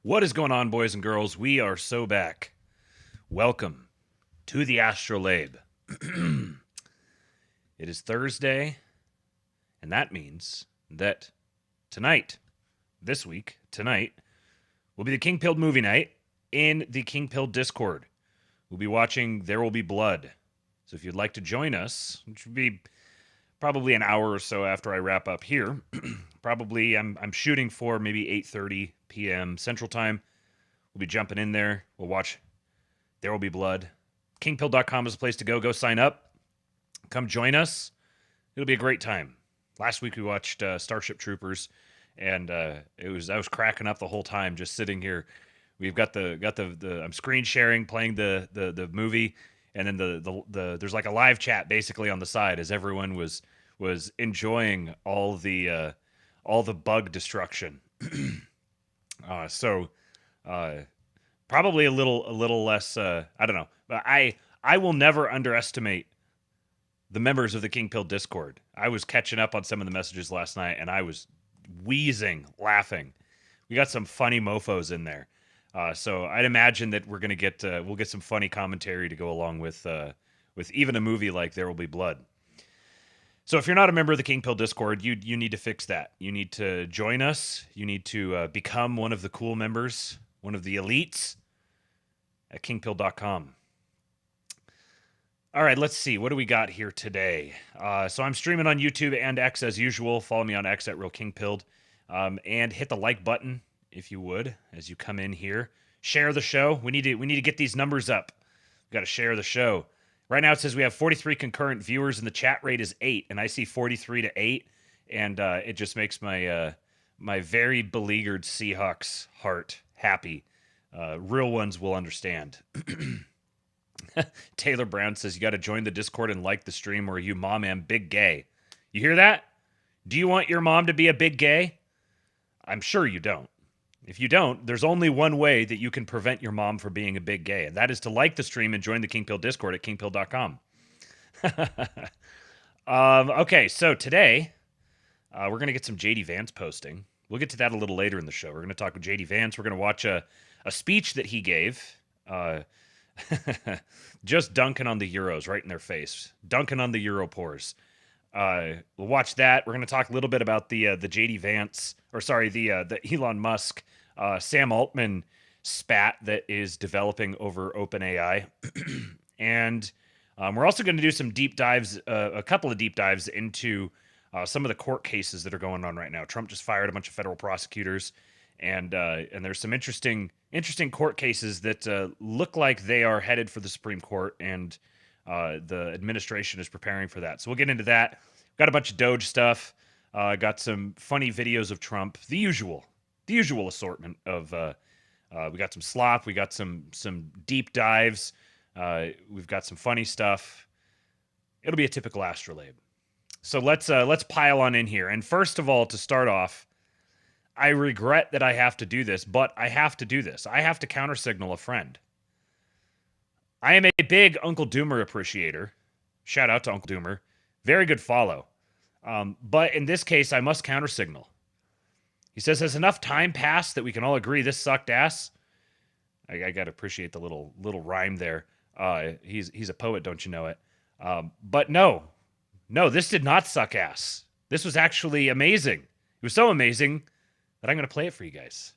What is going on, boys and girls? We are so back. Welcome to the ASTROLABE. It is Thursday, and that means that tonight, will be the King Pilled movie night in the King Pilled Discord. We'll be watching There Will Be Blood. So if you'd like to join us, which would be probably an hour or so after I wrap up here, probably I'm shooting for maybe 8:30 p.m. Central Time. We'll be jumping in there. We'll watch There Will Be Blood. Kingpilled.com is the place to go. Go sign up. Come join us. It'll be a great time. Last week we watched Starship Troopers, and I was cracking up the whole time just sitting here. We've got the I'm screen sharing, playing the movie, and then the there's like a live chat basically on the side as everyone was enjoying all the bug destruction. So probably a little less. I don't know, but I will never underestimate the members of the King Pill Discord. I was catching up on some of the messages last night, and I was wheezing, laughing. We got some funny mofos in there. So I'd imagine that we're gonna we'll get some funny commentary to go along with even a movie like There Will Be Blood. So if you're not a member of the King Pill Discord, you need to fix that. You need to join us. You need to become one of the cool members, one of the elites at kingpill.com. All right, let's see. What do we got here today? So I'm streaming on YouTube and X as usual. Follow me on X at RealKingPilled. And hit the like button if you would as you come in here. Share the show. We need to get these numbers up. We've got to share the show. Right now it says we have 43 concurrent viewers and the chat rate is 8, and I see 43 to 8, and it just makes my my very beleaguered Seahawks heart happy. Real ones will understand. Taylor Brown says you got to join the Discord and like the stream, or you mom am big gay. You hear that? Do you want your mom to be a big gay? I'm sure you don't. If you don't, there's only one way that you can prevent your mom from being a big gay, and that is to like the stream and join the King Pill Discord at kingpill.com. Okay, so today we're going to get some JD Vance posting. We'll get to that a little later in the show. We're going to talk with JD Vance. We're going to watch a speech that he gave, just dunking on the Euros right in their face, dunking on the Euro pores. We'll watch that. We're going to talk a little bit about the JD Vance, the Elon Musk, Sam Altman spat that is developing over OpenAI. And we're also going to do some deep dives, a couple of deep dives into some of the court cases that are going on right now. Trump just fired a bunch of federal prosecutors, and there's some interesting court cases that look like they are headed for the Supreme Court, and the administration is preparing for that. So we'll get into that. Got a bunch of DOGE stuff. Got some funny videos of Trump. The usual assortment of. We got some slop. We got some deep dives. We've got some funny stuff. It'll be a typical ASTROLABE. So let's pile on in here. And first of all, to start off, I regret that I have to do this, but I have to do this. I have to countersignal a friend. I am a big Uncle Doomer appreciator. Shout out to Uncle Doomer. Very good follow. But in this case, I must countersignal. He says, has enough time passed that we can all agree this sucked ass? I got to appreciate the little rhyme there. He's a poet, don't you know it? But no, this did not suck ass. This was actually amazing. It was so amazing that I'm going to play it for you guys.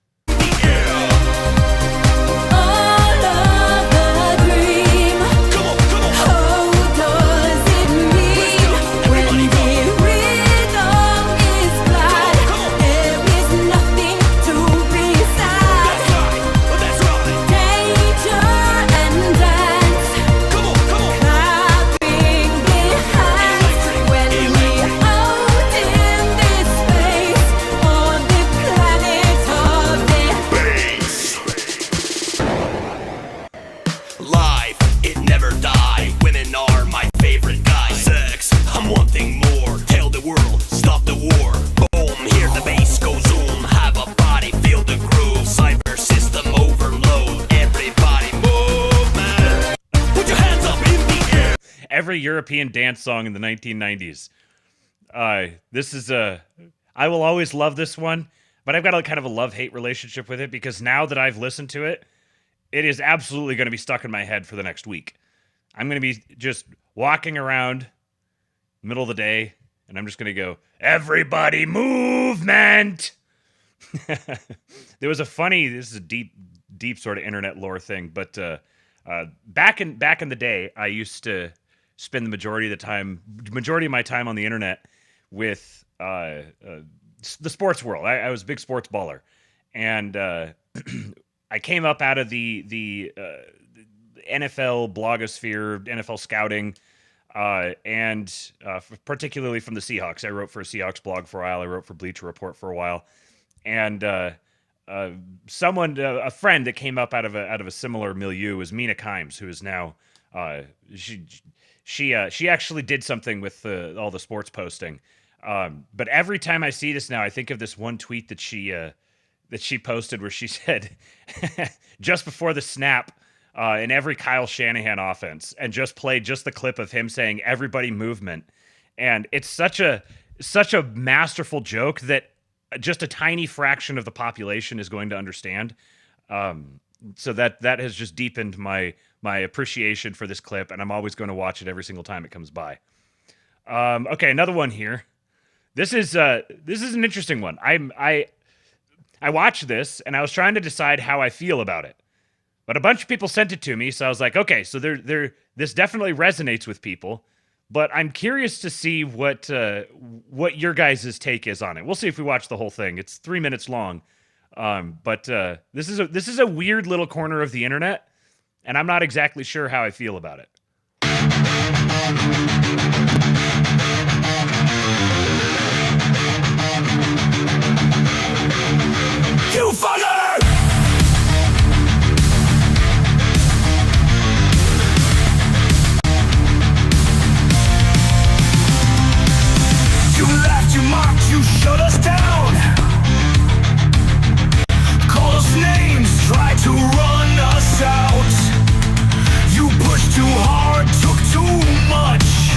Every European dance song in the 1990s. This is I will always love this one, but I've got a kind of a love-hate relationship with it because now that I've listened to it, it is absolutely going to be stuck in my head for the next week. I'm going to be just walking around middle of the day, and I'm just going to go, everybody movement! There was a funny, this is a deep sort of internet lore thing, but back in the day, I used to spend the majority of my time on the internet with the sports world. I was a big sports baller, and I came up out of the NFL blogosphere, NFL scouting, and particularly from the Seahawks. I wrote for a Seahawks blog for a while. I wrote for Bleacher Report for a while, and a friend that came up out of a similar milieu was Mina Kimes, who is now she actually did something with all the sports posting. But every time I see this now, I think of this one tweet that she posted where she said, just before the snap, in every Kyle Shanahan offense, and just played just the clip of him saying "everybody movement," and it's such a masterful joke that just a tiny fraction of the population is going to understand. So that has just deepened my appreciation for this clip, and I'm always going to watch it every single time it comes by. Okay, another one here. This is an interesting one. I watched this and I was trying to decide how I feel about it, but a bunch of people sent it to me, so I was like, okay, so this definitely resonates with people. But I'm curious to see what your guys' take is on it. We'll see if we watch the whole thing. It's 3 minutes long, but this is a weird little corner of the internet, and I'm not exactly sure how I feel about it. You fucker! You mocked, you shut us down, called us names, tried to run us out. You pushed too hard, took too much.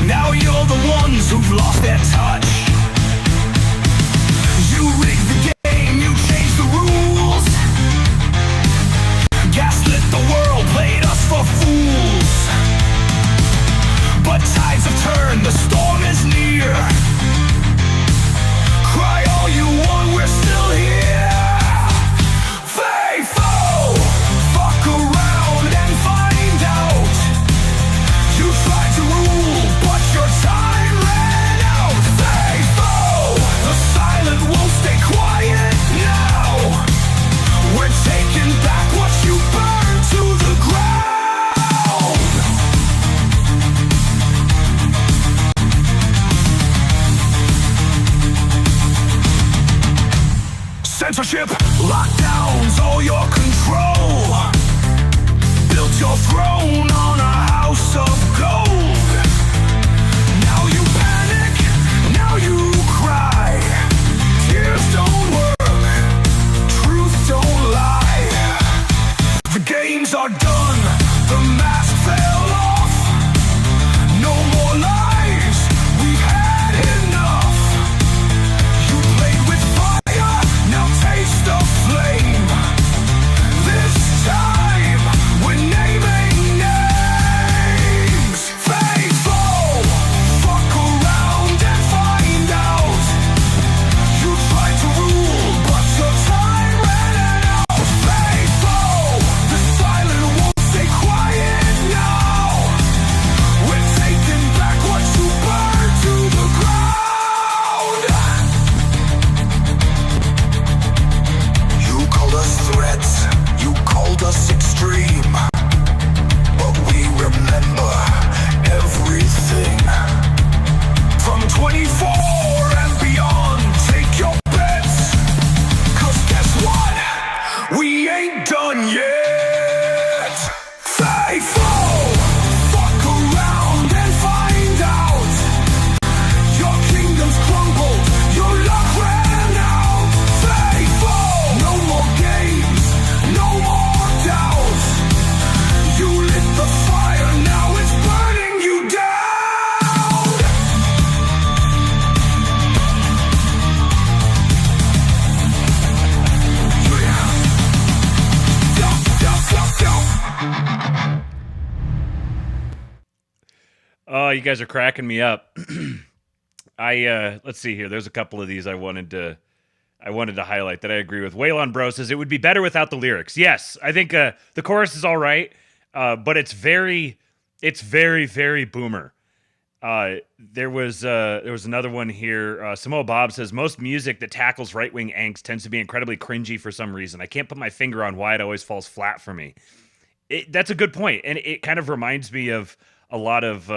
Now you're the ones who've lost their touch. You rigged the game, you changed the rules, gaslit the world, played us for fools. But tides have turned, the storm is near. Cry all you want, we're still here. Faithful, fuck around and find out. You tried to rule, but your time ran out. Faithful, the silent won't stay quiet now. We're taking back what you burned to the ground. Censorship, lockdowns, all your control. Built your throne on a house of gold. Now you panic, now you cry. Tears don't work, truth don't lie. The games are done, the mask fell off. No more lies, we've had enough. You played with fire, now taste the flame. This time we're naming names. you guys are cracking me up. Let's see here. There's a couple of these I wanted to highlight that I agree with. Waylon Bro says it would be better without the lyrics. Yes, I think the chorus is all right, but it's very, very boomer. There was another one here. Samoa Bob says most music that tackles right-wing angst tends to be incredibly cringy for some reason. I can't put my finger on why it always falls flat for me. That's a good point, and it kind of reminds me of a lot of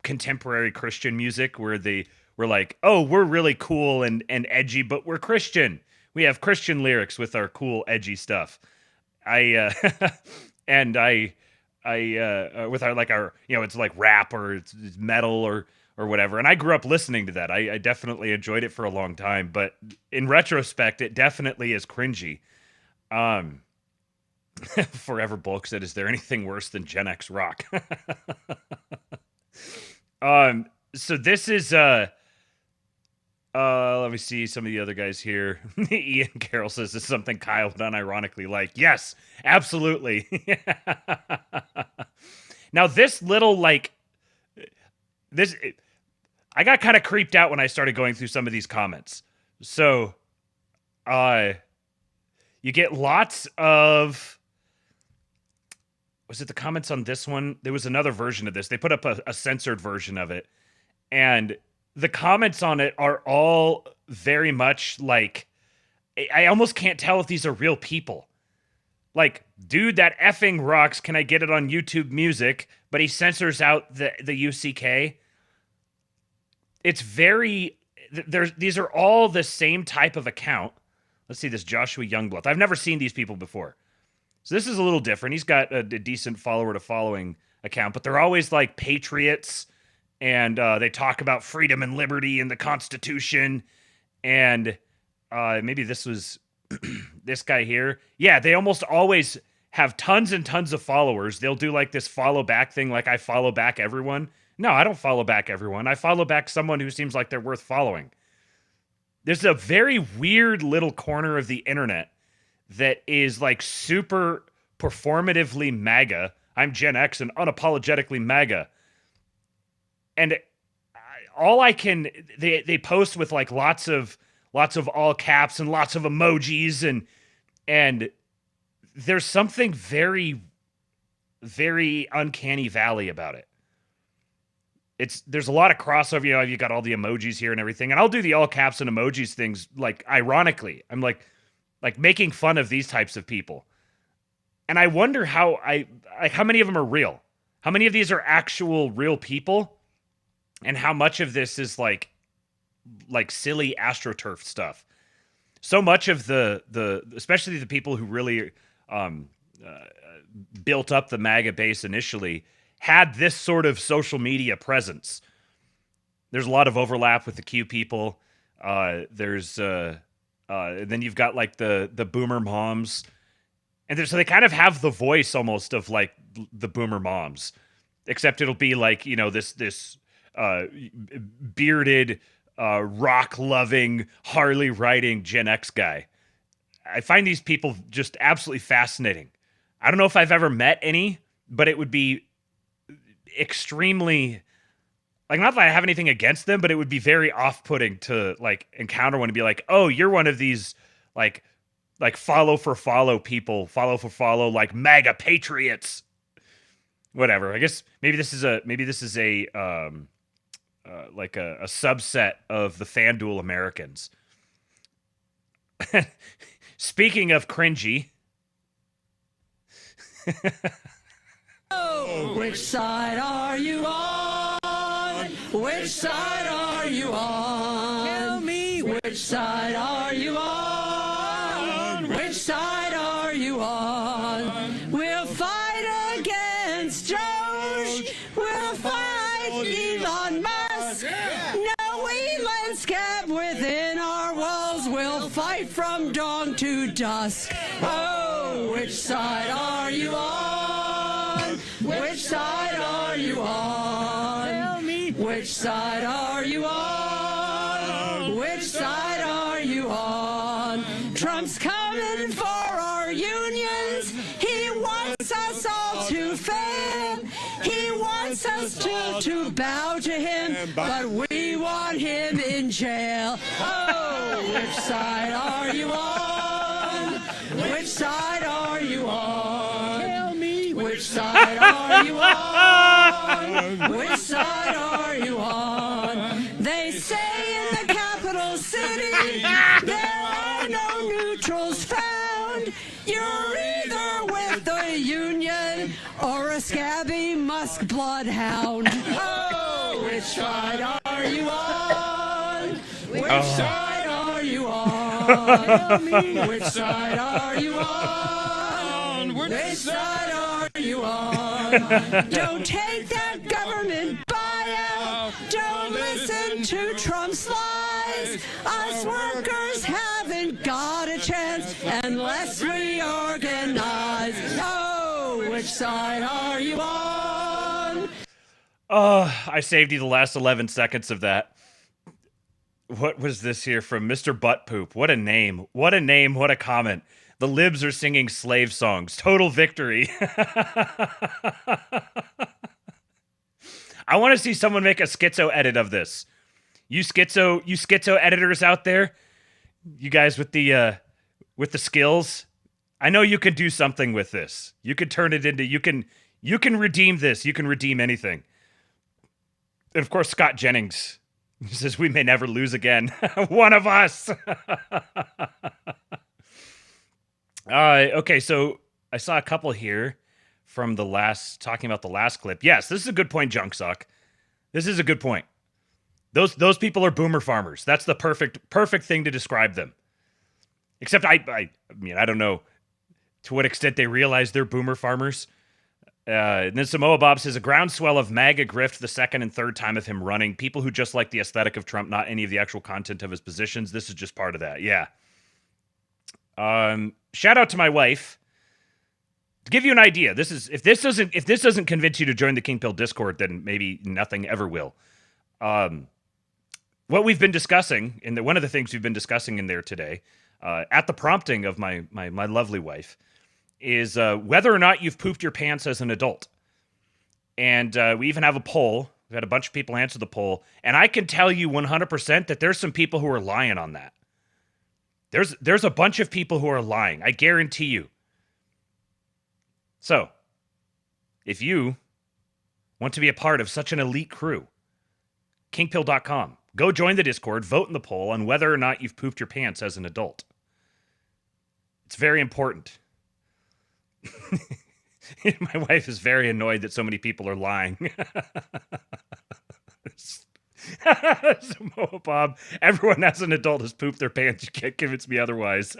contemporary Christian music where we're like, oh, we're really cool and edgy, but we're Christian. We have Christian lyrics with our cool, edgy stuff. With our it's like rap or it's metal or whatever. And I grew up listening to that. I definitely enjoyed it for a long time, but in retrospect, it definitely is cringy. Forever Bulk said, is there anything worse than Gen X rock? So this is, let me see some of the other guys here. Ian Carroll says this is something Kyle done ironically like. Yes, absolutely. Now this little, I got kind of creeped out when I started going through some of these comments. So, you get lots of, was it the comments on this one? There was another version of this. They put up a censored version of it. And the comments on it are all very much like, I almost can't tell if these are real people. Like, dude, that effing rocks. Can I get it on YouTube Music? But he censors out the UCK. It's very, these are all the same type of account. Let's see this Joshua Youngblood. I've never seen these people before. So this is a little different. He's got a decent follower to following account, but they're always like patriots, and they talk about freedom and liberty and the Constitution. And maybe this was this guy here. Yeah, they almost always have tons and tons of followers. They'll do like this follow back thing, like I follow back everyone. No, I don't follow back everyone. I follow back someone who seems like they're worth following. There's a very weird little corner of the internet that is like super performatively MAGA. I'm Gen X and unapologetically MAGA. And all I can, they post with like lots of all caps and lots of emojis, and there's something very, very uncanny valley about it. There's a lot of crossover. You got all the emojis here and everything, and I'll do the all caps and emojis things like ironically. I'm like making fun of these types of people. And I wonder how many of them are real? How many of these are actual real people? And how much of this is like silly AstroTurf stuff? So much of the especially the people who really built up the MAGA base initially had this sort of social media presence. There's a lot of overlap with the Q people. Then you've got like the boomer moms, and so they kind of have the voice almost of like the boomer moms, except it'll be like this bearded rock loving Harley riding Gen X guy. I find these people just absolutely fascinating. I don't know if I've ever met any, but it would be extremely, like, not that I have anything against them, but it would be very off-putting to like encounter one and be like, oh, you're one of these like follow for follow people, like MAGA patriots, whatever. I guess maybe this is a like a subset of the FanDuel Americans. Speaking of cringy. Oh, which side are you on? Which side are you on? Tell me, which side are you on? Which side are you on? We'll fight against DOGE. We'll fight Elon Musk. No Elon's kept within our walls. We'll fight from dawn to dusk. Oh, which side are you on? Which side are you on? Tell me. Which side are you on? Which side are you on? Trump's coming for our unions. He wants us all to fail. He wants us to bow to him, but we want him in jail. Oh, which side are you on? Which side are you on? Tell me, which side are you on? Which side are you on? They say in the capital city there are no neutrals found. You're either with the Union or a scabby Musk bloodhound. Oh, which side are you on? Which side are you on? Tell me, which side are you on? Which side are you on? Don't take that government buyout. Don't listen to Trump's lies. Us workers haven't got a chance unless we organize. Oh, which side are you on? I saved you the last 11 seconds of that. What was this here from Mr. Butt Poop? What a name. What a name. What a comment. The libs are singing slave songs. Total victory. I want to see someone make a schizo edit of this. You schizo editors out there, you guys with the skills, I know you can do something with this. You can turn it into, you can redeem this. You can redeem anything. And of course, Scott Jennings says, we may never lose again. One of us. Okay, so I saw a couple here from talking about the last clip. Yes, this is a good point, Junksuck. This is a good point. Those people are boomer farmers. That's the perfect thing to describe them. Except I mean, I don't know to what extent they realize they're boomer farmers. And then Samoa Bob says, a groundswell of MAGA grift the second and third time of him running. People who just like the aesthetic of Trump, not any of the actual content of his positions. This is just part of that. Yeah. Shout out to my wife. To give you an idea, if this doesn't convince you to join the King Pill Discord, then maybe nothing ever will. What we've been discussing, one of the things we've been discussing in there today, at the prompting of my lovely wife, is whether or not you've pooped your pants as an adult. And we even have a poll. We've had a bunch of people answer the poll, and I can tell you 100% that there's some people who are lying on that. There's a bunch of people who are lying. I guarantee you. So, if you want to be a part of such an elite crew, kingpill.com. Go join the Discord, vote in the poll on whether or not you've pooped your pants as an adult. It's very important. My wife is very annoyed that so many people are lying. Samoa Bob, everyone as an adult has pooped their pants. You can't convince me otherwise.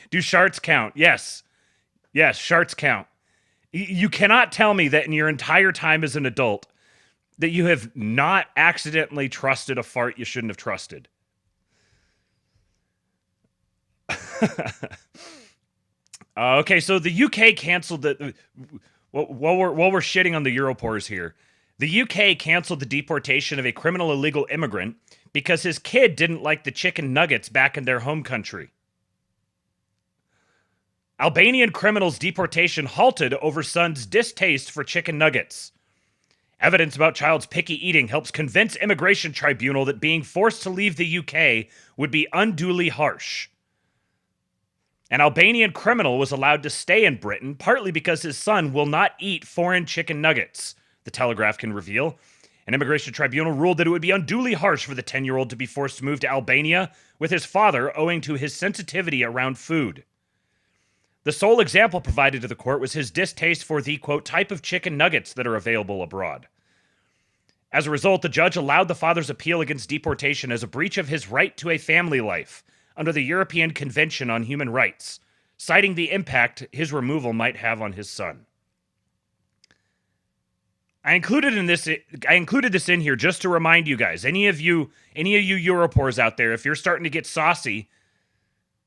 Do sharts count? Yes. Yes, sharts count. You cannot tell me that in your entire time as an adult that you have not accidentally trusted a fart you shouldn't have trusted. Okay, so the UK canceled while we're shitting on the Europores here. The UK canceled the deportation of a criminal illegal immigrant because his kid didn't like the chicken nuggets back in their home country. Albanian criminal's deportation halted over son's distaste for chicken nuggets. Evidence about child's picky eating helps convince immigration tribunal that being forced to leave the UK would be unduly harsh. An Albanian criminal was allowed to stay in Britain partly because his son will not eat foreign chicken nuggets, the Telegraph can reveal. An immigration tribunal ruled that it would be unduly harsh for the 10-year-old to be forced to move to Albania with his father owing to his sensitivity around food. The sole example provided to the court was his distaste for the, quote, type of chicken nuggets that are available abroad. As a result, the judge allowed the father's appeal against deportation as a breach of his right to a family life under the European Convention on Human Rights, citing the impact his removal might have on his son. I included this in here just to remind you guys, any of you Europores out there, if you're starting to get saucy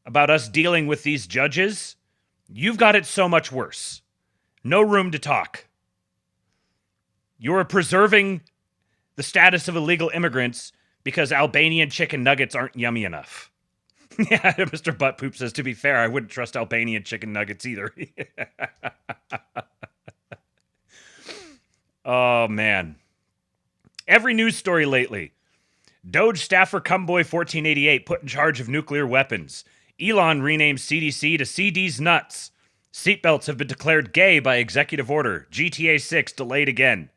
about us dealing with these judges, you've got it so much worse. No room to talk. You're preserving the status of illegal immigrants because Albanian chicken nuggets aren't yummy enough. Yeah, Mr. Butt Poop says, to be fair, I wouldn't trust Albanian chicken nuggets either. Oh, man. Every news story lately. DOGE staffer Cumboy 1488 put in charge of nuclear weapons. Elon renames CDC to CD's nuts. Seatbelts have been declared gay by executive order. GTA 6 delayed again.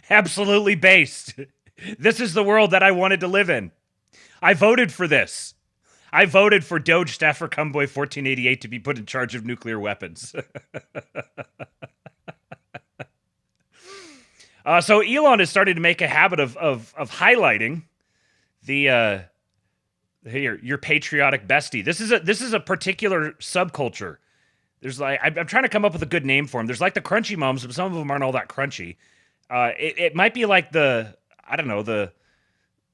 Absolutely based. This is the world that I wanted to live in. I voted for this. I voted for DOGE staffer Cumboy 1488 to be put in charge of nuclear weapons. So Elon has started to make a habit of highlighting the your patriotic bestie. This is a particular subculture. There's like I'm trying to come up with a good name for them. There's like the crunchy moms, but some of them aren't all that crunchy. It might be like the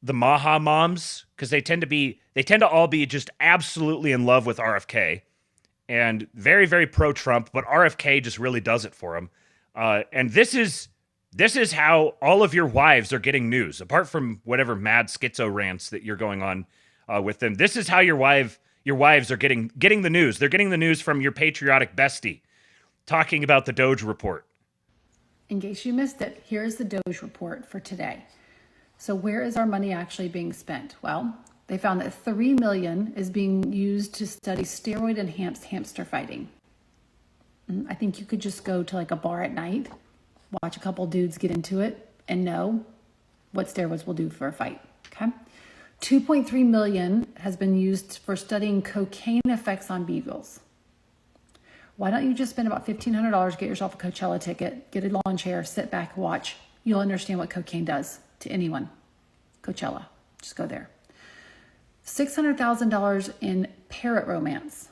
Maha moms, because they tend to all be just absolutely in love with RFK and very, very pro-Trump, but RFK just really does it for them. And this is how all of your wives are getting news, apart from whatever mad schizo rants that you're going on with them. This is how your wives are getting the news. They're getting the news from your patriotic bestie, talking about the DOGE report. In case you missed it, here's the DOGE report for today. So where is our money actually being spent? Well, they found that $3 million is being used to study steroid-enhanced hamster fighting. I think you could just go to like a bar at night, watch a couple dudes get into it, and know what steroids will do for a fight, okay? $2.3 million has been used for studying cocaine effects on beagles. Why don't you just spend about $1,500, get yourself a Coachella ticket, get a lawn chair, sit back, watch. You'll understand what cocaine does to anyone. Coachella, just go there. $600,000 in parrot romance.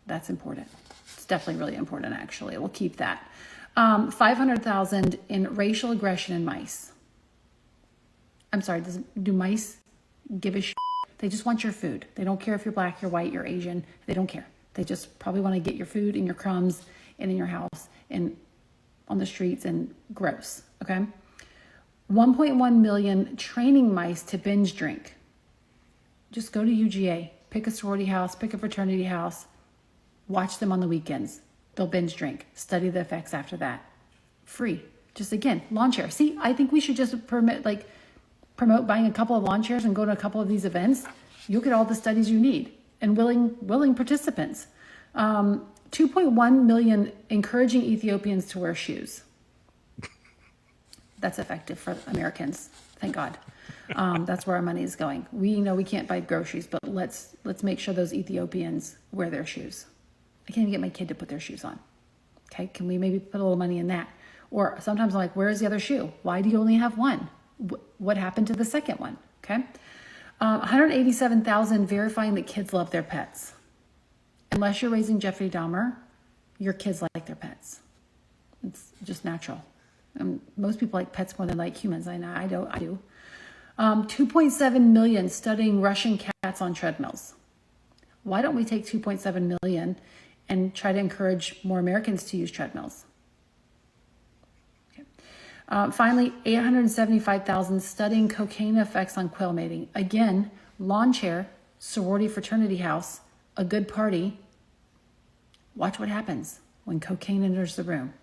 That's important. It's definitely really important, actually. We'll keep that. $500,000 in racial aggression in mice. I'm sorry, do mice give a shit? They just want your food. They don't care if you're black, you're white, you're Asian. They don't care. They just probably want to get your food and your crumbs and in your house and on the streets and gross, okay? 1.1 million training mice to binge drink. Just go to UGA, pick a sorority house, pick a fraternity house, watch them on the weekends. They'll binge drink. Study the effects after that. Free. Just again, lawn chair. See, I think we should just promote buying a couple of lawn chairs and go to a couple of these events. You'll get all the studies you need and willing participants. 2.1 million encouraging Ethiopians to wear shoes. That's effective for Americans. Thank God. That's where our money is going. We know we can't buy groceries, but let's make sure those Ethiopians wear their shoes. I can't even get my kid to put their shoes on. Okay, can we maybe put a little money in that? Or sometimes I'm like, where's the other shoe? Why do you only have one? What happened to the second one? Okay. 187,000 verifying that kids love their pets. Unless you're raising Jeffrey Dahmer, your kids like their pets. It's just natural. Most people like pets more than like humans. I know, I do. 2.7 million studying Russian cats on treadmills. Why don't we take 2.7 million and try to encourage more Americans to use treadmills? Okay. Finally, 875,000 studying cocaine effects on quail mating. Again, lawn chair, sorority fraternity house, a good party. Watch what happens when cocaine enters the room.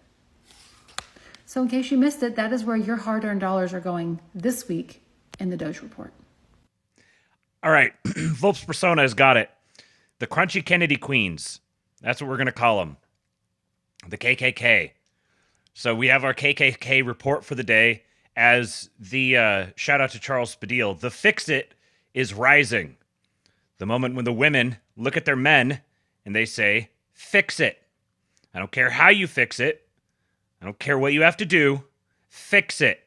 So in case you missed it, that is where your hard-earned dollars are going this week in the DOGE report. All right, Volp's persona has got it. The Crunchy Kennedy Queens. That's what we're going to call them. The KKK. So we have our KKK report for the day as the, shout out to Charles Spadil, the fix-it is rising. The moment when the women look at their men and they say, fix it. I don't care how you fix it. I don't care what you have to do. Fix it.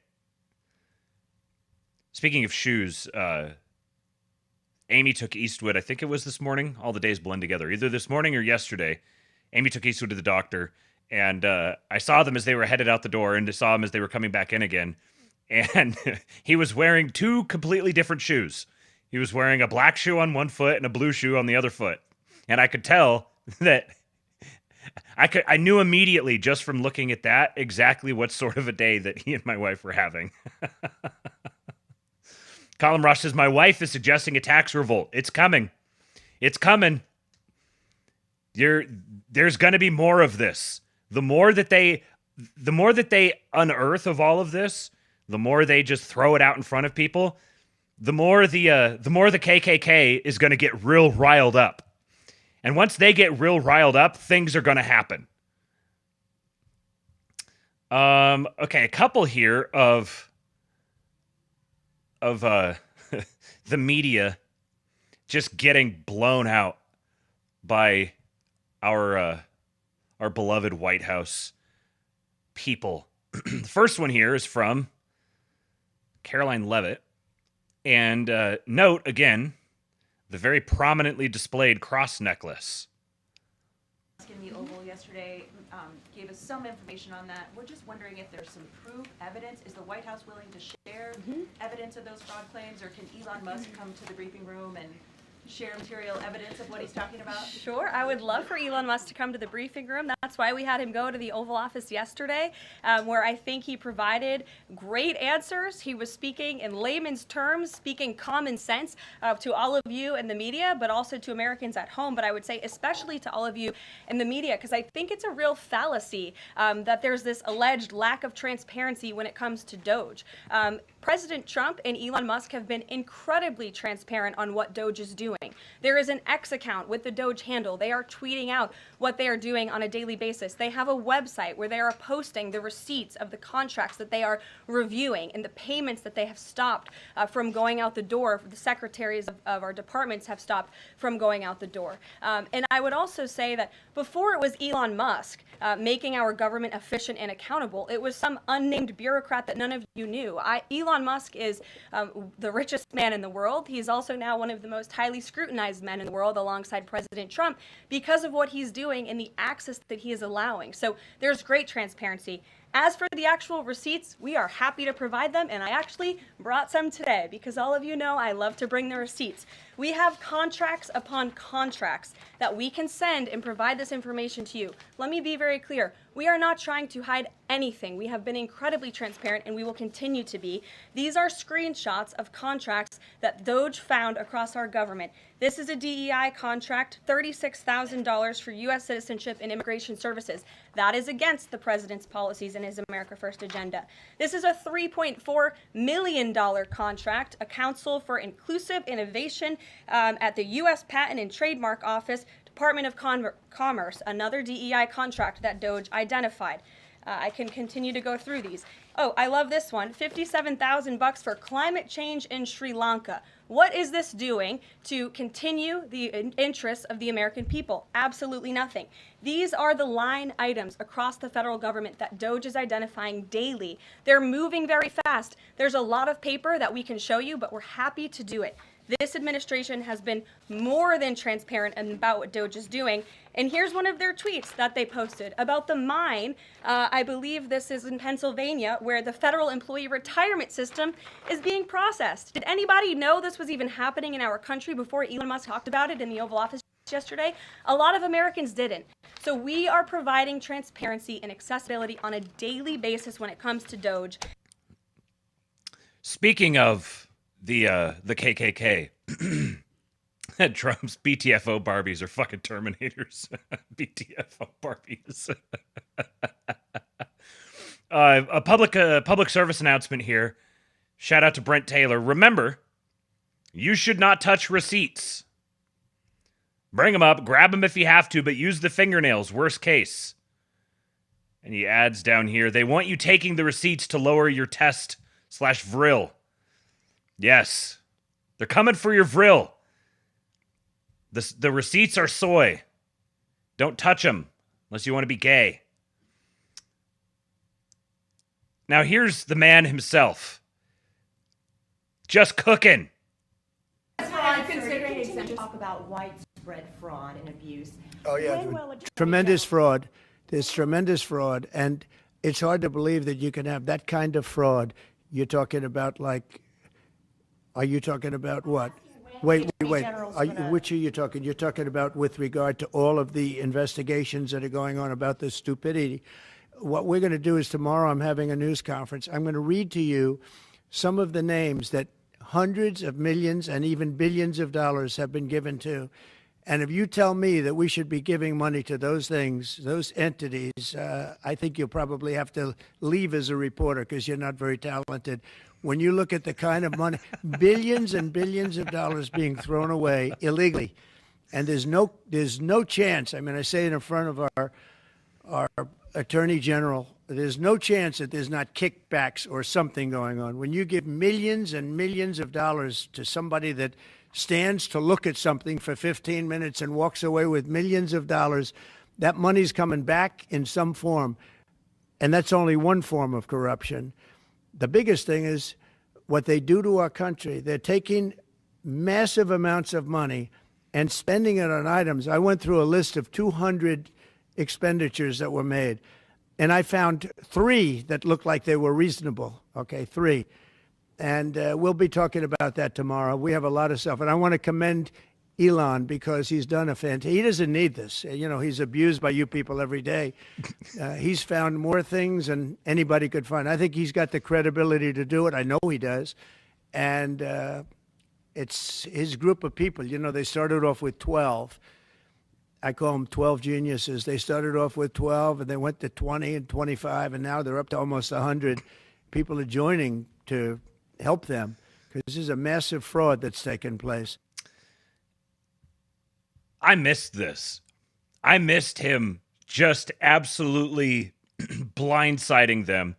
Speaking of shoes, Amy took Eastwood, I think it was this morning. All the days blend together. Either this morning or yesterday. Amy took Eastwood to the doctor, and I saw them as they were headed out the door, and I saw them as they were coming back in again. And he was wearing two completely different shoes. He was wearing a black shoe on one foot and a blue shoe on the other foot. And I could tell that I knew immediately just from looking at that exactly what sort of a day that he and my wife were having. Colin Rush says, my wife is suggesting a tax revolt. It's coming. It's coming. There's going to be more of this. The more that they the more that they unearth of all of this, the more they just throw it out in front of people, the more the KKK is going to get real riled up. And once they get real riled up, things are going to happen. Okay, a couple here of the media just getting blown out by our beloved White House people. The first one here is from Caroline Levitt. And note, again, the very prominently displayed cross necklace. In the Oval yesterday gave us some information on that. We're just wondering if there's some proof, evidence. Is the White House willing to share evidence of those fraud claims, or can Elon Musk come to the briefing room and share material evidence of what he's talking about? Sure, I would love for Elon Musk to come to the briefing room. That's why we had him go to the Oval Office yesterday, where I think he provided great answers. He was speaking in layman's terms, speaking common sense to all of you in the media, but also to Americans at home. But I would say especially to all of you in the media, because I think it's a real fallacy that there's this alleged lack of transparency when it comes to DOGE. President Trump and Elon Musk have been incredibly transparent on what DOGE is doing. There is an X account with the DOGE handle. They are tweeting out what they are doing on a daily basis. They have a website where they are posting the receipts of the contracts that they are reviewing and the payments that they have stopped from going out the door. The secretaries of our departments have stopped from going out the door. And I would also say that before it was Elon Musk making our government efficient and accountable, it was some unnamed bureaucrat that none of you knew. Elon Musk is the richest man in the world. He's also now one of the most highly scrutinized men in the world alongside President Trump because of what he's doing and the access that he is allowing. So there's great transparency. As for the actual receipts, we are happy to provide them, and I actually brought some today because all of you know I love to bring the receipts. We have contracts upon contracts that we can send and provide this information to you. Let me be very clear. We are not trying to hide anything. We have been incredibly transparent, and we will continue to be. These are screenshots of contracts that DOGE found across our government. This is a DEI contract, $36,000 for U.S. citizenship and immigration services. That is against the president's policies and his America First agenda. This is a $3.4 million contract, a Council for Inclusive Innovation at the U.S. Patent and Trademark Office, Department of Commerce, another DEI contract that DOGE identified. I can continue to go through these. Oh, I love this one, $57,000 for climate change in Sri Lanka. What is this doing to continue the interests of the American people? Absolutely nothing. These are the line items across the federal government that DOGE is identifying daily. They're moving very fast. There's a lot of paper that we can show you, but we're happy to do it. This administration has been more than transparent about what DOGE is doing. And here's one of their tweets that they posted about the mine. I believe this is in Pennsylvania, where the federal employee retirement system is being processed. Did anybody know this was even happening in our country before Elon Musk talked about it in the Oval Office yesterday? A lot of Americans didn't. So we are providing transparency and accessibility on a daily basis when it comes to DOGE. Speaking of the KKK, Trump's BTFO Barbies are fucking Terminators. BTFO Barbies. A public service announcement here. Shout out to Brent Taylor. Remember, you should not touch receipts. Bring them up, grab them if you have to, but use the fingernails, worst case. And he adds down here, they want you taking the receipts to lower your test/vril. Yes, they're coming for your vril. The receipts are soy. Don't touch them unless you want to be gay. Now here's the man himself. Just cooking. Considering exemption, talk about widespread fraud and abuse. Oh, yeah. Tremendous fraud. There's tremendous fraud. And it's hard to believe that you can have that kind of fraud. You're talking about are you talking about what? Wait. Which are you talking? You're talking about with regard to all of the investigations that are going on about this stupidity. What we're going to do is tomorrow I'm having a news conference. I'm going to read to you some of the names that hundreds of millions and even billions of dollars have been given to. And if you tell me that we should be giving money to those things, those entities, I think you'll probably have to leave as a reporter because you're not very talented. When you look at the kind of money, billions and billions of dollars being thrown away illegally, and there's no chance. I mean, I say it in front of our Attorney General, there's no chance that there's not kickbacks or something going on. When you give millions and millions of dollars to somebody that stands to look at something for 15 minutes and walks away with millions of dollars, that money's coming back in some form. And that's only one form of corruption. The biggest thing is what they do to our country. They're taking massive amounts of money and spending it on items. I went through a list of 200 expenditures that were made, and I found 3 that looked like they were reasonable. Okay, 3. And we'll be talking about that tomorrow. We have a lot of stuff. And I want to commend Elon because he's done a fantastic. He doesn't need this. You know, he's abused by you people every day. He's found more things than anybody could find. I think he's got the credibility to do it. I know he does. And it's his group of people. You know, they started off with 12. I call them 12 geniuses. They started off with 12, and they went to 20 and 25, and now they're up to almost 100. People are joining to help them because this is a massive fraud that's taken place. I missed this. I missed him just absolutely blindsiding them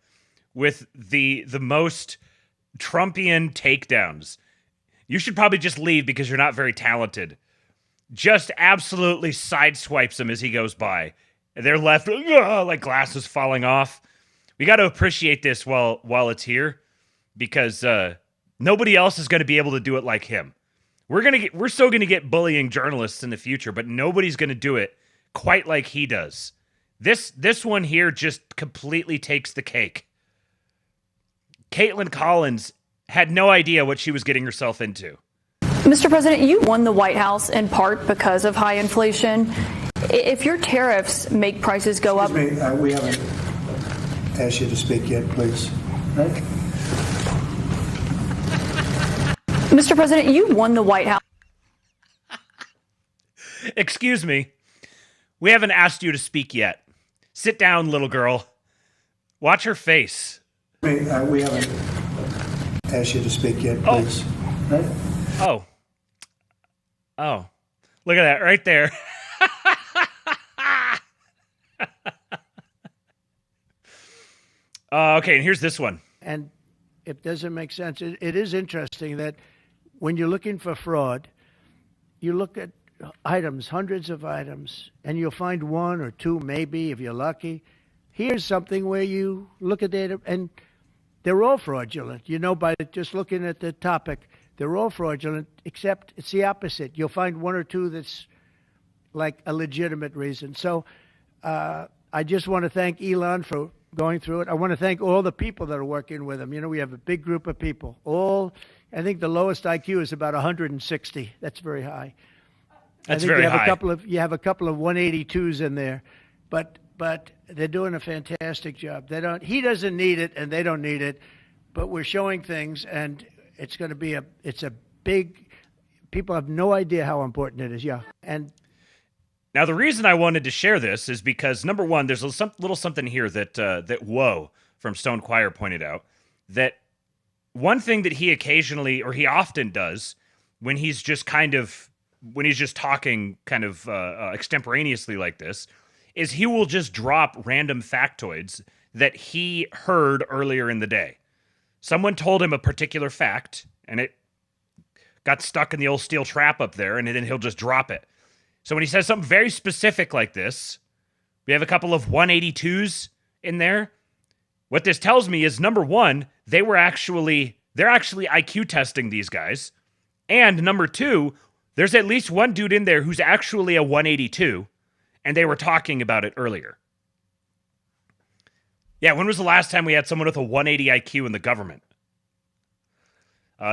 with the most Trumpian takedowns. You should probably just leave because you're not very talented. Just absolutely sideswipes them as he goes by. And they're left like glasses falling off. We got to appreciate this while it's here, because nobody else is going to be able to do it like him. We're still going to get bullying journalists in the future, but nobody's going to do it quite like he does. This one here just completely takes the cake. Caitlin Collins had no idea what she was getting herself into. Mr. President, you won the White House in part because of high inflation. If your tariffs make prices go up... Excuse me, we haven't asked you to speak yet, please. Right? Mr. President, you won the White House. Excuse me. We haven't asked you to speak yet. Sit down, little girl. Watch her face. We haven't asked you to speak yet, please. Right? Oh. Look at that right there. Okay, and here's this one. And it doesn't make sense. It is interesting that when you're looking for fraud, you look at items, hundreds of items, and you'll find 1 or 2, maybe, if you're lucky. Here's something where you look at data, and they're all fraudulent. You know, by just looking at the topic, they're all fraudulent, except it's the opposite. You'll find 1 or 2 that's like a legitimate reason. So I just want to thank Elon for going through it. I want to thank all the people that are working with him. You know, we have a big group of people. I think the lowest IQ is about 160. That's very high. That's very high. You have a couple of 182s in there, but they're doing a fantastic job. He doesn't need it, and they don't need it, but we're showing things, and it's going to be it's a big. People have no idea how important it is. Yeah, and. Now, the reason I wanted to share this is because, number one, there's a little something here that Whoa from Stone Choir pointed out, that one thing that he occasionally, or he often does, when he's just talking kind of extemporaneously like this, is he will just drop random factoids that he heard earlier in the day. Someone told him a particular fact, and it got stuck in the old steel trap up there, and then he'll just drop it. So when he says something very specific like this, we have a couple of 182s in there. What this tells me is, number one, they're actually IQ testing these guys. And number two, there's at least one dude in there who's actually a 182, and they were talking about it earlier. Yeah, when was the last time we had someone with a 180 IQ in the government?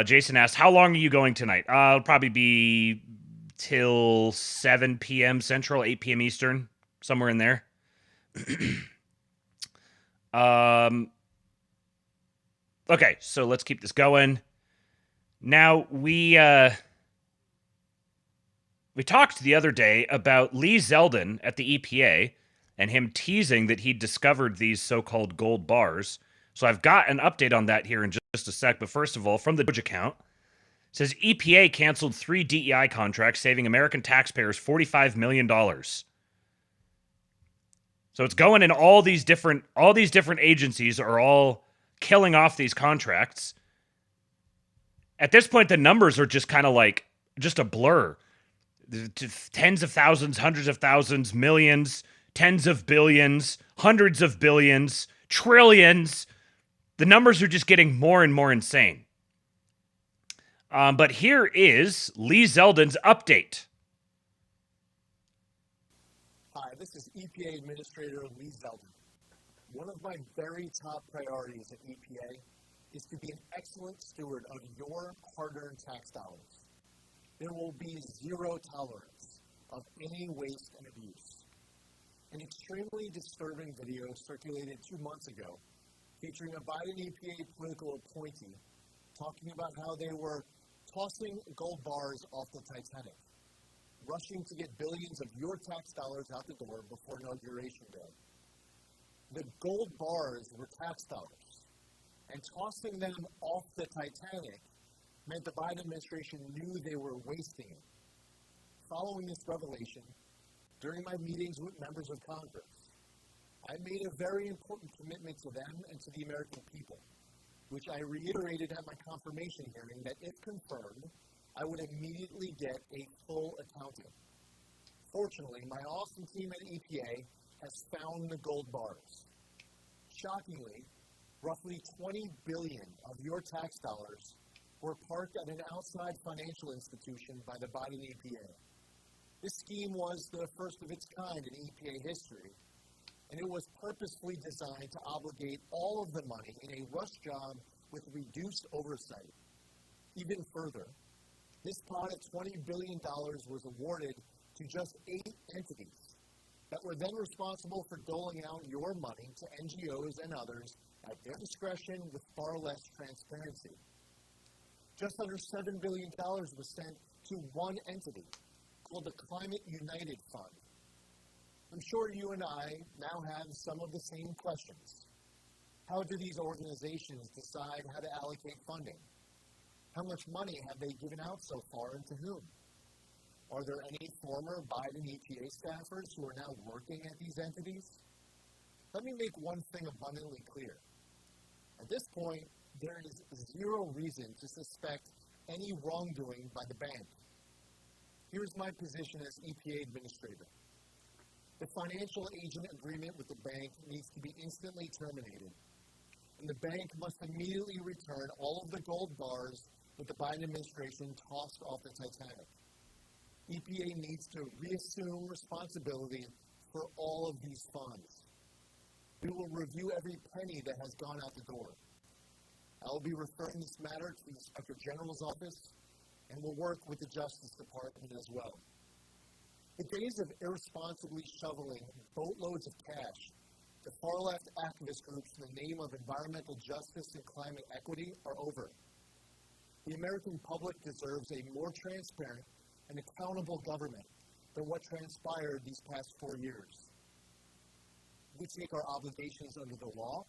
Jason asked, how long are you going tonight? It'll probably be till 7 p.m. Central, 8 p.m. Eastern, somewhere in there. Okay, so let's keep this going. Now, we we talked the other day about Lee Zeldin at the EPA and him teasing that he discovered these so-called gold bars. So I've got an update on that here in just a sec. But first of all, from the DOGE account, it says EPA canceled 3 DEI contracts, saving American taxpayers $45 million. So it's going in all these different agencies are all killing off these contracts. At this point, the numbers are just kind of like just a blur. Tens of thousands, hundreds of thousands, millions, tens of billions, hundreds of billions, trillions. The numbers are just getting more and more insane. But here is Lee Zeldin's update. Hi, this is EPA Administrator Lee Zeldin. One of my very top priorities at EPA is to be an excellent steward of your hard-earned tax dollars. There will be zero tolerance of any waste and abuse. An extremely disturbing video circulated 2 months ago featuring a Biden EPA political appointee talking about how they were tossing gold bars off the Titanic, rushing to get billions of your tax dollars out the door before Inauguration Day. The gold bars were tax dollars, and tossing them off the Titanic meant the Biden administration knew they were wasting it. Following this revelation, during my meetings with members of Congress, I made a very important commitment to them and to the American people, which I reiterated at my confirmation hearing that if confirmed, I would immediately get a full accounting. Fortunately, my awesome team at EPA has found the gold bars. Shockingly, roughly $20 billion of your tax dollars were parked at an outside financial institution by the Biden EPA. This scheme was the first of its kind in EPA history, and it was purposefully designed to obligate all of the money in a rush job with reduced oversight. Even further, this pot of $20 billion was awarded to just 8 entities that were then responsible for doling out your money to NGOs and others at their discretion with far less transparency. Just under $7 billion was sent to one entity called the Climate United Fund. I'm sure you and I now have some of the same questions. How do these organizations decide how to allocate funding? How much money have they given out so far and to whom? Are there any former Biden EPA staffers who are now working at these entities? Let me make one thing abundantly clear. At this point, there is zero reason to suspect any wrongdoing by the bank. Here's my position as EPA Administrator. The financial agent agreement with the bank needs to be instantly terminated, and the bank must immediately return all of the gold bars that the Biden administration tossed off the Titanic. EPA needs to reassume responsibility for all of these funds. We will review every penny that has gone out the door. I will be referring this matter to the Inspector General's office, and will work with the Justice Department as well. The days of irresponsibly shoveling boatloads of cash to far-left activist groups in the name of environmental justice and climate equity are over. The American public deserves a more transparent and accountable government than what transpired these past 4 years. We take our obligations under the law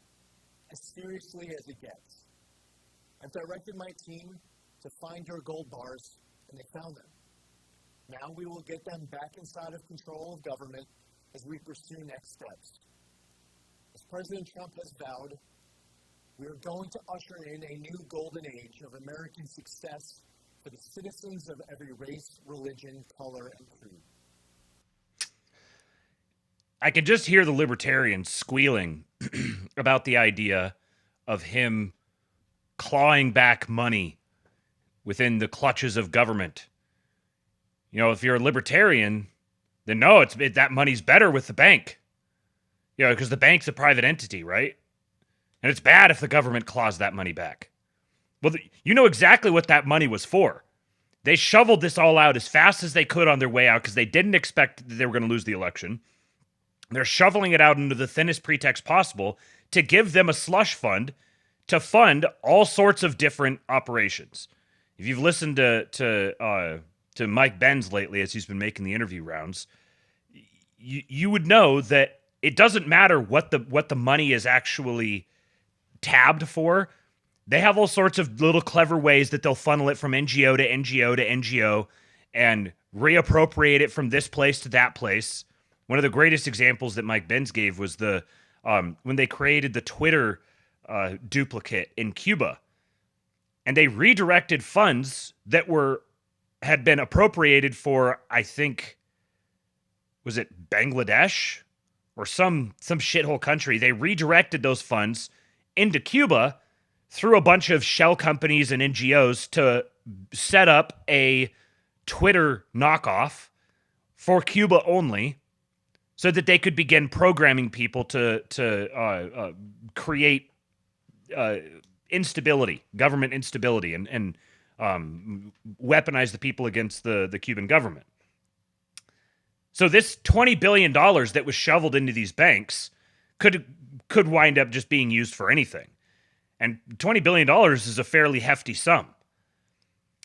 as seriously as it gets. I've directed my team to find your gold bars, and they found them. Now we will get them back inside of control of government as we pursue next steps. As President Trump has vowed, we are going to usher in a new golden age of American success for the citizens of every race, religion, color, and creed. I can just hear the libertarians squealing about the idea of him clawing back money within the clutches of government. You know, if you're a libertarian, then no, that money's better with the bank. You know, because the bank's a private entity, right? And it's bad if the government claws that money back. Well, you know exactly what that money was for. They shoveled this all out as fast as they could on their way out because they didn't expect that they were going to lose the election. They're shoveling it out into the thinnest pretext possible to give them a slush fund to fund all sorts of different operations. If you've listened to to Mike Benz lately as he's been making the interview rounds, you would know that it doesn't matter what the money is actually tabbed for. They have all sorts of little clever ways that they'll funnel it from NGO to NGO to NGO and reappropriate it from this place to that place. One of the greatest examples that Mike Benz gave was when they created the Twitter duplicate in Cuba, and they redirected funds that had been appropriated for, I think, was it Bangladesh or some shithole country? They redirected those funds into Cuba through a bunch of shell companies and NGOs to set up a Twitter knockoff for Cuba only, so that they could begin programming people to create instability, government instability, and weaponize the people against the Cuban government. So this $20 billion that was shoveled into these banks could wind up just being used for anything. And $20 billion is a fairly hefty sum.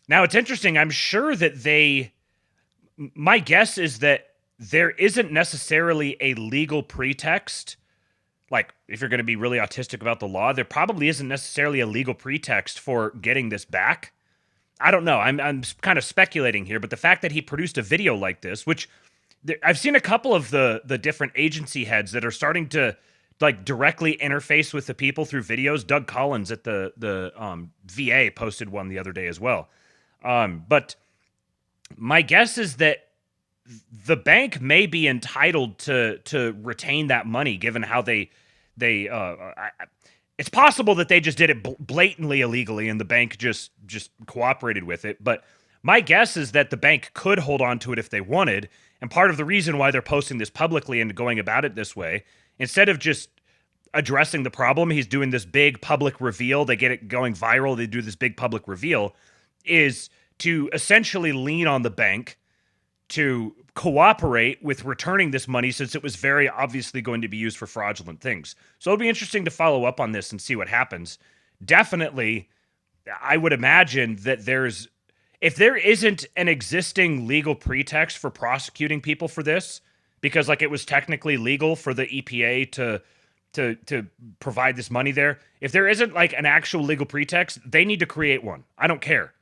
Now, it's interesting. I'm sure that my guess is that there isn't necessarily a legal pretext. Like, if you're going to be really autistic about the law, there probably isn't necessarily a legal pretext for getting this back. I don't know. I'm kind of speculating here, but the fact that he produced a video like this, which I've seen a couple of the different agency heads that are starting to like directly interface with the people through videos. Doug Collins at the VA posted one the other day as well. But my guess is that the bank may be entitled to retain that money, given how it's possible that they just did it blatantly illegally and the bank just cooperated with it. But my guess is that the bank could hold on to it if they wanted. And part of the reason why they're posting this publicly and going about it this way, instead of just addressing the problem, he's doing this big public reveal. They get it going viral. They do this big public reveal, is to essentially lean on the bank to cooperate with returning this money, since it was very obviously going to be used for fraudulent things. So it'll be interesting to follow up on this and see what happens. Definitely, I would imagine that if there isn't an existing legal pretext for prosecuting people for this, because like it was technically legal for the EPA to provide this money there, if there isn't like an actual legal pretext, they need to create one. I don't care.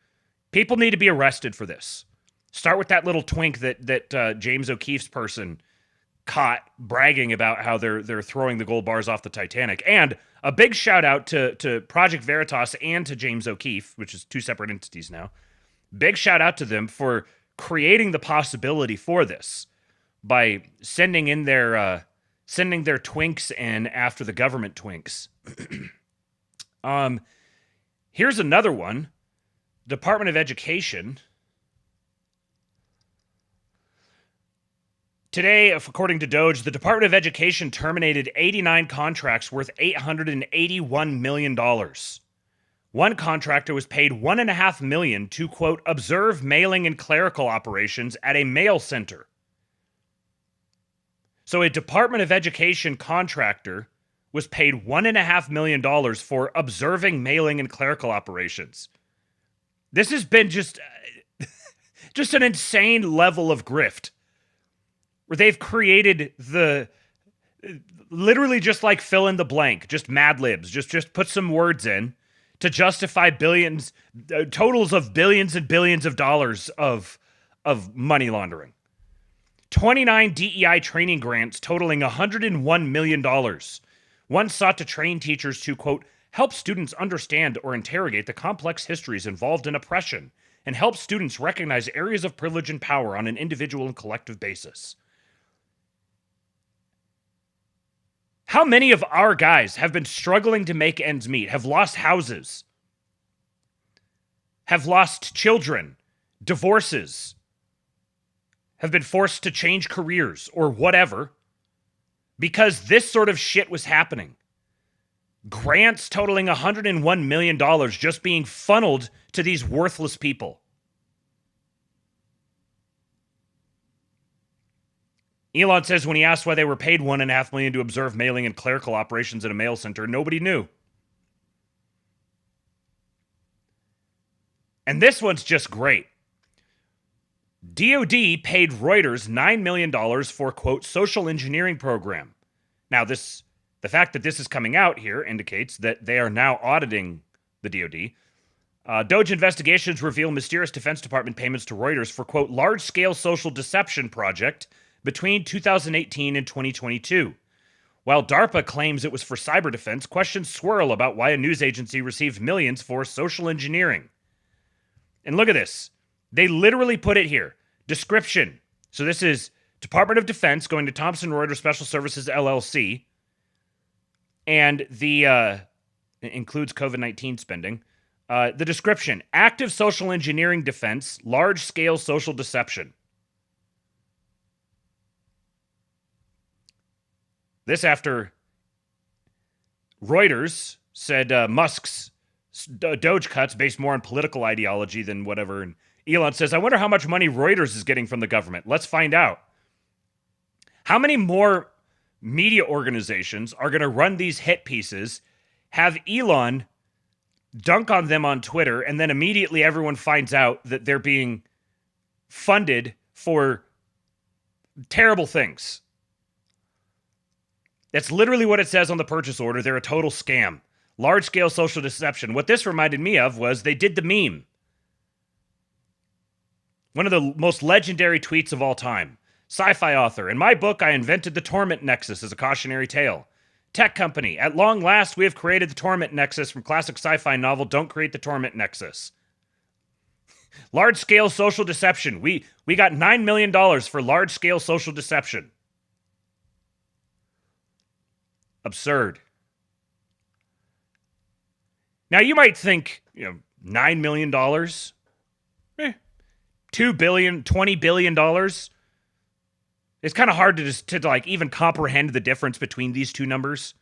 People need to be arrested for this. Start with that little twink that James O'Keefe's person caught bragging about how they're throwing the gold bars off the Titanic. And a big shout out to Project Veritas and to James O'Keefe, which is two separate entities now. Big shout out to them for creating the possibility for this by sending their twinks in after the government twinks. Here's another one. Department of Education. Today, according to DOGE, the Department of Education terminated 89 contracts worth $881 million. One contractor was paid $1.5 million to, quote, observe mailing and clerical operations at a mail center. So a Department of Education contractor was paid $1.5 million for observing mailing and clerical operations. This has been just an insane level of grift, where they've created literally just like fill in the blank, just Mad Libs, just put some words in to justify totals of billions and billions of dollars of money laundering. 29 DEI training grants totaling $101 million. One sought to train teachers to, quote, help students understand or interrogate the complex histories involved in oppression and help students recognize areas of privilege and power on an individual and collective basis. How many of our guys have been struggling to make ends meet, have lost houses, have lost children, divorces, have been forced to change careers or whatever, because this sort of shit was happening? Grants totaling $101 million just being funneled to these worthless people. Elon says when he asked why they were paid $1.5 million to observe mailing and clerical operations at a mail center, nobody knew. And this one's just great. DOD paid Reuters $9 million for, quote, social engineering program. Now, the fact that this is coming out here indicates that they are now auditing the DOD. DOGE investigations reveal mysterious Defense Department payments to Reuters for, quote, large-scale social deception project between 2018 and 2022. While DARPA claims it was for cyber defense, questions swirl about why a news agency received millions for social engineering. And look at this. They literally put it here. Description. So this is Department of Defense going to Thomson Reuters Special Services, LLC. And the includes COVID-19 spending. The description. Active social engineering defense, large-scale social deception. This after Reuters said Musk's DOGE cuts based more on political ideology than whatever. And Elon says, I wonder how much money Reuters is getting from the government. Let's find out. How many more media organizations are going to run these hit pieces, have Elon dunk on them on Twitter, and then immediately everyone finds out that they're being funded for terrible things? That's literally what it says on the purchase order. They're a total scam. Large-scale social deception. What this reminded me of was they did the meme. One of the most legendary tweets of all time. Sci-fi author. In my book, I invented the torment nexus as a cautionary tale. Tech company. At long last, we have created the torment nexus from classic sci-fi novel Don't Create the Torment Nexus. Large-scale social deception. We got $9 million for large-scale social deception. Absurd. Now you might think, $9 million, $2 billion, $20 billion. It's kind of hard to like even comprehend the difference between these two numbers.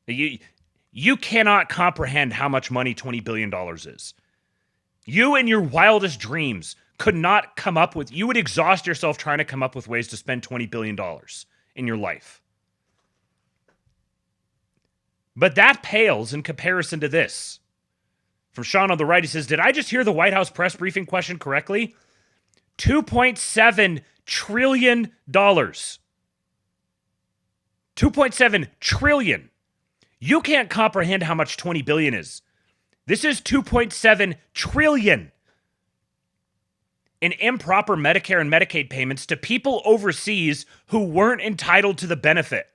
You cannot comprehend how much money $20 billion is. You in your wildest dreams could not come up with, you would exhaust yourself trying to come up with ways to spend $20 billion in your life. But that pales in comparison to this. From Sean on the right, he says, did I just hear the White House press briefing question correctly? $2.7 trillion. $2.7 trillion. You can't comprehend how much 20 billion is. This is 2.7 trillion in improper Medicare and Medicaid payments to people overseas who weren't entitled to the benefit.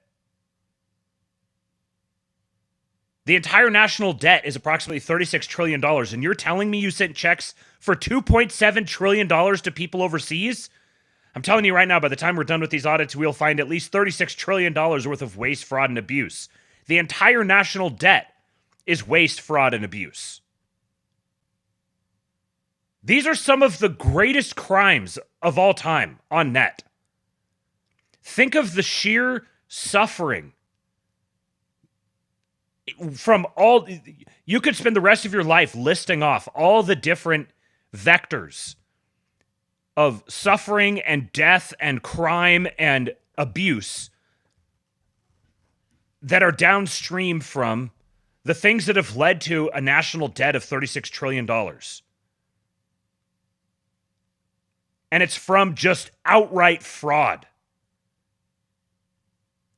The entire national debt is approximately $36 trillion, and you're telling me you sent checks for $2.7 trillion to people overseas? I'm telling you right now, by the time we're done with these audits, we'll find at least $36 trillion worth of waste, fraud, and abuse. The entire national debt is waste, fraud, and abuse. These are some of the greatest crimes of all time on net. Think of the sheer suffering from all. You could spend the rest of your life listing off all the different vectors of suffering and death and crime and abuse that are downstream from the things that have led to a national debt of $36 trillion. And it's from just outright fraud.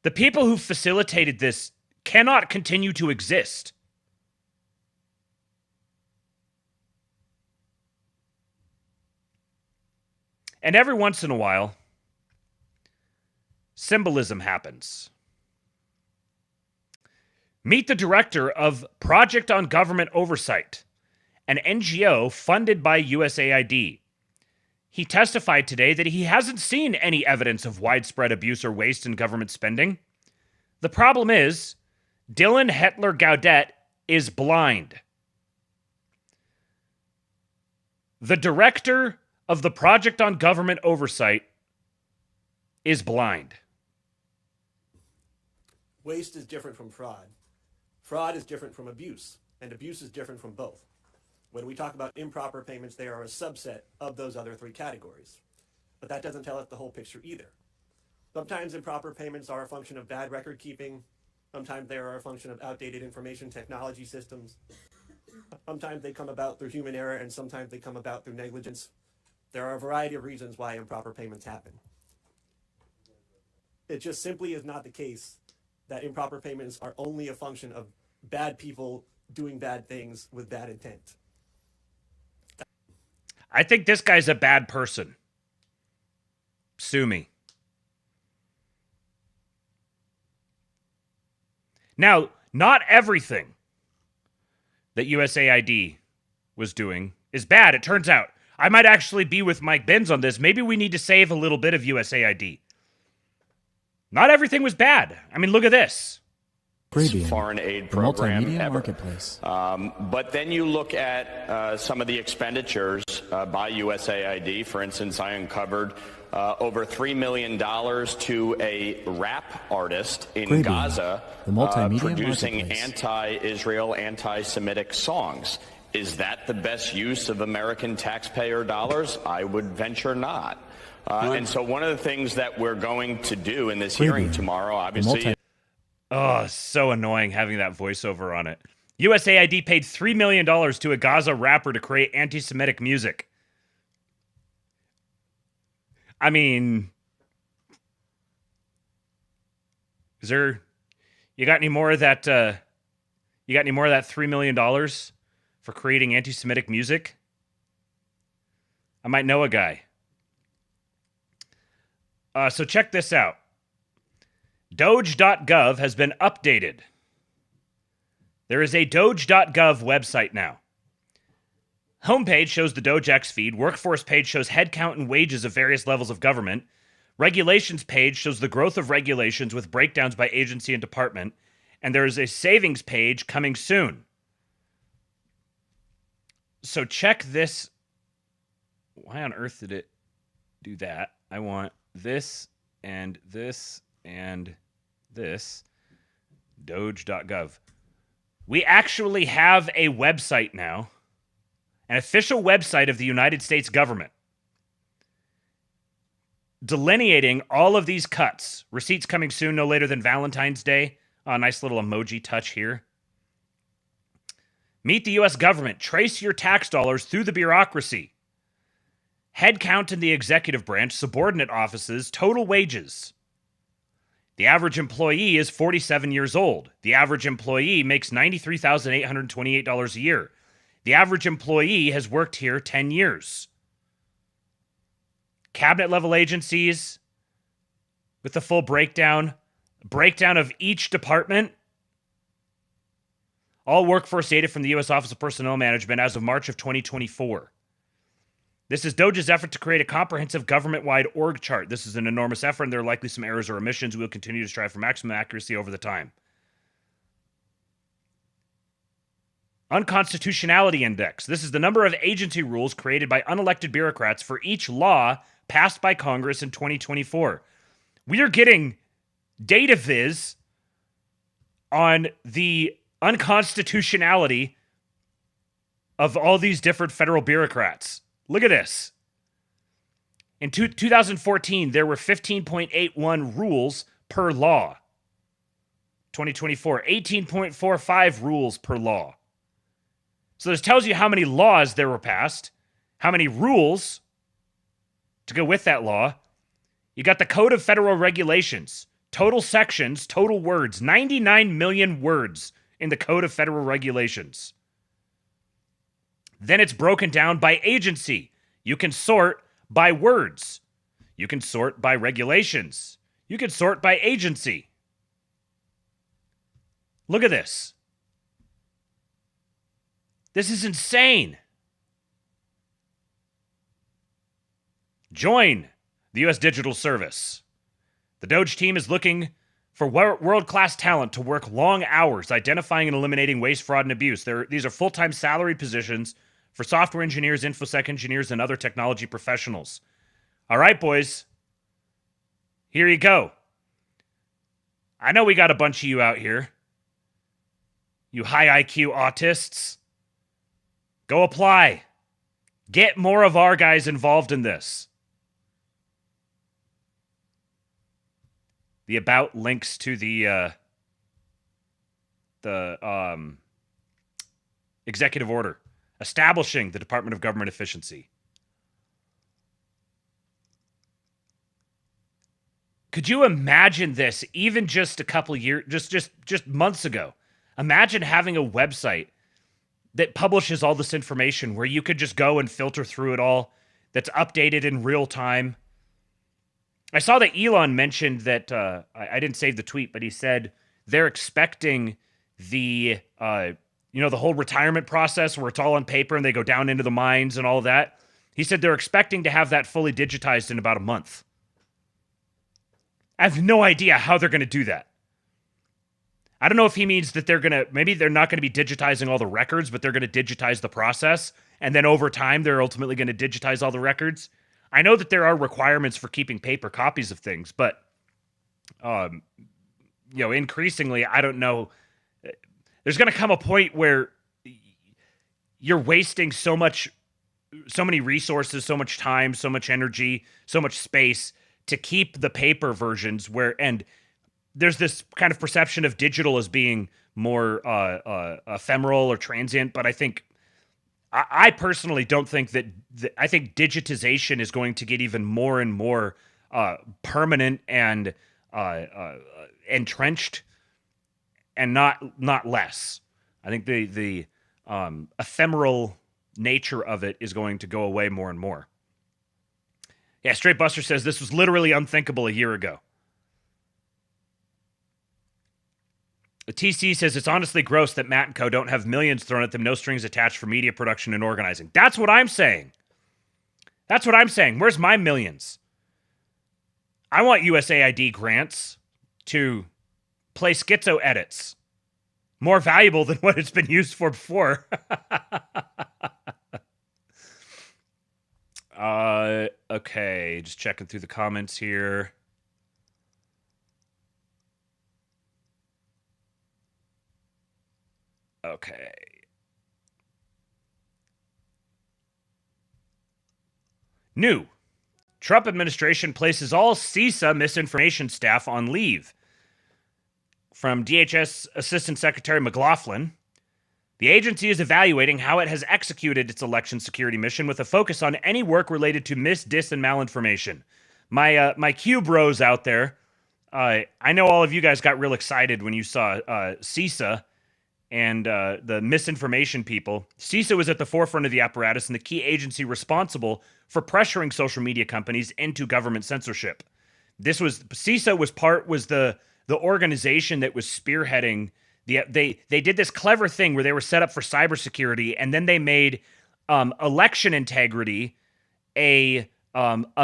The people who facilitated this cannot continue to exist. And every once in a while, symbolism happens. Meet the director of Project on Government Oversight, an NGO funded by USAID. He testified today that he hasn't seen any evidence of widespread abuse or waste in government spending. The problem is, Dylan Hetler Gaudet is blind. The director of the Project on Government Oversight is blind. Waste is different from fraud. Fraud is different from abuse, and abuse is different from both. When we talk about improper payments, they are a subset of those other three categories. But that doesn't tell us the whole picture either. Sometimes improper payments are a function of bad record keeping. Sometimes they are a function of outdated information technology systems. Sometimes they come about through human error, and sometimes they come about through negligence. There are a variety of reasons why improper payments happen. It just simply is not the case that improper payments are only a function of bad people doing bad things with bad intent. I think this guy's a bad person. Sue me. Now, not everything that USAID was doing is bad, it turns out. I might actually be with Mike Benz on this. Maybe we need to save a little bit of USAID. Not everything was bad. I mean, look at this. Foreign aid program multimedia ever. Marketplace. But then you look at some of the expenditures by USAID. For instance, I uncovered over $3 million to a rap artist in Gaza producing anti-Israel, anti-Semitic songs. Is that the best use of American taxpayer dollars? I would venture not. And so one of the things that we're going to do in this hearing tomorrow, obviously... Oh, so annoying having that voiceover on it. USAID paid $3 million to a Gaza rapper to create anti-Semitic music. I mean... Is there... You got any more of that... You got any more of that $3 million for creating anti-Semitic music? I might know a guy. So check this out. DOGE.gov has been updated. There is a DOGE.gov website now. Homepage shows the DOGE feed. Workforce page shows headcount and wages of various levels of government. Regulations page shows the growth of regulations with breakdowns by agency and department. And there is a savings page coming soon. So check this. Why on earth did it do that? I want this and this and this. Doge.gov. We actually have a website now, an official website of the United States government, delineating all of these cuts. Receipts coming soon, no later than Valentine's Day. Oh, nice little emoji touch here. Meet the U.S. government. Trace your tax dollars through the bureaucracy. Headcount in the executive branch, subordinate offices, total wages. The average employee is 47 years old. The average employee makes $93,828 a year. The average employee has worked here 10 years. Cabinet level agencies with the full breakdown of each department. All workforce data from the U.S. Office of Personnel Management as of March of 2024. This is DOGE's effort to create a comprehensive government-wide org chart. This is an enormous effort, and there are likely some errors or omissions. We will continue to strive for maximum accuracy over the time. Unconstitutionality Index. This is the number of agency rules created by unelected bureaucrats for each law passed by Congress in 2024. We are getting data viz on the unconstitutionality of all these different federal bureaucrats. Look at this. In 2014, there were 15.81 rules per law. 2024, 18.45 rules per law. So this tells you how many laws there were passed, how many rules to go with that law. You got the Code of Federal Regulations, total sections, total words, 99 million words in the Code of Federal Regulations. Then it's broken down by agency. You can sort by words. You can sort by regulations. You can sort by agency. Look at this. This is insane. Join the U.S. Digital Service. The DOGE team is looking for world-class talent to work long hours, identifying and eliminating waste, fraud, and abuse. These are full-time salary positions for software engineers, InfoSec engineers, and other technology professionals. All right, boys. Here you go. I know we got a bunch of you out here. You high IQ autists. Go apply. Get more of our guys involved in this. The about links to the executive order establishing the Department of Government Efficiency. Could you imagine this even just a couple years, just months ago? Imagine having a website that publishes all this information where you could just go and filter through it all, that's updated in real time. I saw that Elon mentioned that, I didn't save the tweet, but he said they're expecting the, the whole retirement process where it's all on paper and they go down into the mines and all of that. He said they're expecting to have that fully digitized in about a month. I have no idea how they're going to do that. I don't know if he means that maybe they're not going to be digitizing all the records, but they're going to digitize the process. And then over time, they're ultimately going to digitize all the records. I know that there are requirements for keeping paper copies of things, but, increasingly, I don't know. There's going to come a point where you're wasting so many resources, so much time, so much energy, so much space to keep the paper versions and there's this kind of perception of digital as being more ephemeral or transient, but I personally don't think that. I think digitization is going to get even more and more permanent and entrenched, and not less. I think the ephemeral nature of it is going to go away more and more. Yeah, Straight Buster says this was literally unthinkable a year ago. TC says it's honestly gross that Matt and Co. don't have millions thrown at them, no strings attached for media production and organizing. That's what I'm saying. Where's my millions? I want USAID grants to play schizo edits. More valuable than what it's been used for before. Okay, just checking through the comments here. Okay. New. Trump administration places all CISA misinformation staff on leave. From DHS Assistant Secretary McLaughlin. The agency is evaluating how it has executed its election security mission with a focus on any work related to dis, and malinformation. My Q bros out there, I know all of you guys got real excited when you saw CISA and the misinformation people. CISA was at the forefront of the apparatus and the key agency responsible for pressuring social media companies into government censorship. CISA was the organization that was spearheading. They did this clever thing where they were set up for cybersecurity, and then they made election integrity a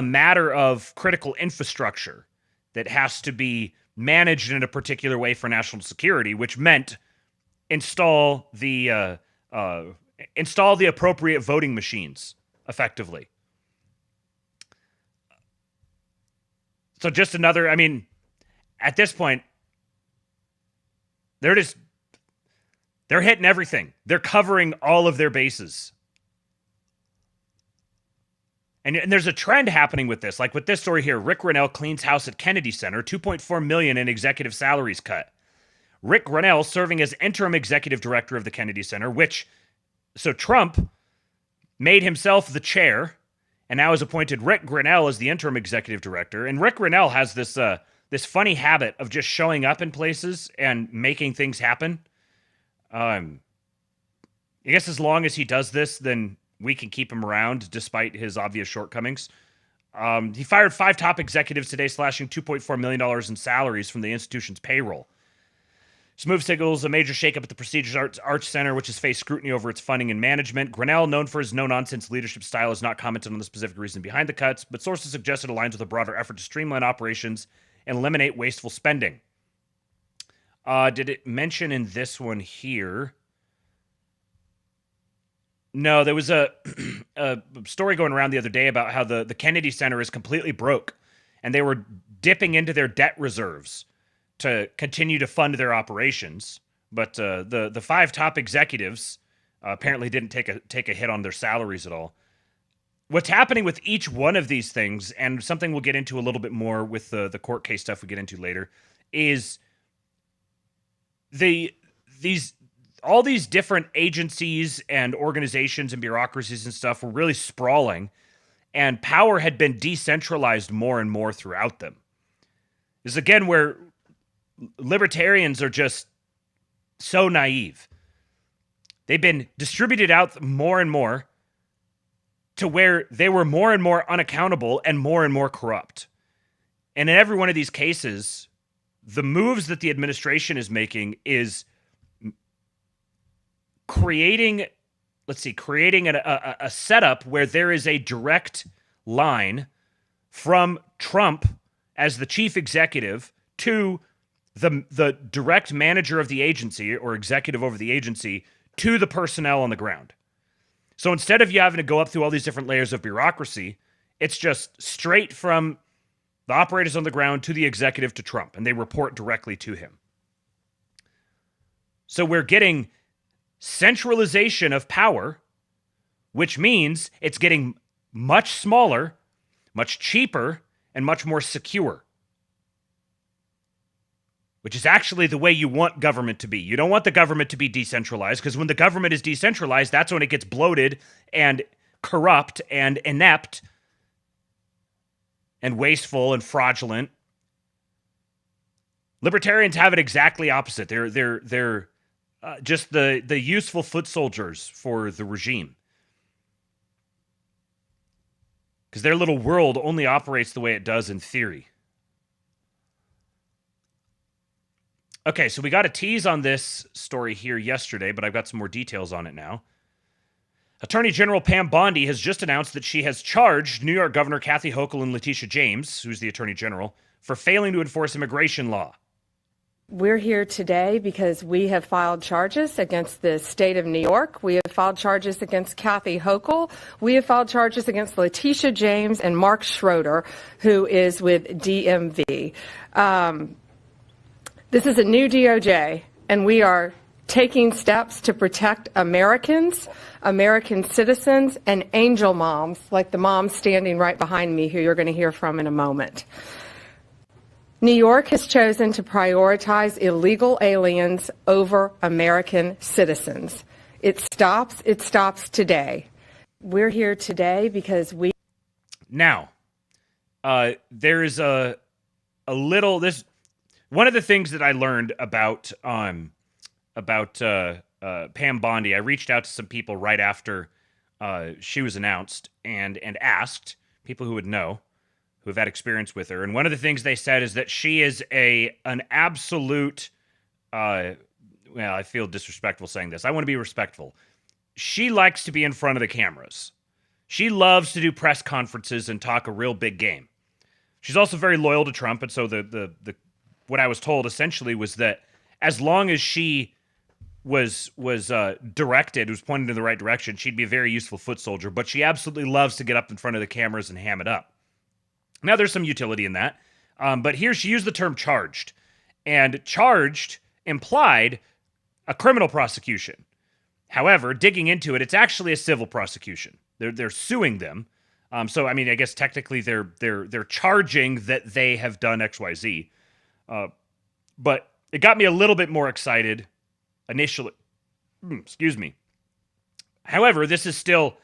matter of critical infrastructure that has to be managed in a particular way for national security, which meant install the appropriate voting machines effectively. So just another, at this point, they're hitting everything. They're covering all of their bases. And there's a trend happening with this. Like with this story here, Rick Grenell cleans house at Kennedy Center, $2.4 million in executive salaries cut. Rick Grenell serving as interim executive director of the Kennedy Center, so Trump made himself the chair and now has appointed Rick Grenell as the interim executive director. And Rick Grenell has this funny habit of just showing up in places and making things happen. I guess as long as he does this, then we can keep him around despite his obvious shortcomings. He fired 5 top executives today, slashing $2.4 million in salaries from the institution's payroll. This move signals a major shakeup at the Prestigious Arts Center, which has faced scrutiny over its funding and management. Grenell, known for his no-nonsense leadership style, has not commented on the specific reason behind the cuts, but sources suggest it aligns with a broader effort to streamline operations and eliminate wasteful spending. Did it mention in this one here? No, there was a story going around the other day about how the Kennedy Center is completely broke, and they were dipping into their debt reserves to continue to fund their operations. But the 5 top executives apparently didn't take a hit on their salaries at all. What's happening with each one of these things, and something we'll get into a little bit more with the court case stuff we get into later, is all these different agencies and organizations and bureaucracies and stuff were really sprawling, and power had been decentralized more and more throughout them. This is again where libertarians are just so naive. They've been distributed out more and more to where they were more and more unaccountable and more corrupt. And in every one of these cases, the moves that the administration is making is creating a setup where there is a direct line from Trump as the chief executive to the direct manager of the agency or executive over the agency to the personnel on the ground. So instead of you having to go up through all these different layers of bureaucracy, it's just straight from the operators on the ground to the executive to Trump, and they report directly to him. So we're getting centralization of power, which means it's getting much smaller, much cheaper, and much more secure. Which is actually the way you want government to be. You don't want the government to be decentralized, because when the government is decentralized, that's when it gets bloated and corrupt and inept and wasteful and fraudulent. Libertarians have it exactly opposite. They're just the useful foot soldiers for the regime. Because their little world only operates the way it does in theory. Okay, so we got a tease on this story here yesterday, but I've got some more details on it now. Attorney General Pam Bondi has just announced that she has charged New York Governor Kathy Hochul and Letitia James, who's the Attorney General, for failing to enforce immigration law. We're here today because we have filed charges against the state of New York. We have filed charges against Kathy Hochul. We have filed charges against Letitia James and Mark Schroeder, who is with DMV. This is a new DOJ, and we are taking steps to protect Americans, American citizens, and angel moms, like the mom standing right behind me, who you're going to hear from in a moment. New York has chosen to prioritize illegal aliens over American citizens. It stops today. We're here today because we... Now, there is a little... this. One of the things that I learned about Pam Bondi, I reached out to some people right after she was announced and asked people who would know, who have had experience with her. And one of the things they said is that she is an absolute, well, I feel disrespectful saying this. I want to be respectful. She likes to be in front of the cameras. She loves to do press conferences and talk a real big game. She's also very loyal to Trump, and so the what I was told essentially was that as long as she was directed, was pointed in the right direction, she'd be a very useful foot soldier, but she absolutely loves to get up in front of the cameras and ham it up. Now, there's some utility in that, but here she used the term charged, and charged implied a criminal prosecution. However, digging into it, it's actually a civil prosecution. They're suing them. So, I mean, I guess technically they're charging that they have done XYZ. But it got me a little bit more excited initially. Excuse me. However, this is still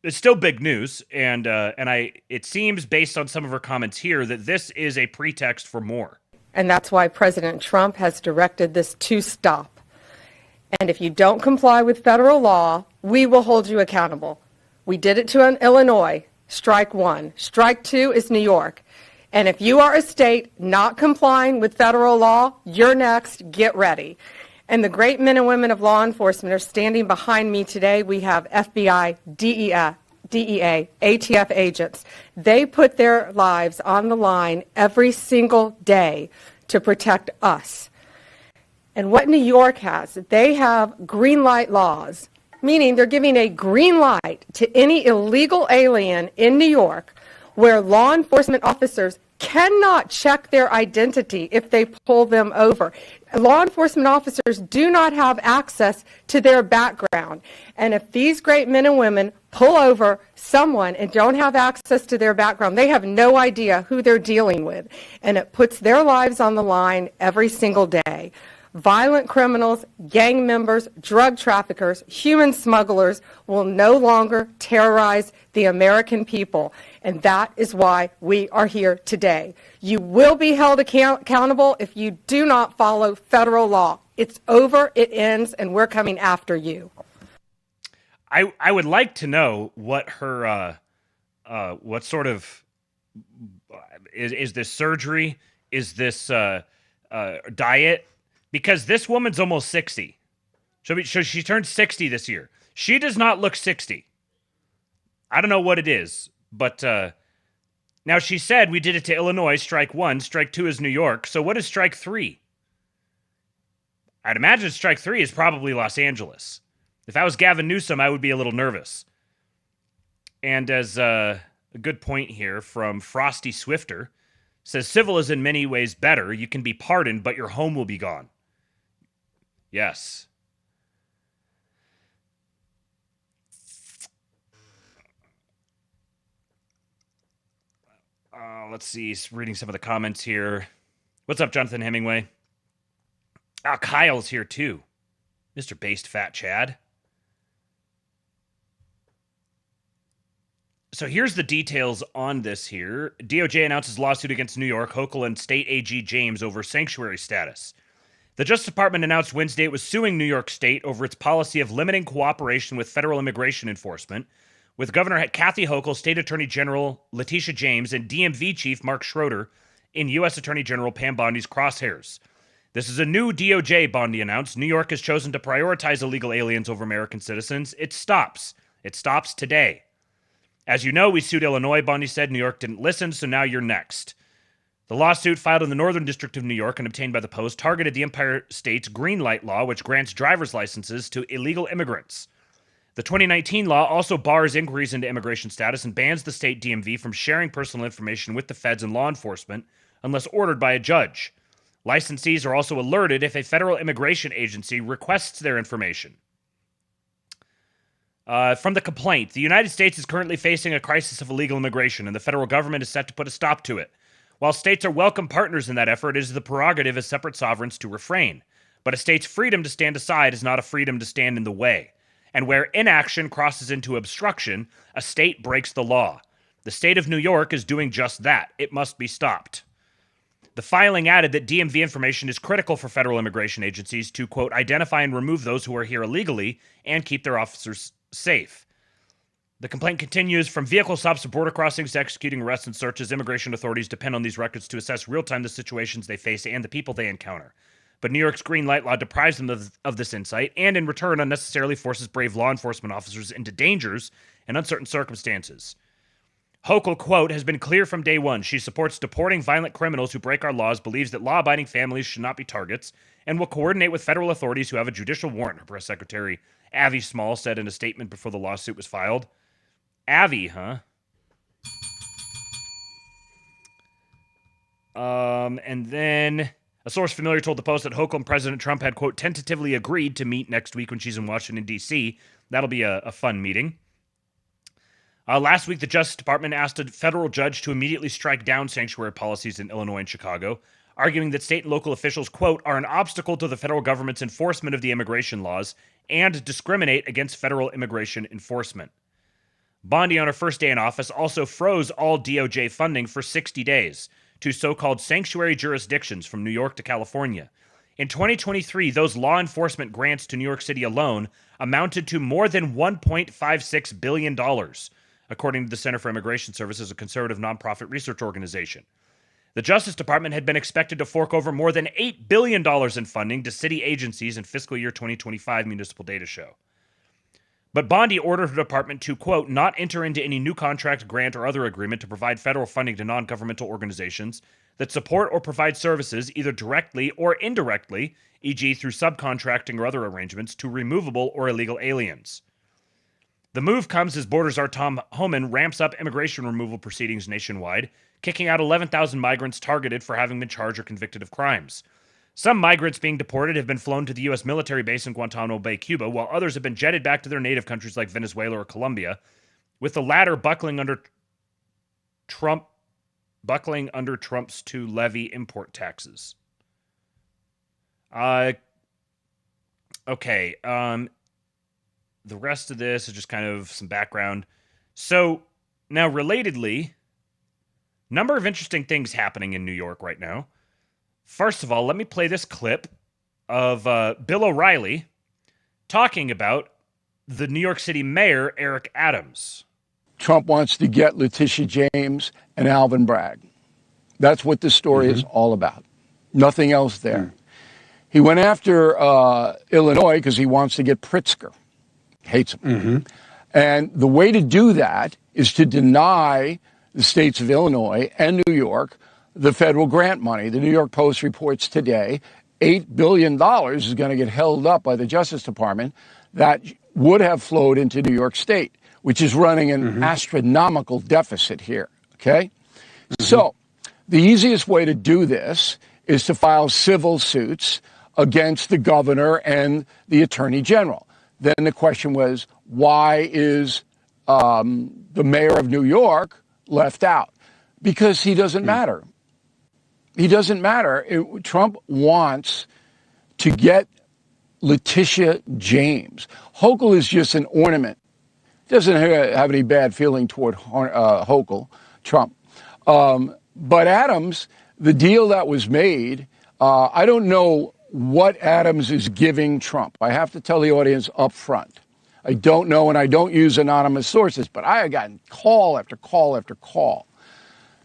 it's still big news, and it seems based on some of her comments here that this is a pretext for more. And that's why President Trump has directed this to stop. And if you don't comply with federal law, we will hold you accountable. We did it to Illinois. Strike one. Strike two is New York. And if you are a state not complying with federal law, you're next. Get ready. And the great men and women of law enforcement are standing behind me today. We have FBI, DEA, ATF agents. They put their lives on the line every single day to protect us. And what New York has, they have green light laws, meaning they're giving a green light to any illegal alien in New York where law enforcement officers cannot check their identity if they pull them over. Law enforcement officers do not have access to their background. And if these great men and women pull over someone and don't have access to their background, they have no idea who they're dealing with. And it puts their lives on the line every single day. Violent criminals, gang members, drug traffickers, human smugglers will no longer terrorize the American people. And that is why we are here today. You will be held accountable if you do not follow federal law. It's over, it ends, and we're coming after you. I would like to know what her, what sort of, is this surgery? Is this diet? Because this woman's almost 60. She turned 60 this year. She does not look 60. I don't know what it is, but now she said we did it to Illinois, strike one. Strike two is New York. So what is strike three? I'd imagine strike three is probably Los Angeles. If I was Gavin Newsom, I would be a little nervous. And as a good point here from Frosty Swifter, says civil is in many ways better. You can be pardoned, but your home will be gone. Yes. Let's see. Reading some of the comments here. What's up, Jonathan Hemingway? Kyle's here too. Mr. Based Fat Chad. So here's the details on this here. DOJ announces lawsuit against New York, Hochul, and State AG James over sanctuary status. The Justice Department announced Wednesday it was suing New York State over its policy of limiting cooperation with federal immigration enforcement, with Governor Kathy Hochul, State Attorney General Letitia James, and DMV Chief Mark Schroeder in U.S. Attorney General Pam Bondi's crosshairs. This is a new DOJ, Bondi announced. New York has chosen to prioritize illegal aliens over American citizens. It stops. It stops today. As you know, we sued Illinois, Bondi said. New York didn't listen, so now you're next. The lawsuit, filed in the Northern District of New York and obtained by the Post, targeted the Empire State's green light law, which grants driver's licenses to illegal immigrants. The 2019 law also bars inquiries into immigration status and bans the state DMV from sharing personal information with the feds and law enforcement unless ordered by a judge. Licensees are also alerted if a federal immigration agency requests their information. From the complaint, the United States is currently facing a crisis of illegal immigration, and the federal government is set to put a stop to it. While states are welcome partners in that effort, it is the prerogative as separate sovereigns to refrain. But a state's freedom to stand aside is not a freedom to stand in the way. And where inaction crosses into obstruction, a state breaks the law. The state of New York is doing just that. It must be stopped. The filing added that DMV information is critical for federal immigration agencies to, quote, identify and remove those who are here illegally and keep their officers safe. The complaint continues, from vehicle stops to border crossings to executing arrests and searches, immigration authorities depend on these records to assess real-time the situations they face and the people they encounter. But New York's green light law deprives them of this insight and in return unnecessarily forces brave law enforcement officers into dangers and uncertain circumstances. Hochul, quote, has been clear from day one. She supports deporting violent criminals who break our laws, believes that law-abiding families should not be targets, and will coordinate with federal authorities who have a judicial warrant, her press secretary Avi Small said in a statement before the lawsuit was filed. Avi, huh? And then a source familiar told the Post that Hochul and President Trump had, quote, tentatively agreed to meet next week when she's in Washington, D.C. That'll be a fun meeting. Last week, the Justice Department asked a federal judge to immediately strike down sanctuary policies in Illinois and Chicago, arguing that state and local officials, quote, are an obstacle to the federal government's enforcement of the immigration laws and discriminate against federal immigration enforcement. Bondi, on her first day in office, also froze all DOJ funding for 60 days to so-called sanctuary jurisdictions from New York to California. In 2023, those law enforcement grants to New York City alone amounted to more than $1.56 billion, according to the Center for Immigration Services, a conservative nonprofit research organization. The Justice Department had been expected to fork over more than $8 billion in funding to city agencies in fiscal year 2025, municipal data show. But Bondi ordered her department to, quote, not enter into any new contract, grant, or other agreement to provide federal funding to non-governmental organizations that support or provide services either directly or indirectly, e.g. through subcontracting or other arrangements, to removable or illegal aliens. The move comes as Border Czar Tom Homan ramps up immigration removal proceedings nationwide, kicking out 11,000 migrants targeted for having been charged or convicted of crimes. Some migrants being deported have been flown to the U.S. military base in Guantanamo Bay, Cuba, while others have been jetted back to their native countries like Venezuela or Colombia, with the latter buckling under Trump's to levy import taxes. Okay. The rest of this is just kind of some background. So now, relatedly, number of interesting things happening in New York right now. First of all, let me play this clip of Bill O'Reilly talking about the New York City mayor, Eric Adams. Trump wants to get Letitia James and Alvin Bragg. That's what this story is all about. Nothing else there. He went after Illinois because he wants to get Pritzker. Hates him. And the way to do that is to deny the states of Illinois and New York the federal grant money. The New York Post reports today $8 billion is going to get held up by the Justice Department that would have flowed into New York State, which is running an astronomical deficit here. Okay? So the easiest way to do this is to file civil suits against the governor and the attorney general. Then the question was, why is the mayor of New York left out? Because he doesn't matter. He doesn't matter. Trump wants to get Letitia James. Hochul is just an ornament. Doesn't have any bad feeling toward Hochul, Trump. But Adams, the deal that was made, I don't know what Adams is giving Trump. I have to tell the audience up front. I don't know, and I don't use anonymous sources, but I have gotten call after call after call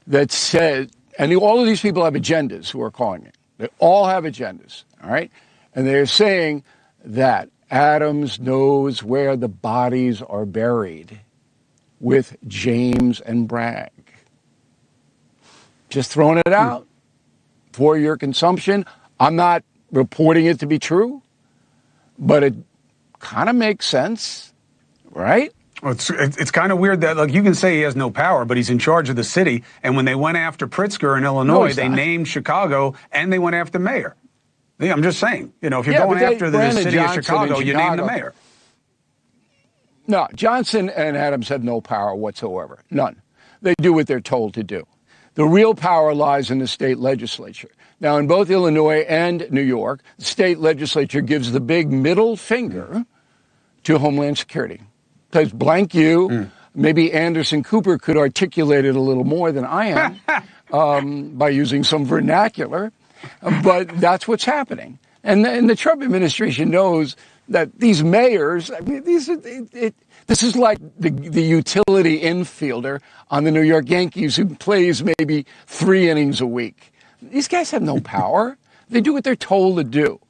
that said, and all of these people have agendas who are calling me. They all have agendas, all right? And they're saying that Adams knows where the bodies are buried with James and Bragg. Just throwing it out for your consumption. I'm not reporting it to be true, but it kind of makes sense, right? Well, it's kind of weird that, like, you can say he has no power, but he's in charge of the city. And when they went after Pritzker in Illinois, they named Chicago and they went after mayor. I'm just saying, if you're going after the city of Chicago, you name the mayor. No, Johnson and Adams have no power whatsoever. None. They do what they're told to do. The real power lies in the state legislature. Now, in both Illinois and New York, the state legislature gives the big middle finger to Homeland Security. Because blank you, maybe Anderson Cooper could articulate it a little more than I am by using some vernacular, but that's what's happening. And the Trump administration knows that these mayors, I mean, this is like the utility infielder on the New York Yankees who plays maybe 3 innings a week. These guys have no power. They do what they're told to do.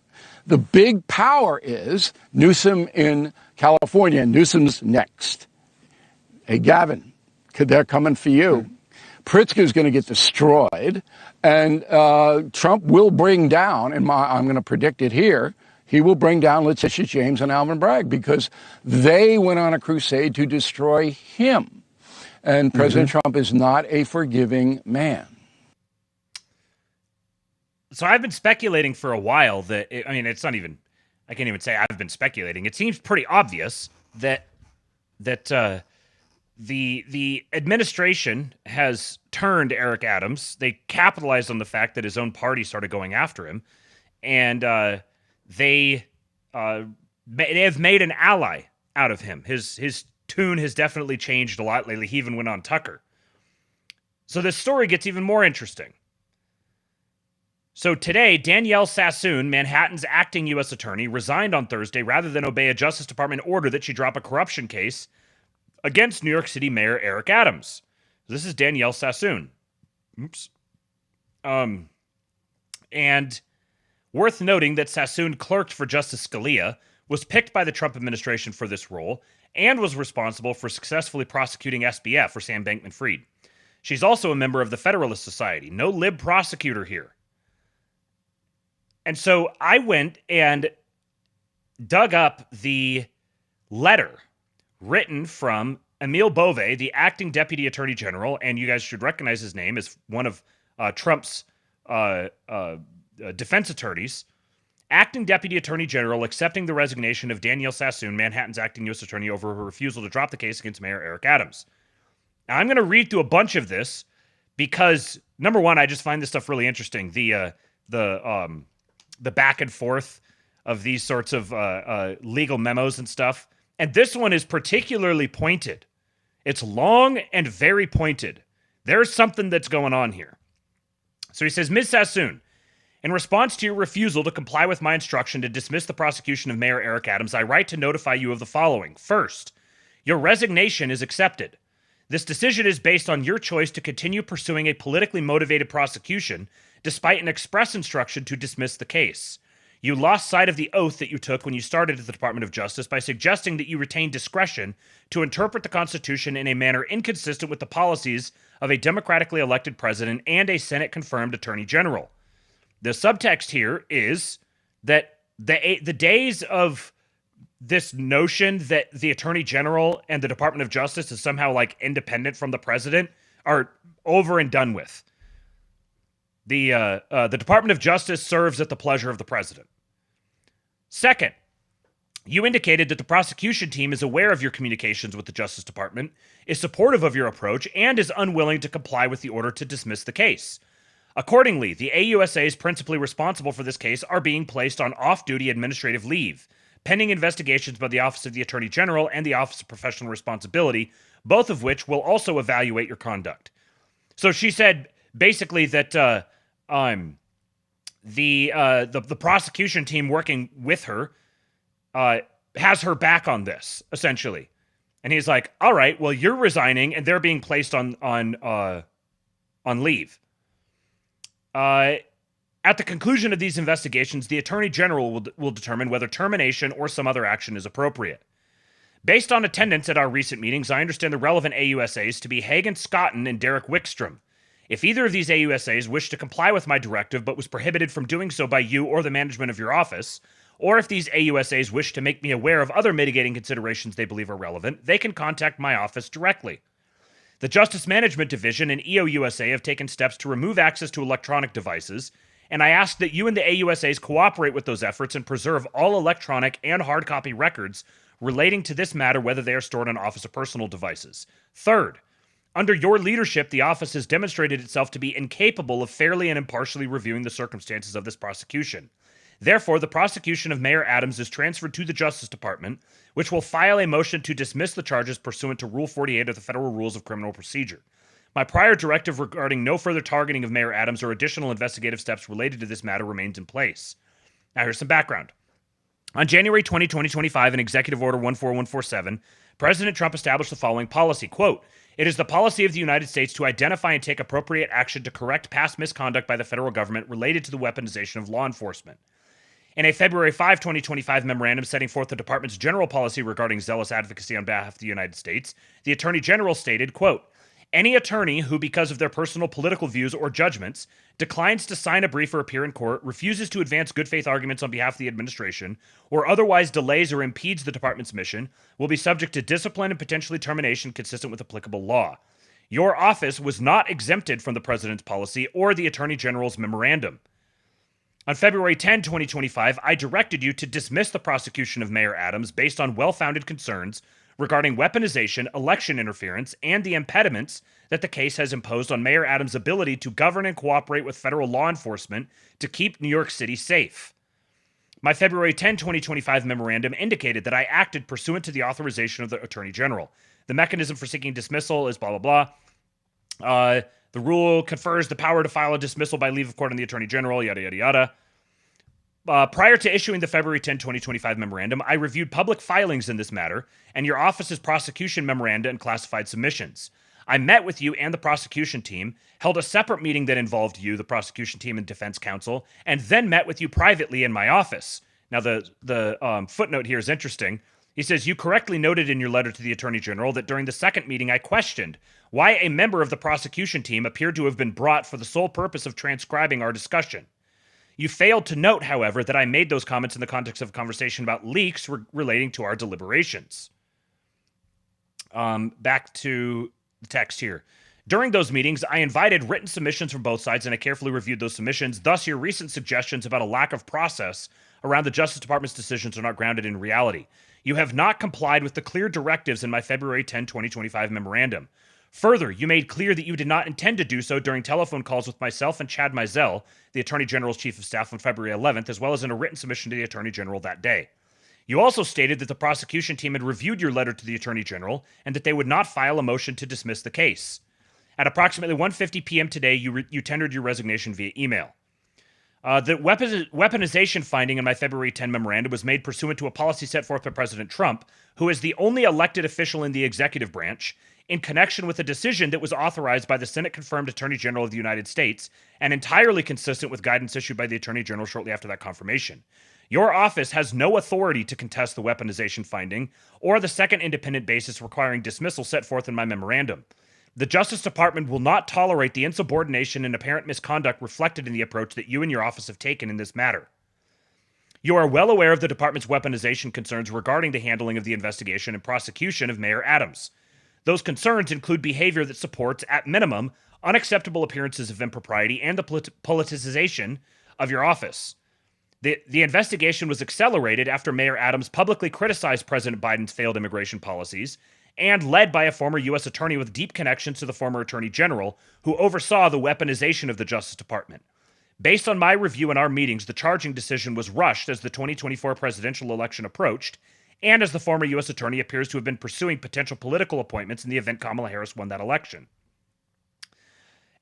The big power is Newsom in California. Newsom's next. Hey, Gavin, they're coming for you. Pritzker's going to get destroyed, and Trump will bring down, and I'm going to predict it here, he will bring down Letitia James and Alvin Bragg because they went on a crusade to destroy him. And President Trump is not a forgiving man. So I've been speculating for a while that, it's not even, I can't even say I've been speculating. It seems pretty obvious that the administration has turned Eric Adams. They capitalized on the fact that his own party started going after him, and they have made an ally out of him. His tune has definitely changed a lot lately. He even went on Tucker. So this story gets even more interesting. So today, Danielle Sassoon, Manhattan's acting U.S. attorney, resigned on Thursday rather than obey a Justice Department order that she drop a corruption case against New York City Mayor Eric Adams. This is Danielle Sassoon. Oops. And worth noting that Sassoon clerked for Justice Scalia, was picked by the Trump administration for this role, and was responsible for successfully prosecuting SBF for Sam Bankman-Fried. She's also a member of the Federalist Society. No lib prosecutor here. And so I went and dug up the letter written from Emil Bove, the acting deputy attorney general, and you guys should recognize his name as one of Trump's defense attorneys, acting deputy attorney general accepting the resignation of Danielle Sassoon, Manhattan's acting U.S. attorney, over her refusal to drop the case against Mayor Eric Adams. Now, I'm going to read through a bunch of this because, number one, I just find this stuff really interesting. the back and forth of these sorts of legal memos and stuff. And this one is particularly pointed. It's long and very pointed. There's something that's going on here. So he says, Ms. Sassoon, in response to your refusal to comply with my instruction to dismiss the prosecution of Mayor Eric Adams, I write to notify you of the following. First, your resignation is accepted. This decision is based on your choice to continue pursuing a politically motivated prosecution despite an express instruction to dismiss the case. You lost sight of the oath that you took when you started at the Department of Justice by suggesting that you retain discretion to interpret the Constitution in a manner inconsistent with the policies of a democratically elected president and a Senate-confirmed Attorney General. The subtext here is that the days of this notion that the Attorney General and the Department of Justice is somehow like independent from the president are over and done with. The Department of Justice serves at the pleasure of the president. Second, you indicated that the prosecution team is aware of your communications with the Justice Department, is supportive of your approach, and is unwilling to comply with the order to dismiss the case. Accordingly, the AUSAs principally responsible for this case are being placed on off-duty administrative leave, pending investigations by the Office of the Attorney General and the Office of Professional Responsibility, both of which will also evaluate your conduct. So she said basically that the prosecution team working with her has her back on this, essentially. And he's like, all right, well, you're resigning and they're being placed on leave. At the conclusion of these investigations, the Attorney General will determine whether termination or some other action is appropriate. Based on attendance at our recent meetings, I understand the relevant AUSAs to be Hagen Scotton and Derek Wickstrom. If either of these AUSAs wish to comply with my directive but was prohibited from doing so by you or the management of your office, or if these AUSAs wish to make me aware of other mitigating considerations they believe are relevant, they can contact my office directly. The Justice Management Division and EOUSA have taken steps to remove access to electronic devices, and I ask that you and the AUSAs cooperate with those efforts and preserve all electronic and hard copy records relating to this matter, whether they are stored on office or personal devices. Third, under your leadership, the office has demonstrated itself to be incapable of fairly and impartially reviewing the circumstances of this prosecution. Therefore, the prosecution of Mayor Adams is transferred to the Justice Department, which will file a motion to dismiss the charges pursuant to Rule 48 of the Federal Rules of Criminal Procedure. My prior directive regarding no further targeting of Mayor Adams or additional investigative steps related to this matter remains in place. Now, here's some background. On January 20, 2025, in Executive Order 14147, President Trump established the following policy, quote, "It is the policy of the United States to identify and take appropriate action to correct past misconduct by the federal government related to the weaponization of law enforcement." In a February 5, 2025 memorandum setting forth the department's general policy regarding zealous advocacy on behalf of the United States, the Attorney General stated, quote, "Any attorney who, because of their personal political views or judgments, declines to sign a brief or appear in court, refuses to advance good faith arguments on behalf of the administration, or otherwise delays or impedes the department's mission, will be subject to discipline and potentially termination consistent with applicable law. Your office was not exempted from the President's policy or the Attorney General's memorandum. On February 10, 2025, I directed you to dismiss the prosecution of Mayor Adams based on well-founded concerns regarding weaponization, election interference, and the impediments that the case has imposed on Mayor Adams' ability to govern and cooperate with federal law enforcement to keep New York City safe. My February 10, 2025 memorandum indicated that I acted pursuant to the authorization of the Attorney General. The mechanism for seeking dismissal is blah, blah, blah. The rule confers the power to file a dismissal by leave of court on the Attorney General, yada, yada, yada. Prior to issuing the February 10, 2025 memorandum, I reviewed public filings in this matter and your office's prosecution memoranda and classified submissions. I met with you and the prosecution team, held a separate meeting that involved you, the prosecution team, and defense counsel, and then met with you privately in my office. Now, the footnote here is interesting. He says, you correctly noted in your letter to the Attorney General that during the second meeting I questioned why a member of the prosecution team appeared to have been brought for the sole purpose of transcribing our discussion. You failed to note, however, that I made those comments in the context of a conversation about leaks relating to our deliberations. Back to the text here. During those meetings, I invited written submissions from both sides, and I carefully reviewed those submissions. Thus, your recent suggestions about a lack of process around the Justice Department's decisions are not grounded in reality. You have not complied with the clear directives in my February 10, 2025 memorandum. Further, you made clear that you did not intend to do so during telephone calls with myself and Chad Mizell, the Attorney General's Chief of Staff, on February 11th, as well as in a written submission to the Attorney General that day. You also stated that the prosecution team had reviewed your letter to the Attorney General and that they would not file a motion to dismiss the case. At approximately 1:50 p.m. today, you tendered your resignation via email. The weaponization finding in my February 10 memorandum was made pursuant to a policy set forth by President Trump, who is the only elected official in the executive branch, in connection with a decision that was authorized by the Senate-confirmed Attorney General of the United States and entirely consistent with guidance issued by the Attorney General shortly after that confirmation. Your office has no authority to contest the weaponization finding or the second independent basis requiring dismissal set forth in my memorandum. The Justice Department will not tolerate the insubordination and apparent misconduct reflected in the approach that you and your office have taken in this matter. You are well aware of the department's weaponization concerns regarding the handling of the investigation and prosecution of Mayor Adams. Those concerns include behavior that supports, at minimum, unacceptable appearances of impropriety and the politicization of your office. The investigation was accelerated after Mayor Adams publicly criticized President Biden's failed immigration policies and led by a former U.S. attorney with deep connections to the former Attorney General, who oversaw the weaponization of the Justice Department. Based on my review in our meetings, the charging decision was rushed as the 2024 presidential election approached, and as the former U.S. attorney appears to have been pursuing potential political appointments in the event Kamala Harris won that election.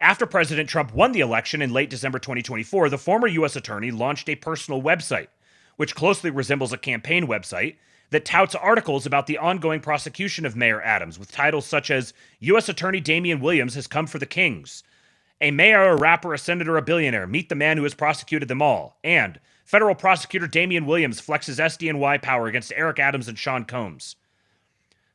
After President Trump won the election in late December 2024, the former U.S. attorney launched a personal website, which closely resembles a campaign website, that touts articles about the ongoing prosecution of Mayor Adams with titles such as U.S. Attorney Damian Williams has come for the Kings, a mayor, a rapper, a senator, a billionaire, meet the man who has prosecuted them all, and Federal Prosecutor Damian Williams flexes SDNY power against Eric Adams and Sean Combs.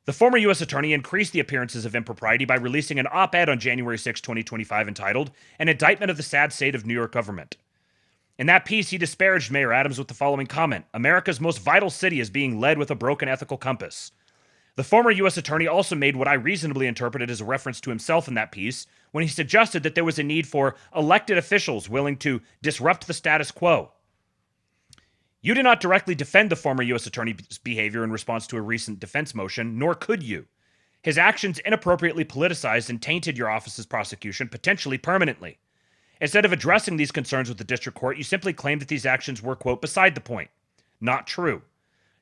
The former U.S. attorney increased the appearances of impropriety by releasing an op-ed on January 6, 2025 entitled, An Indictment of the Sad State of New York Government. In that piece, he disparaged Mayor Adams with the following comment: America's most vital city is being led with a broken ethical compass. The former U.S. attorney also made what I reasonably interpreted as a reference to himself in that piece when he suggested that there was a need for elected officials willing to disrupt the status quo. You did not directly defend the former U.S. attorney's behavior in response to a recent defense motion, nor could you. His actions inappropriately politicized and tainted your office's prosecution, potentially permanently. Instead of addressing these concerns with the district court, you simply claimed that these actions were, quote, beside the point. Not true.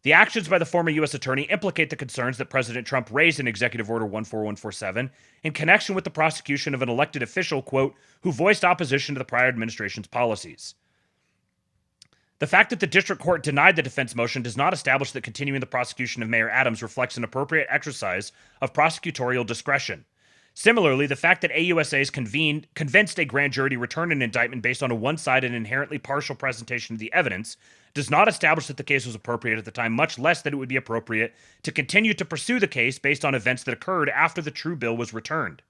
The actions by the former U.S. attorney implicate the concerns that President Trump raised in Executive Order 14147 in connection with the prosecution of an elected official, quote, who voiced opposition to the prior administration's policies. The fact that the district court denied the defense motion does not establish that continuing the prosecution of Mayor Adams reflects an appropriate exercise of prosecutorial discretion. Similarly, the fact that AUSAs convinced a grand jury to return an indictment based on a one-sided and inherently partial presentation of the evidence does not establish that the case was appropriate at the time, much less that it would be appropriate to continue to pursue the case based on events that occurred after the true bill was returned.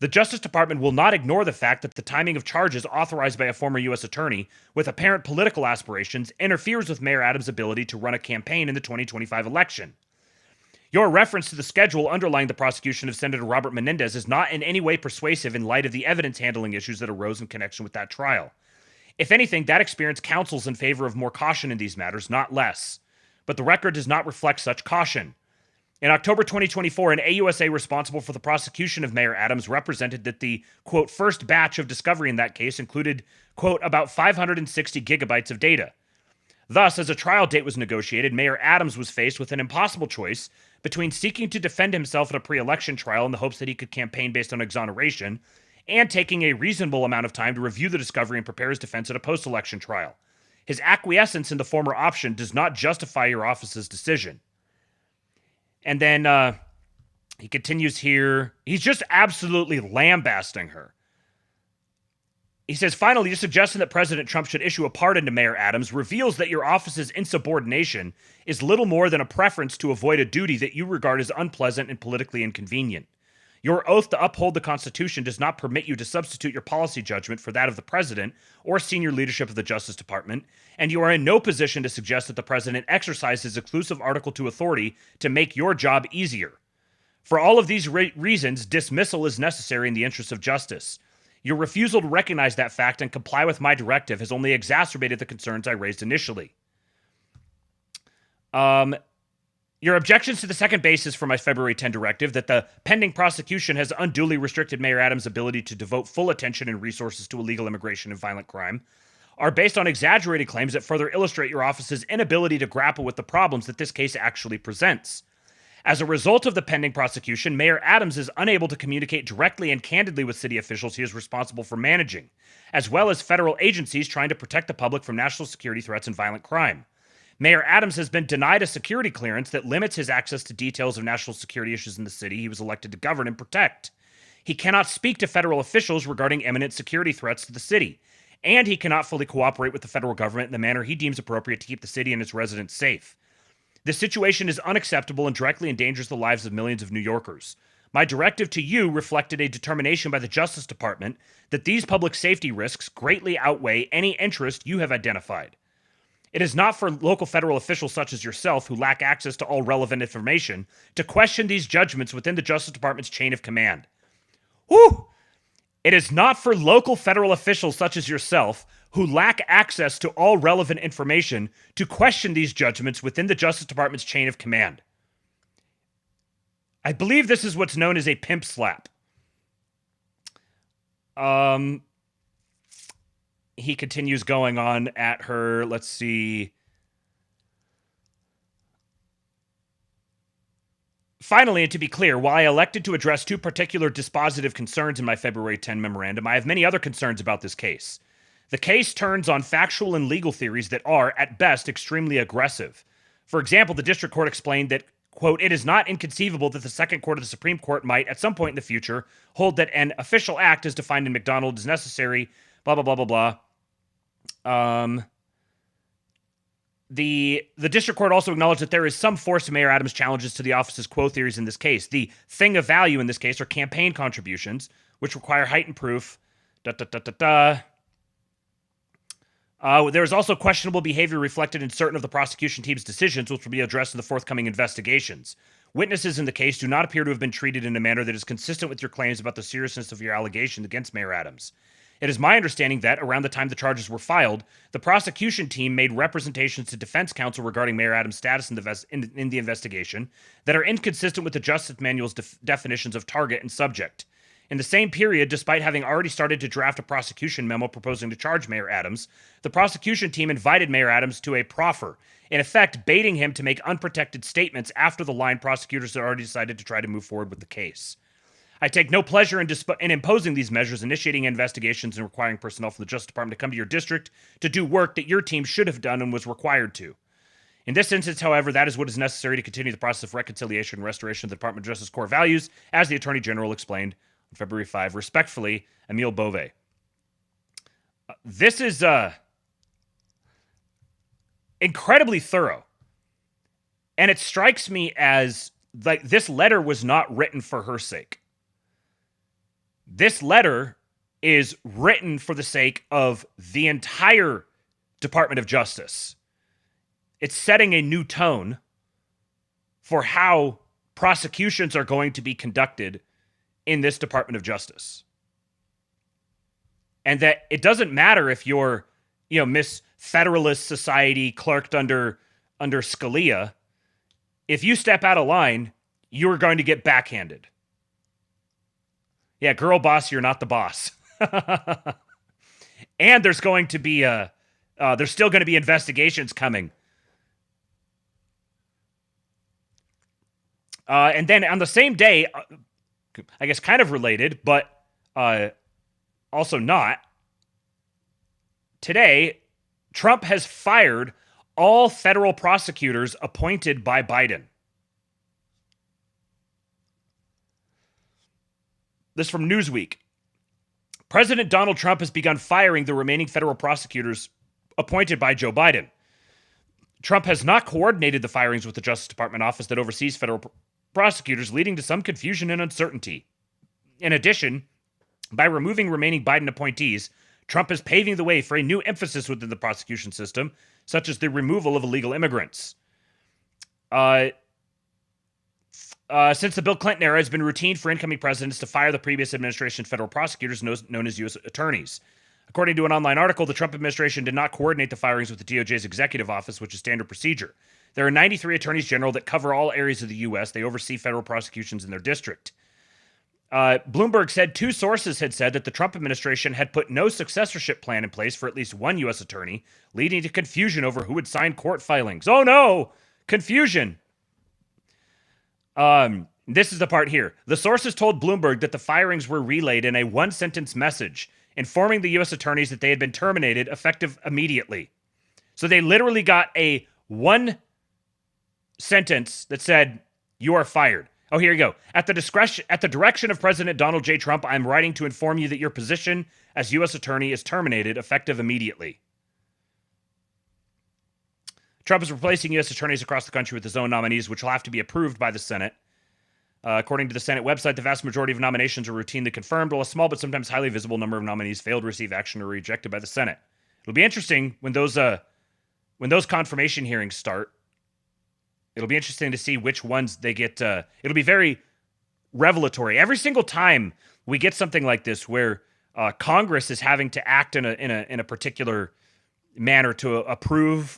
The Justice Department will not ignore the fact that the timing of charges authorized by a former U.S. attorney with apparent political aspirations interferes with Mayor Adams' ability to run a campaign in the 2025 election. Your reference to the schedule underlying the prosecution of Senator Robert Menendez is not in any way persuasive in light of the evidence handling issues that arose in connection with that trial. If anything, that experience counsels in favor of more caution in these matters, not less. But the record does not reflect such caution. In October 2024, an AUSA responsible for the prosecution of Mayor Adams represented that the, quote, first batch of discovery in that case included, quote, about 560 gigabytes of data. Thus, as a trial date was negotiated, Mayor Adams was faced with an impossible choice between seeking to defend himself in a pre-election trial in the hopes that he could campaign based on exoneration and taking a reasonable amount of time to review the discovery and prepare his defense at a post-election trial. His acquiescence in the former option does not justify your office's decision. And then he continues here. He's just absolutely lambasting her. He says, finally, your suggestion that President Trump should issue a pardon to Mayor Adams reveals that your office's insubordination is little more than a preference to avoid a duty that you regard as unpleasant and politically inconvenient. Your oath to uphold the Constitution does not permit you to substitute your policy judgment for that of the President or senior leadership of the Justice Department, and you are in no position to suggest that the President exercise his exclusive Article II authority to make your job easier. For all of these reasons, dismissal is necessary in the interests of justice. Your refusal to recognize that fact and comply with my directive has only exacerbated the concerns I raised initially. Your objections to the second basis for my February 10 directive, that the pending prosecution has unduly restricted Mayor Adams' ability to devote full attention and resources to illegal immigration and violent crime, are based on exaggerated claims that further illustrate your office's inability to grapple with the problems that this case actually presents. As a result of the pending prosecution, Mayor Adams is unable to communicate directly and candidly with city officials he is responsible for managing, as well as federal agencies trying to protect the public from national security threats and violent crime. Mayor Adams has been denied a security clearance that limits his access to details of national security issues in the city he was elected to govern and protect. He cannot speak to federal officials regarding imminent security threats to the city, and he cannot fully cooperate with the federal government in the manner he deems appropriate to keep the city and its residents safe. This situation is unacceptable and directly endangers the lives of millions of New Yorkers. My directive to you reflected a determination by the Justice Department that these public safety risks greatly outweigh any interest you have identified. It is not for local federal officials such as yourself, who lack access to all relevant information, to question these judgments within the Justice Department's chain of command. Whew! It is not for local federal officials such as yourself, who lack access to all relevant information, to question these judgments within the Justice Department's chain of command. I believe this is what's known as a pimp slap. He continues going on at her. Let's see. Finally, and to be clear, while I elected to address two particular dispositive concerns in my February 10 memorandum, I have many other concerns about this case. The case turns on factual and legal theories that are, at best, extremely aggressive. For example, the district court explained that, quote, it is not inconceivable that the Second Court of the Supreme Court might, at some point in the future, hold that an official act as defined in McDonald is necessary, blah, blah, blah, blah, blah. The district court also acknowledged that there is some force to Mayor Adams' challenges to the office's quo theories in this case. The thing of value in this case are campaign contributions, which require heightened proof. There is also questionable behavior reflected in certain of the prosecution team's decisions, which will be addressed in the forthcoming investigations. Witnesses in the case do not appear to have been treated in a manner that is consistent with your claims about the seriousness of your allegations against Mayor Adams. It is my understanding that, around the time the charges were filed, the prosecution team made representations to defense counsel regarding Mayor Adams' status in the investigation that are inconsistent with the Justice Manual's definitions of target and subject. In the same period, despite having already started to draft a prosecution memo proposing to charge Mayor Adams, the prosecution team invited Mayor Adams to a proffer, in effect baiting him to make unprotected statements after the line prosecutors had already decided to try to move forward with the case. I take no pleasure in imposing these measures, initiating investigations, and requiring personnel from the Justice Department to come to your district to do work that your team should have done and was required to. In this instance, however, that is what is necessary to continue the process of reconciliation and restoration of the Department of Justice core values, as the Attorney General explained on February 5. Respectfully, Emile Beauvais. This is incredibly thorough. And it strikes me as, like, this letter was not written for her sake. This letter is written for the sake of the entire Department of Justice. It's setting a new tone for how prosecutions are going to be conducted in this Department of Justice. And that it doesn't matter if you're, Miss Federalist Society clerked under Scalia. If you step out of line, you're going to get backhanded. Yeah, girl boss, you're not the boss. And there's going to be there's still going to be investigations coming. And then on the same day, I guess kind of related, but also not. Today, Trump has fired all federal prosecutors appointed by Biden. This is from Newsweek. President Donald Trump has begun firing the remaining federal prosecutors appointed by Joe Biden. Trump has not coordinated the firings with the Justice Department office that oversees federal prosecutors, leading to some confusion and uncertainty. In addition, by removing remaining Biden appointees, Trump is paving the way for a new emphasis within the prosecution system, such as the removal of illegal immigrants. Since the Bill Clinton era, it's been routine for incoming presidents to fire the previous administration's federal prosecutors, known as U.S. attorneys. According to an online article, the Trump administration did not coordinate the firings with the DOJ's executive office, which is standard procedure. There are 93 attorneys general that cover all areas of the U.S. They oversee federal prosecutions in their district. Bloomberg said 2 sources had said that the Trump administration had put no successorship plan in place for at least one U.S. attorney, leading to confusion over who would sign court filings. Oh no! Confusion! This is the part here. The sources told Bloomberg that the firings were relayed in a one-sentence message, informing the U.S. attorneys that they had been terminated effective immediately. So they literally got a one sentence that said, "You are fired." Oh, here you go. At the direction of President Donald J. Trump, I'm writing to inform you that your position as U.S. attorney is terminated effective immediately. Trump is replacing U.S. attorneys across the country with his own nominees, which will have to be approved by the Senate. According to the Senate website, the vast majority of nominations are routinely confirmed, while a small but sometimes highly visible number of nominees fail to receive action or are rejected by the Senate. It'll be interesting when those confirmation hearings start. It'll be interesting to see which ones they get. It'll be very revelatory. Every single time we get something like this, where Congress is having to act in a particular manner to approve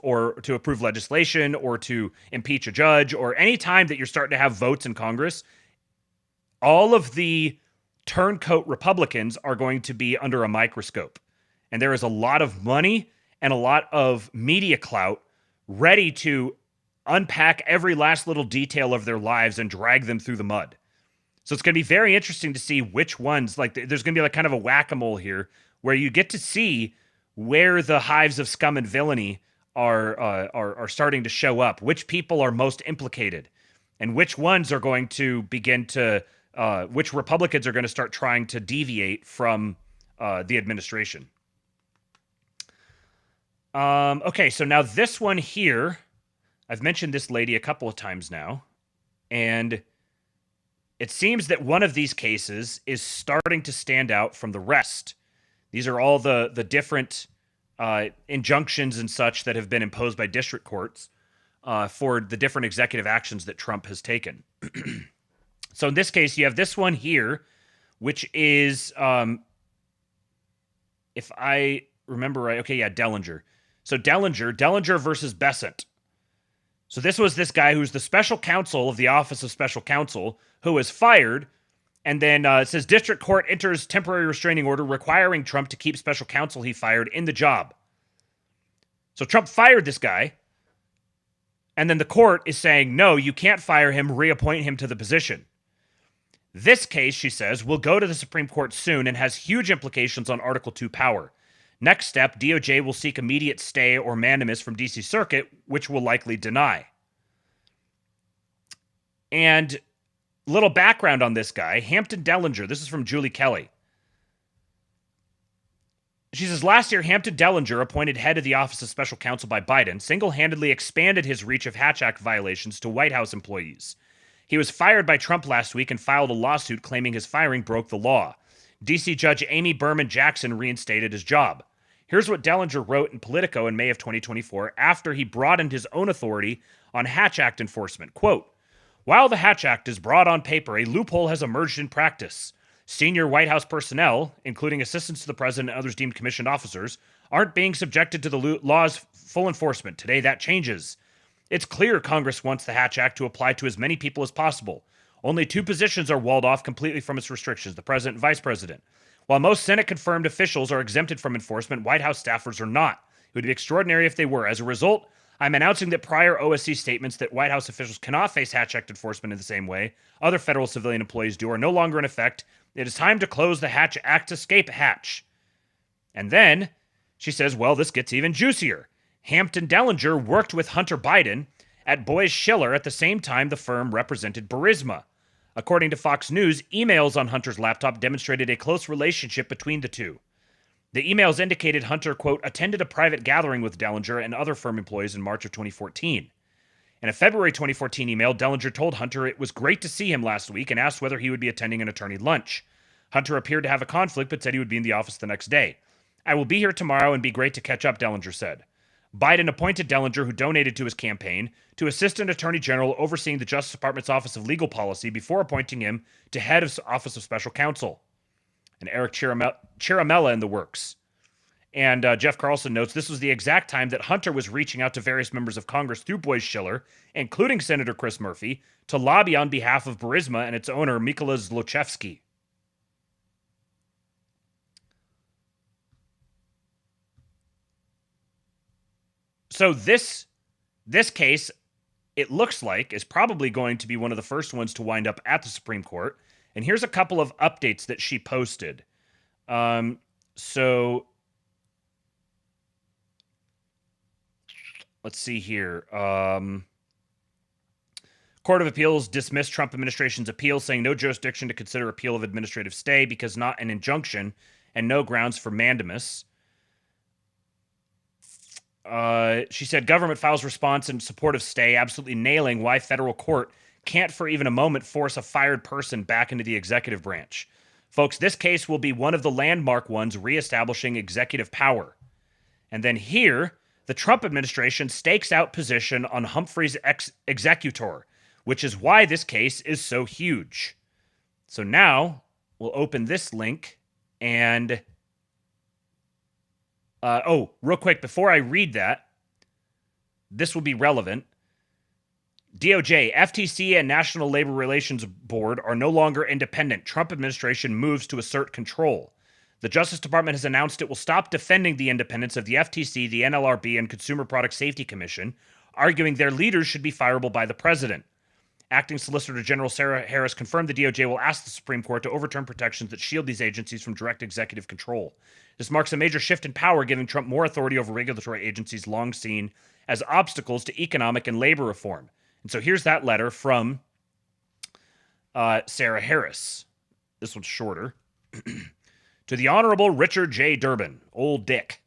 legislation or to impeach a judge, or any time that you're starting to have votes in Congress, all of the turncoat Republicans are going to be under a microscope. And there is a lot of money and a lot of media clout ready to unpack every last little detail of their lives and drag them through the mud. So it's going to be very interesting to see which ones, like there's going to be like kind of a whack-a-mole here where you get to see where the hives of scum and villainy are starting to show up, which people are most implicated, and which ones are going to begin to, which Republicans are going to start trying to deviate from the administration. Okay, so now this one here, I've mentioned this lady a couple of times now, and it seems that one of these cases is starting to stand out from the rest. These are all the different injunctions and such that have been imposed by district courts for the different executive actions that Trump has taken. So in this case, you have this one here, which is, if I remember right, okay, yeah, Dellinger. So Dellinger versus Besant. So this was this guy who's the special counsel of the Office of Special Counsel who was fired. And then it says district court enters temporary restraining order requiring Trump to keep special counsel he fired in the job. So Trump fired this guy. And then the court is saying, no, you can't fire him, reappoint him to the position. This case, she says, will go to the Supreme Court soon and has huge implications on Article 2 power. Next step, DOJ will seek immediate stay or mandamus from D.C. Circuit, which will likely deny. And little background on this guy, Hampton Dellinger. This is from Julie Kelly. She says, last year, Hampton Dellinger, appointed head of the Office of Special Counsel by Biden, single-handedly expanded his reach of Hatch Act violations to White House employees. He was fired by Trump last week and filed a lawsuit claiming his firing broke the law. D.C. Judge Amy Berman Jackson reinstated his job. Here's what Dellinger wrote in Politico in May of 2024 after he broadened his own authority on Hatch Act enforcement. Quote, while the Hatch Act is broad on paper, a loophole has emerged in practice. Senior White House personnel, including assistants to the president and others deemed commissioned officers, aren't being subjected to the law's full enforcement. Today, that changes. It's clear Congress wants the Hatch Act to apply to as many people as possible. Only 2 positions are walled off completely from its restrictions, the president and vice president. While most Senate-confirmed officials are exempted from enforcement, White House staffers are not. It would be extraordinary if they were. As a result, I'm announcing that prior OSC statements that White House officials cannot face Hatch Act enforcement in the same way other federal civilian employees do are no longer in effect. It is time to close the Hatch Act escape hatch. And then she says, well, this gets even juicier. Hampton Dellinger worked with Hunter Biden at Boies Schiller at the same time the firm represented Burisma. According to Fox News, emails on Hunter's laptop demonstrated a close relationship between the two. The emails indicated Hunter, quote, attended a private gathering with Dellinger and other firm employees in March of 2014. In a February 2014 email, Dellinger told Hunter it was great to see him last week and asked whether he would be attending an attorney lunch. Hunter appeared to have a conflict but said he would be in the office the next day. I will be here tomorrow and be great to catch up, Dellinger said. Biden appointed Dellinger, who donated to his campaign, to Assistant Attorney General overseeing the Justice Department's Office of Legal Policy before appointing him to head of Office of Special Counsel. And Eric Chiaramella in the works. And Jeff Carlson notes this was the exact time that Hunter was reaching out to various members of Congress through Boyce Schiller, including Senator Chris Murphy, to lobby on behalf of Burisma and its owner, Mykola Zlochevsky. So this case, it looks like, is probably going to be one of the first ones to wind up at the Supreme Court. And here's a couple of updates that she posted. So let's see here. Court of Appeals dismissed Trump administration's appeal, saying no jurisdiction to consider appeal of administrative stay because not an injunction and no grounds for mandamus. She said government files response in support of stay, absolutely nailing why federal court can't for even a moment force a fired person back into the executive branch. Folks, this case will be one of the landmark ones reestablishing executive power. And then here, the Trump administration stakes out position on Humphrey's executor, which is why this case is so huge. So now we'll open this link and real quick, before I read that, this will be relevant. DOJ, FTC, and National Labor Relations Board are no longer independent. Trump administration moves to assert control. The Justice Department has announced it will stop defending the independence of the FTC, the NLRB, and Consumer Product Safety Commission, arguing their leaders should be fireable by the president. Acting Solicitor General Sarah Harris confirmed the DOJ will ask the Supreme Court to overturn protections that shield these agencies from direct executive control. This marks a major shift in power, giving Trump more authority over regulatory agencies long seen as obstacles to economic and labor reform. And so here's that letter from Sarah Harris. This one's shorter. To the Honorable Richard J. Durbin, Old Dick,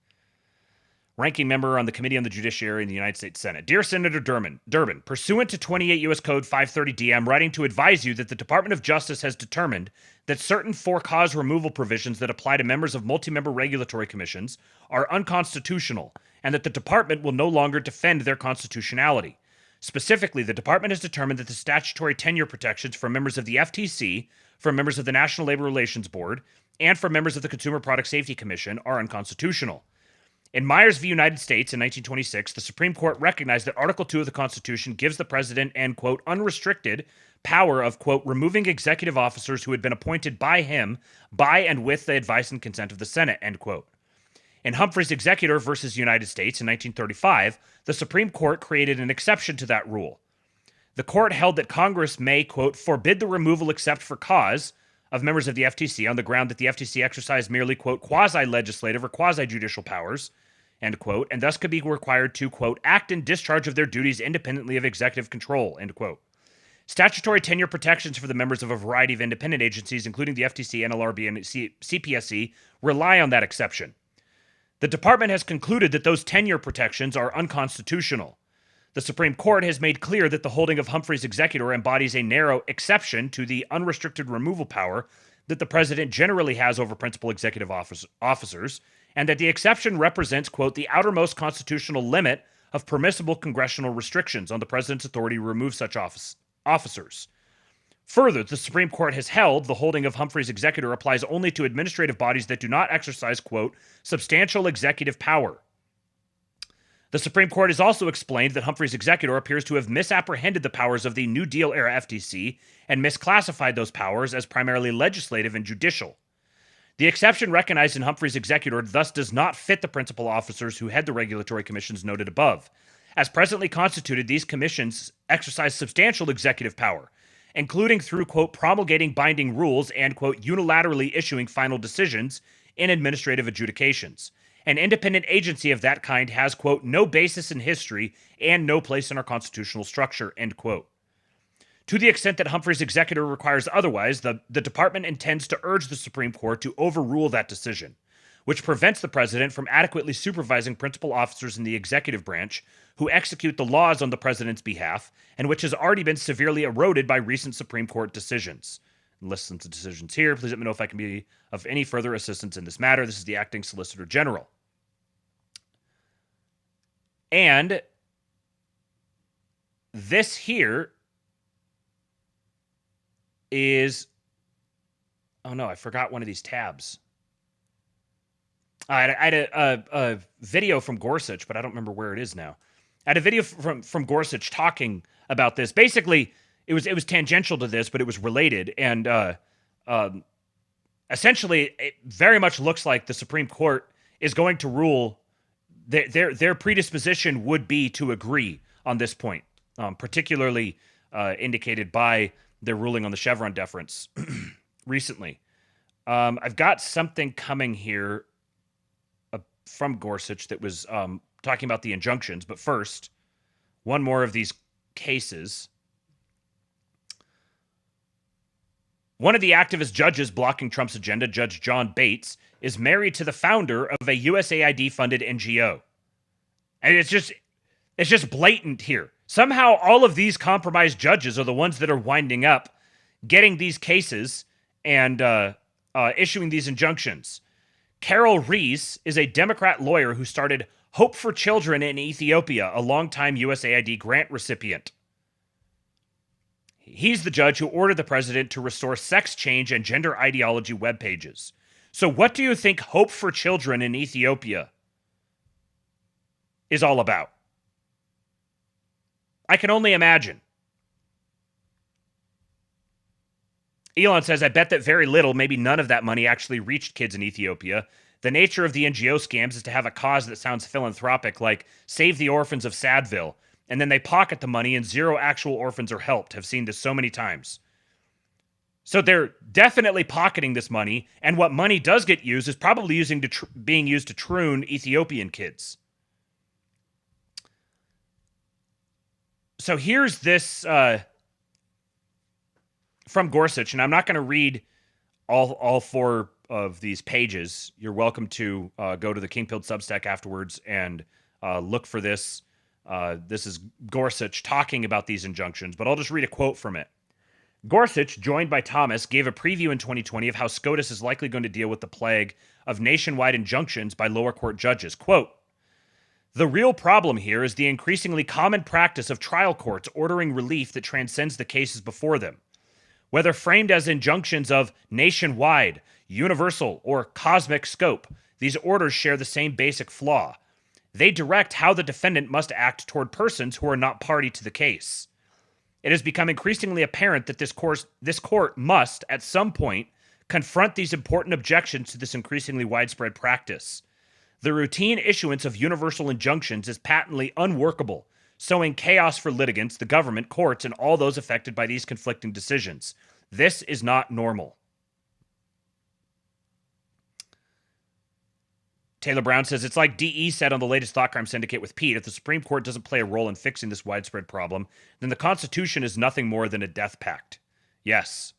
ranking member on the Committee on the Judiciary in the United States Senate. Dear Senator Durbin, pursuant to 28 U.S. Code 530D, I'm writing to advise you that the Department of Justice has determined that certain for-cause removal provisions that apply to members of multi-member regulatory commissions are unconstitutional, and that the department will no longer defend their constitutionality. Specifically, the department has determined that the statutory tenure protections for members of the FTC, for members of the National Labor Relations Board, and for members of the Consumer Product Safety Commission are unconstitutional. In Myers v. United States in 1926, the Supreme Court recognized that Article 2 of the Constitution gives the president an, quote, unrestricted power of, quote, removing executive officers who had been appointed by him by and with the advice and consent of the Senate, end quote. In Humphrey's Executor versus United States in 1935, the Supreme Court created an exception to that rule. The court held that Congress may, quote, forbid the removal except for cause of members of the FTC on the ground that the FTC exercised merely, quote, quasi-legislative or quasi-judicial powers, end quote, and thus could be required to, quote, act in discharge of their duties independently of executive control, end quote. Statutory tenure protections for the members of a variety of independent agencies, including the FTC, NLRB, and CPSC, rely on that exception. The department has concluded that those tenure protections are unconstitutional. The Supreme Court has made clear that the holding of Humphrey's executor embodies a narrow exception to the unrestricted removal power that the president generally has over principal executive officers, and that the exception represents, quote, the outermost constitutional limit of permissible congressional restrictions on the president's authority to remove such officers. Further, the Supreme Court has held the holding of Humphrey's executor applies only to administrative bodies that do not exercise, quote, substantial executive power. The Supreme Court has also explained that Humphrey's executor appears to have misapprehended the powers of the New Deal-era FTC and misclassified those powers as primarily legislative and judicial. The exception recognized in Humphrey's executor thus does not fit the principal officers who head the regulatory commissions noted above. As presently constituted, these commissions exercise substantial executive power, including through, quote, promulgating binding rules and, quote, unilaterally issuing final decisions in administrative adjudications. An independent agency of that kind has, quote, no basis in history and no place in our constitutional structure, end quote. To the extent that Humphrey's executor requires otherwise, the department intends to urge the Supreme Court to overrule that decision, which prevents the president from adequately supervising principal officers in the executive branch who execute the laws on the president's behalf, and which has already been severely eroded by recent Supreme Court decisions. Listen to decisions here. Please let me know if I can be of any further assistance in this matter. This is the Acting Solicitor General. And this here is, oh no, I forgot one of these tabs. I had a video from Gorsuch, but I don't remember where it is now. I had a video from Gorsuch talking about this. Basically, it was tangential to this, but it was related. And essentially, it very much looks like the Supreme Court is going to rule. Their predisposition would be to agree on this point, particularly indicated by their ruling on the Chevron deference recently. I've got something coming here from Gorsuch that was talking about the injunctions. But first, one more of these cases. One of the activist judges blocking Trump's agenda, Judge John Bates, is married to the founder of a USAID-funded NGO. And it's just blatant here. Somehow all of these compromised judges are the ones that are winding up getting these cases and issuing these injunctions. Carol Rees is a Democrat lawyer who started Hope for Children in Ethiopia, a longtime USAID grant recipient. He's the judge who ordered the president to restore sex change and gender ideology web pages. So what do you think Hope for Children in Ethiopia is all about? I can only imagine. Elon says, I bet that very little, maybe none of that money actually reached kids in Ethiopia. The nature of the NGO scams is to have a cause that sounds philanthropic, like Save the Orphans of Sadville, and then they pocket the money and zero actual orphans are helped. Have seen this so many times. So they're definitely pocketing this money, and what money does get used is probably being used to troon Ethiopian kids. So here's this from Gorsuch, and I'm not going to read all four of these pages. You're welcome to go to the King Pilled Substack afterwards and look for this. This is Gorsuch talking about these injunctions, but I'll just read a quote from it. Gorsuch, joined by Thomas, gave a preview in 2020 of how SCOTUS is likely going to deal with the plague of nationwide injunctions by lower court judges. Quote, the real problem here is the increasingly common practice of trial courts ordering relief that transcends the cases before them. Whether framed as injunctions of nationwide, universal, or cosmic scope, these orders share the same basic flaw. They direct how the defendant must act toward persons who are not party to the case. It has become increasingly apparent that this court must, at some point, confront these important objections to this increasingly widespread practice. The routine issuance of universal injunctions is patently unworkable, sowing chaos for litigants, the government, courts, and all those affected by these conflicting decisions. This is not normal. Taylor Brown says, it's like DE said on the latest Thought Crime Syndicate with Pete, if the Supreme Court doesn't play a role in fixing this widespread problem, then the Constitution is nothing more than a death pact. Yes.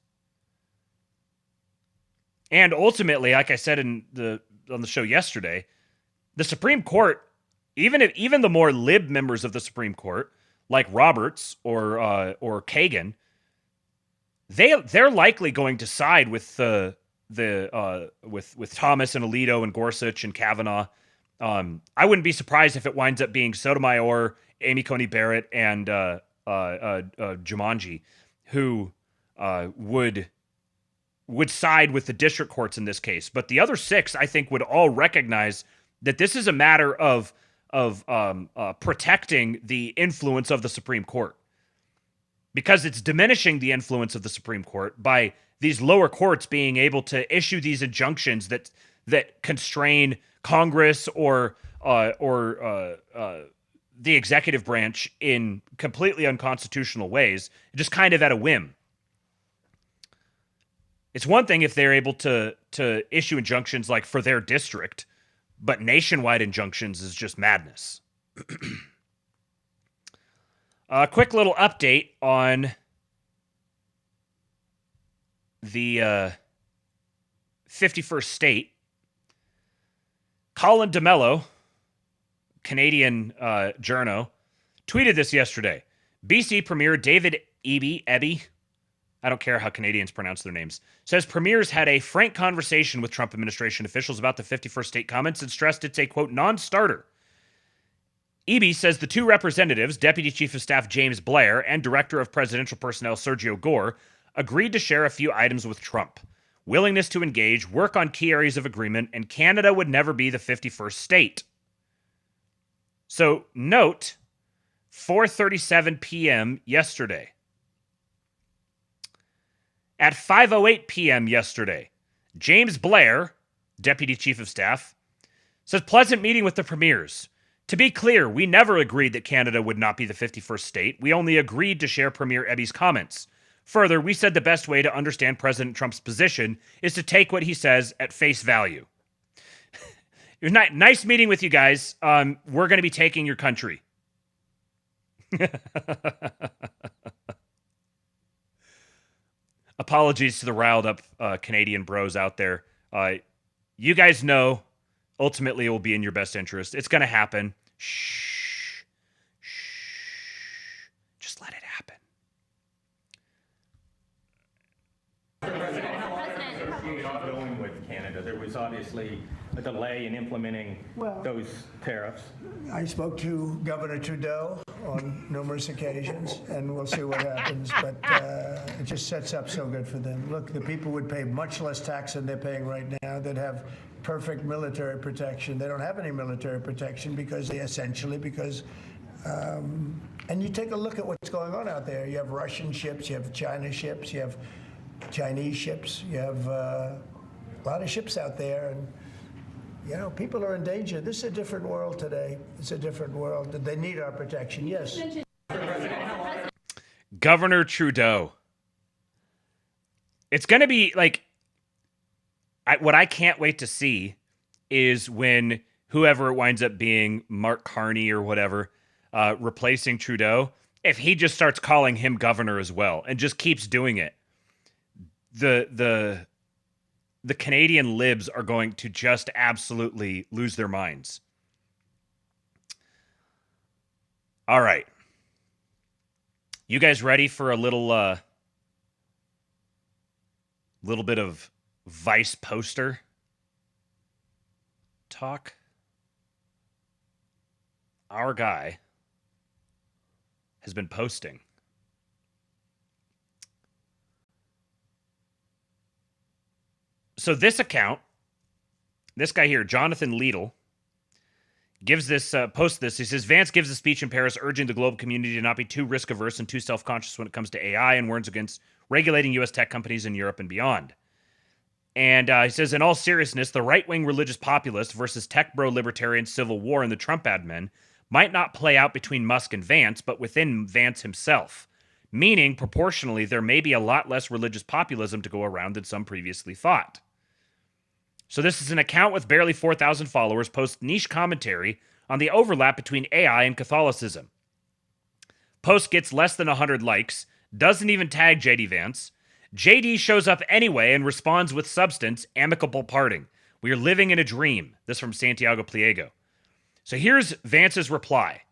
And ultimately, like I said on the show yesterday, the Supreme Court, even the more lib members of the Supreme Court, like Roberts or Kagan, they're likely going to side with with Thomas and Alito and Gorsuch and Kavanaugh. I wouldn't be surprised if it winds up being Sotomayor, Amy Coney Barrett, and Jumanji, who would side with the district courts in this case. But the other six, I think, would all recognize that this is a matter of protecting the influence of the Supreme Court, because it's diminishing the influence of the Supreme Court by these lower courts being able to issue these injunctions that constrain Congress or the executive branch in completely unconstitutional ways, just kind of at a whim. It's one thing if they're able to issue injunctions like for their district, but nationwide injunctions is just madness. A quick little update on the 51st state. Colin DeMello, Canadian journo, tweeted this yesterday. BC Premier David Eby, I don't care how Canadians pronounce their names, says premiers had a frank conversation with Trump administration officials about the 51st state comments and stressed it's a, quote, non-starter. Eby says the two representatives, Deputy Chief of Staff James Blair and Director of Presidential Personnel Sergio Gore, agreed to share a few items with Trump. willingness to engage, work on key areas of agreement, and Canada would never be the 51st state. So note, 4:37 p.m. yesterday. At 5:08 p.m. yesterday, James Blair, Deputy Chief of Staff, says, pleasant meeting with the premiers. To be clear, we never agreed that Canada would not be the 51st state. We only agreed to share Premier Ebby's comments. Further, we said the best way to understand President Trump's position is to take what he says at face value. It was nice meeting with you guys. We're going to be taking your country. Apologies to the riled up Canadian bros out there. You guys know, ultimately it will be in your best interest. It's going to happen. Shh. Just let it happen. Going with Canada, there was obviously a delay in implementing those tariffs. I spoke to Governor Trudeau on numerous occasions, and we'll see what happens. But it just sets up so good for them. Look, the people would pay much less tax than they're paying right now. They'd have perfect military protection. They don't have any military protection because and you take a look at what's going on out there. You have Russian ships, you have China ships, you have Chinese ships, you have a lot of ships out there, and people are in danger. This is a different world today. It's a different world. They need our protection, yes. Governor Trudeau. It's going to be like, what I can't wait to see is when whoever it winds up being, Mark Carney or whatever, replacing Trudeau, if he just starts calling him governor as well and just keeps doing it. The Canadian libs are going to just absolutely lose their minds. All right. You guys ready for a little bit of Vice poster talk? Our guy has been posting so this account, this guy here, Jonathan Liedl, gives this post this. He says, Vance gives a speech in Paris urging the global community to not be too risk averse and too self-conscious when it comes to AI, and warns against regulating U.S. tech companies in Europe and beyond. And he says, in all seriousness, the right-wing religious populist versus tech bro libertarian civil war in the Trump admin might not play out between Musk and Vance, but within Vance himself. Meaning, proportionally, there may be a lot less religious populism to go around than some previously thought. So this is an account with barely 4,000 followers, posts niche commentary on the overlap between AI and Catholicism. Post gets less than 100 likes, doesn't even tag JD Vance. JD shows up anyway and responds with substance, amicable parting. We are living in a dream. This from Santiago Pliego. So here's Vance's reply.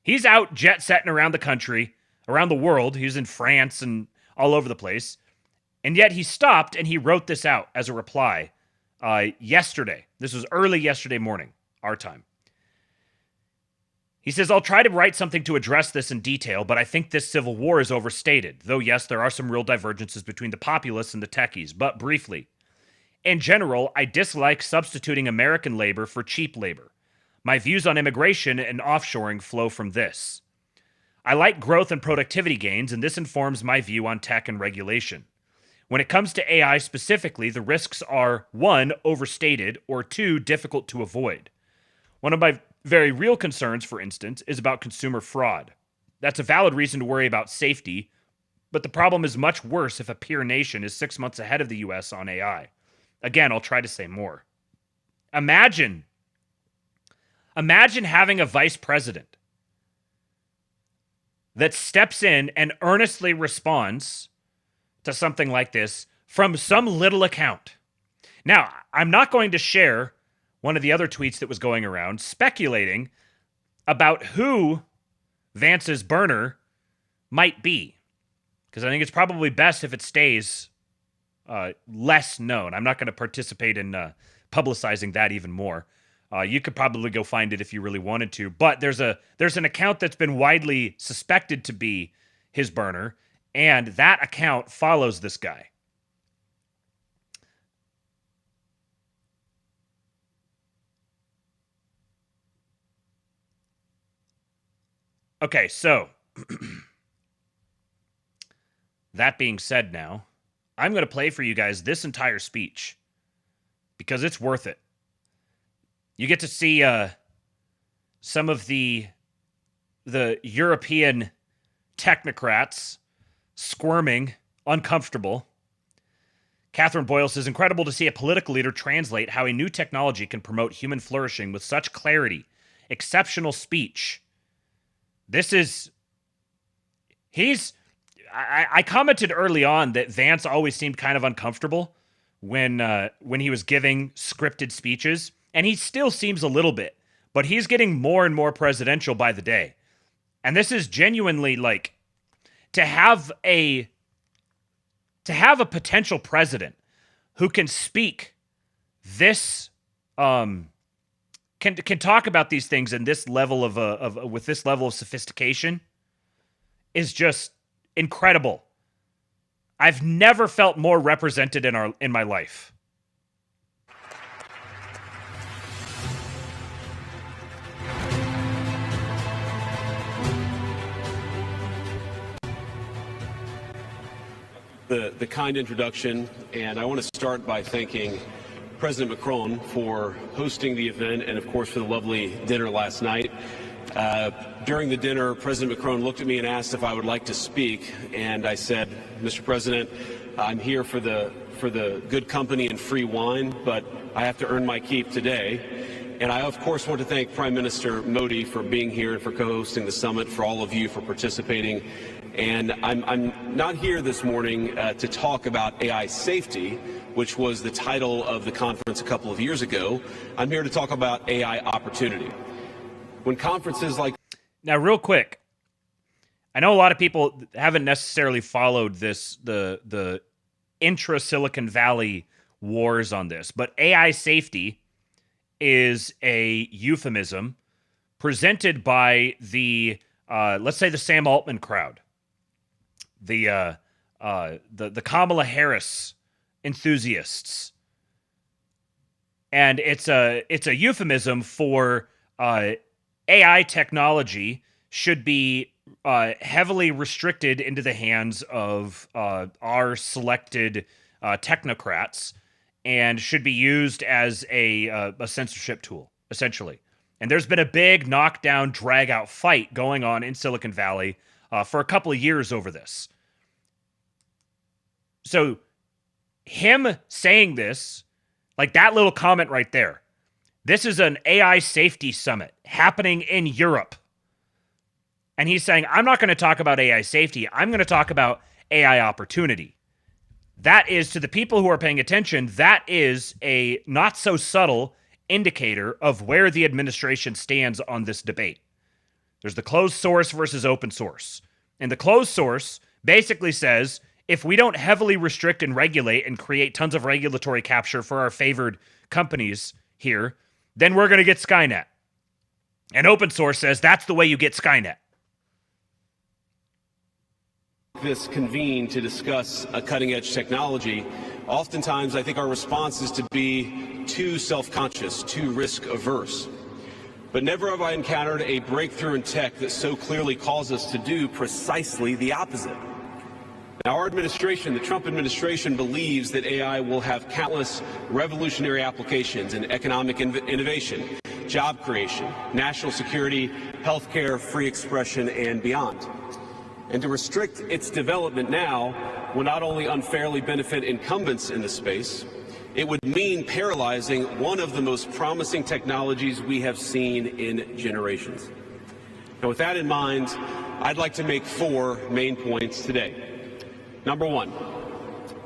He's out jet-setting around the country, around the world. He's in France and all over the place. And yet he stopped and he wrote this out as a reply yesterday. This was early yesterday morning, our time. He says, I'll try to write something to address this in detail, but I think this civil war is overstated. Though, yes, there are some real divergences between the populists and the techies, but briefly. In general, I dislike substituting American labor for cheap labor. My views on immigration and offshoring flow from this. I like growth and productivity gains, and this informs my view on tech and regulation. When it comes to AI specifically, the risks are 1, overstated, or 2, difficult to avoid. One of my very real concerns, for instance, is about consumer fraud. That's a valid reason to worry about safety, but the problem is much worse if a peer nation is 6 months ahead of the US on AI. Again, I'll try to say more. Imagine having a vice president that steps in and earnestly responds to something like this from some little account. Now, I'm not going to share one of the other tweets that was going around speculating about who Vance's burner might be, because I think it's probably best if it stays less known. I'm not going to participate in publicizing that even more. You could probably go find it if you really wanted to, but there's an account that's been widely suspected to be his burner, and that account follows this guy. Okay, so that being said now, I'm going to play for you guys this entire speech because it's worth it. You get to see some of the European technocrats squirming, uncomfortable. Catherine Boyle says, incredible to see a political leader translate how a new technology can promote human flourishing with such clarity. Exceptional speech. This is... I commented early on that Vance always seemed kind of uncomfortable when he was giving scripted speeches, and he still seems a little bit, but he's getting more and more presidential by the day. And this is genuinely like to have a potential president who can speak this can talk about these things in this level with this level of sophistication is just incredible. I've never felt more represented in my life. The kind introduction, and I want to start by thanking President Macron for hosting the event and, of course, for the lovely dinner last night. During the dinner, President Macron looked at me and asked if I would like to speak, and I said, Mr. President, I'm here for the good company and free wine, but I have to earn my keep today. And I, of course, want to thank Prime Minister Modi for being here and for co-hosting the summit, for all of you for participating. And I'm not here this morning to talk about AI safety, which was the title of the conference a couple of years ago. I'm here to talk about AI opportunity. When conferences like... Now, real quick, I know a lot of people haven't necessarily followed the intra-Silicon Valley wars on this, but AI safety is a euphemism presented by the, let's say, the Sam Altman crowd. The Kamala Harris enthusiasts, and it's a euphemism for AI technology should be heavily restricted into the hands of our selected technocrats and should be used as a censorship tool, essentially. And there's been a big knockdown, drag-out fight going on in Silicon Valley for a couple of years over this. So him saying this, like that little comment right there, this is an AI safety summit happening in Europe. And he's saying, I'm not going to talk about AI safety. I'm going to talk about AI opportunity. That is, to the people who are paying attention, that is a not so subtle indicator of where the administration stands on this debate. There's the closed source versus open source. And the closed source basically says, if we don't heavily restrict and regulate and create tons of regulatory capture for our favored companies here, then we're going to get Skynet. And open source says that's the way you get Skynet. This convene to discuss a cutting-edge technology, oftentimes I think our response is to be too self-conscious, too risk-averse. But never have I encountered a breakthrough in tech that so clearly calls us to do precisely the opposite. Now, our administration, the Trump administration, believes that AI will have countless revolutionary applications in economic innovation, job creation, national security, healthcare, free expression, and beyond. And to restrict its development now will not only unfairly benefit incumbents in the space, it would mean paralyzing one of the most promising technologies we have seen in generations. Now, with that in mind, I'd like to make 4 main points today. Number 1,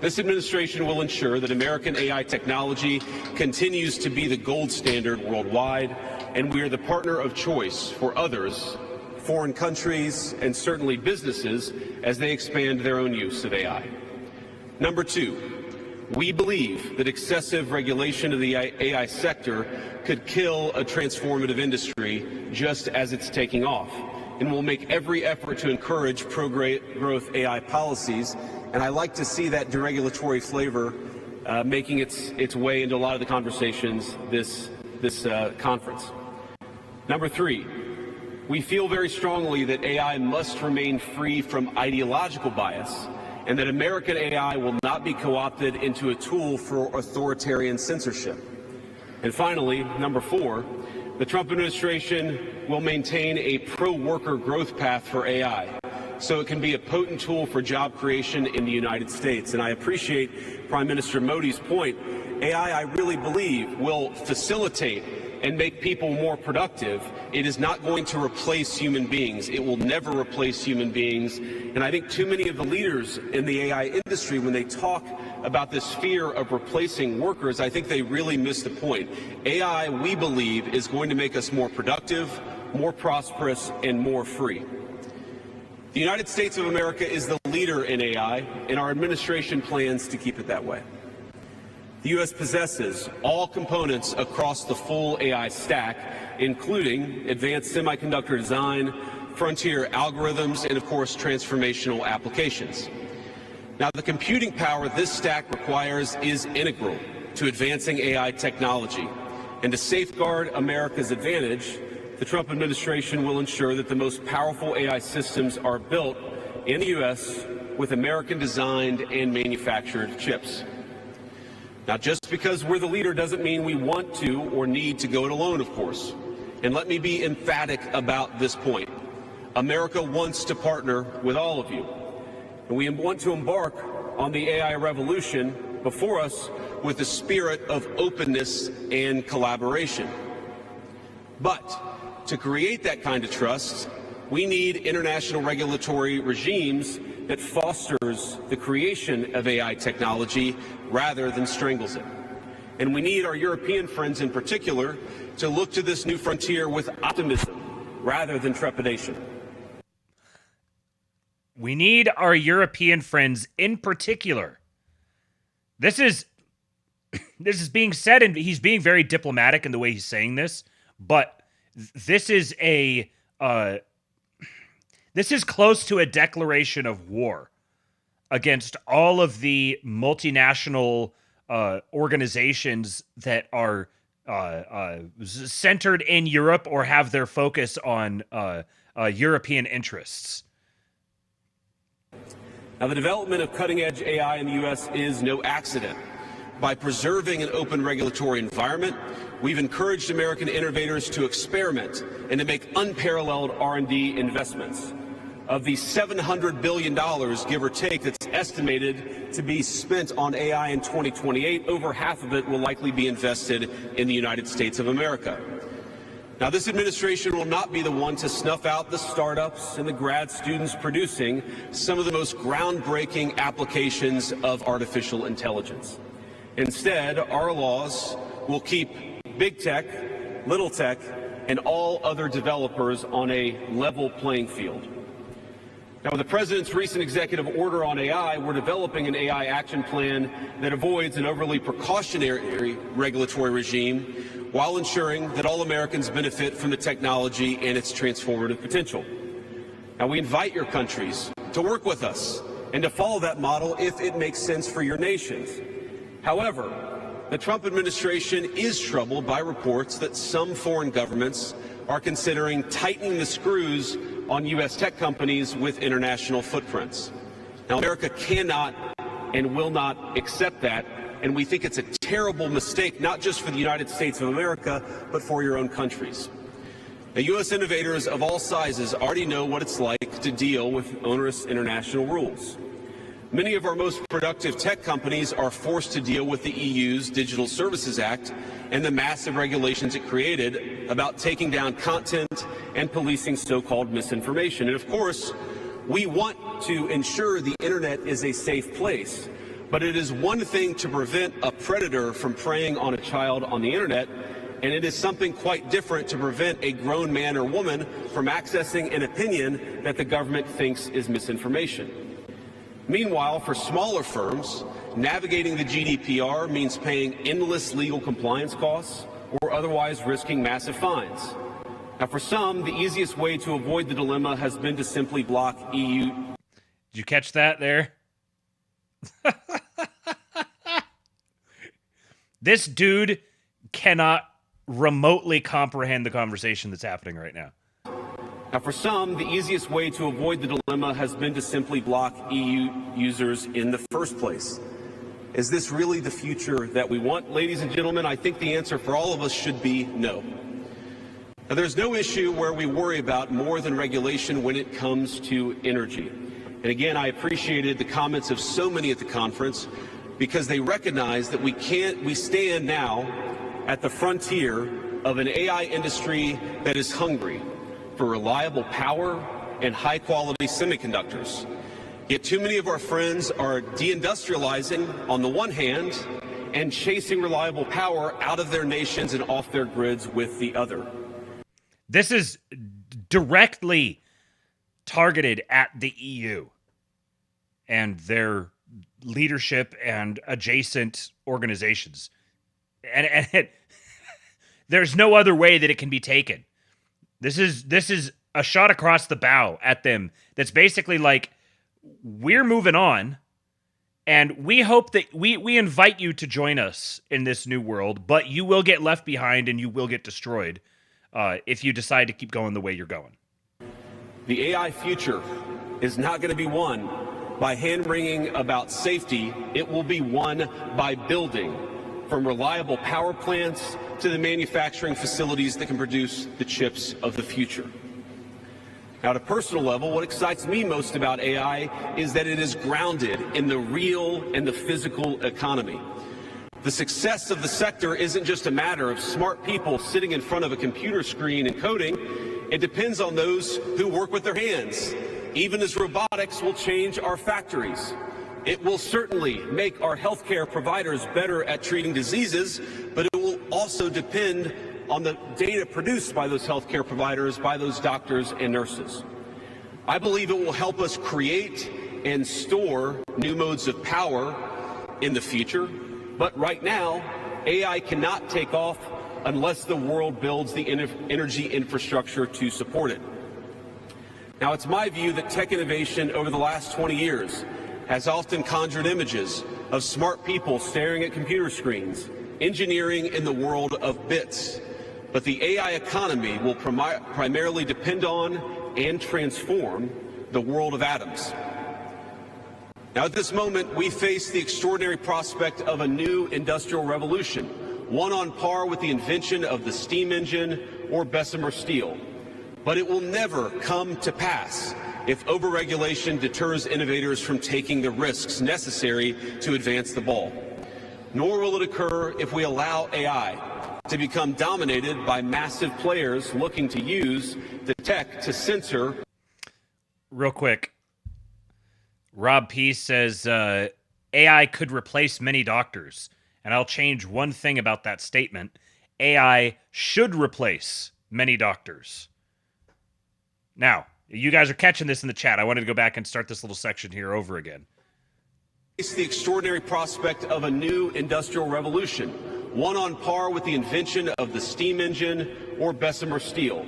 this administration will ensure that American AI technology continues to be the gold standard worldwide, and we are the partner of choice for others, foreign countries, and certainly businesses as they expand their own use of AI. Number 2, we believe that excessive regulation of the AI sector could kill a transformative industry just as it's taking off, and will make every effort to encourage pro-growth AI policies. And I like to see that deregulatory flavor making its way into a lot of the conversations this conference. Number 3, We feel very strongly that AI must remain free from ideological bias and that American AI will not be co-opted into a tool for authoritarian censorship. And finally, number 4, the Trump administration will maintain a pro-worker growth path for AI, so it can be a potent tool for job creation in the United States. And I appreciate Prime Minister Modi's point. AI, I really believe, will facilitate and make people more productive. It is not going to replace human beings. It will never replace human beings. And I think too many of the leaders in the AI industry, when they talk about this fear of replacing workers, I think they really miss the point. AI, we believe, is going to make us more productive, more prosperous, and more free. The United States of America is the leader in AI, and our administration plans to keep it that way. The U.S. possesses all components across the full AI stack, including advanced semiconductor design, frontier algorithms, and of course, transformational applications. Now, the computing power this stack requires is integral to advancing AI technology. And to safeguard America's advantage, the Trump administration will ensure that the most powerful AI systems are built in the U.S. with American-designed and manufactured chips. Now, just because we're the leader doesn't mean we want to or need to go it alone, of course. And let me be emphatic about this point. America wants to partner with all of you. And we want to embark on the AI revolution before us with the spirit of openness and collaboration. But to create that kind of trust, we need international regulatory regimes that fosters the creation of AI technology rather than strangles it. And we need our European friends in particular to look to this new frontier with optimism rather than trepidation. We need our European friends in particular. This is being said, and he's being very diplomatic in the way he's saying this, but this is close to a declaration of war against all of the multinational organizations that are centered in Europe or have their focus on European interests. Now, the development of cutting-edge AI in the U.S. is no accident. By preserving an open regulatory environment, we've encouraged American innovators to experiment and to make unparalleled R&D investments. Of the $700 billion, give or take, that's estimated to be spent on AI in 2028, over half of it will likely be invested in the United States of America. Now, this administration will not be the one to snuff out the startups and the grad students producing some of the most groundbreaking applications of artificial intelligence. Instead, our laws will keep big tech, little tech, and all other developers on a level playing field. Now, with the President's recent executive order on AI, we're developing an AI action plan that avoids an overly precautionary regulatory regime while ensuring that all Americans benefit from the technology and its transformative potential. Now, we invite your countries to work with us and to follow that model if it makes sense for your nations. However, the Trump administration is troubled by reports that some foreign governments are considering tightening the screws on U.S. tech companies with international footprints. Now, America cannot and will not accept that, and we think it's a terrible mistake, not just for the United States of America, but for your own countries. Now, U.S. innovators of all sizes already know what it's like to deal with onerous international rules. Many of our most productive tech companies are forced to deal with the EU's Digital Services Act and the massive regulations it created about taking down content and policing so-called misinformation. And of course, we want to ensure the internet is a safe place, but it is one thing to prevent a predator from preying on a child on the internet, and it is something quite different to prevent a grown man or woman from accessing an opinion that the government thinks is misinformation. Meanwhile, for smaller firms, navigating the GDPR means paying endless legal compliance costs or otherwise risking massive fines. Now, for some, the easiest way to avoid the dilemma has been to simply block EU. Did you catch that there? This dude cannot remotely comprehend the conversation that's happening right now. Now, for some, the easiest way to avoid the dilemma has been to simply block EU users in the first place. Is this really the future that we want? Ladies and gentlemen, I think the answer for all of us should be no. Now, there's no issue where we worry about more than regulation when it comes to energy. And again, I appreciated the comments of so many at the conference because they recognize that we stand now at the frontier of an AI industry that is hungry for reliable power and high-quality semiconductors. Yet too many of our friends are deindustrializing on the one hand and chasing reliable power out of their nations and off their grids with the other. This is directly targeted at the EU and their leadership and adjacent organizations. And there's no other way that it can be taken. This is a shot across the bow at them that's basically like, we're moving on, and we hope that we invite you to join us in this new world, but you will get left behind and you will get destroyed if you decide to keep going the way you're going. The AI future is not going to be won by hand-wringing about safety. It will be won by building, from reliable power plants to the manufacturing facilities that can produce the chips of the future. Now, at a personal level, what excites me most about AI is that it is grounded in the real and the physical economy. The success of the sector isn't just a matter of smart people sitting in front of a computer screen and coding. It depends on those who work with their hands. Even as robotics will change our factories, it will certainly make our healthcare providers better at treating diseases, but it will also depend on the data produced by those healthcare providers, by those doctors and nurses. I believe it will help us create and store new modes of power in the future, but right now, AI cannot take off unless the world builds the energy infrastructure to support it. Now, it's my view that tech innovation over the last 20 years has often conjured images of smart people staring at computer screens, engineering in the world of bits. But the AI economy will primarily depend on and transform the world of atoms. Now, at this moment, we face the extraordinary prospect of a new industrial revolution, one on par with the invention of the steam engine or Bessemer steel. But it will never come to pass if overregulation deters innovators from taking the risks necessary to advance the ball. Nor will it occur if we allow AI to become dominated by massive players looking to use the tech to censor. Real quick, Rob P. says AI could replace many doctors, and I'll change one thing about that statement. AI should replace many doctors. Now, you guys are catching this in the chat. I wanted to go back and start this little section here over again. It's the extraordinary prospect of a new industrial revolution, one on par with the invention of the steam engine or Bessemer steel.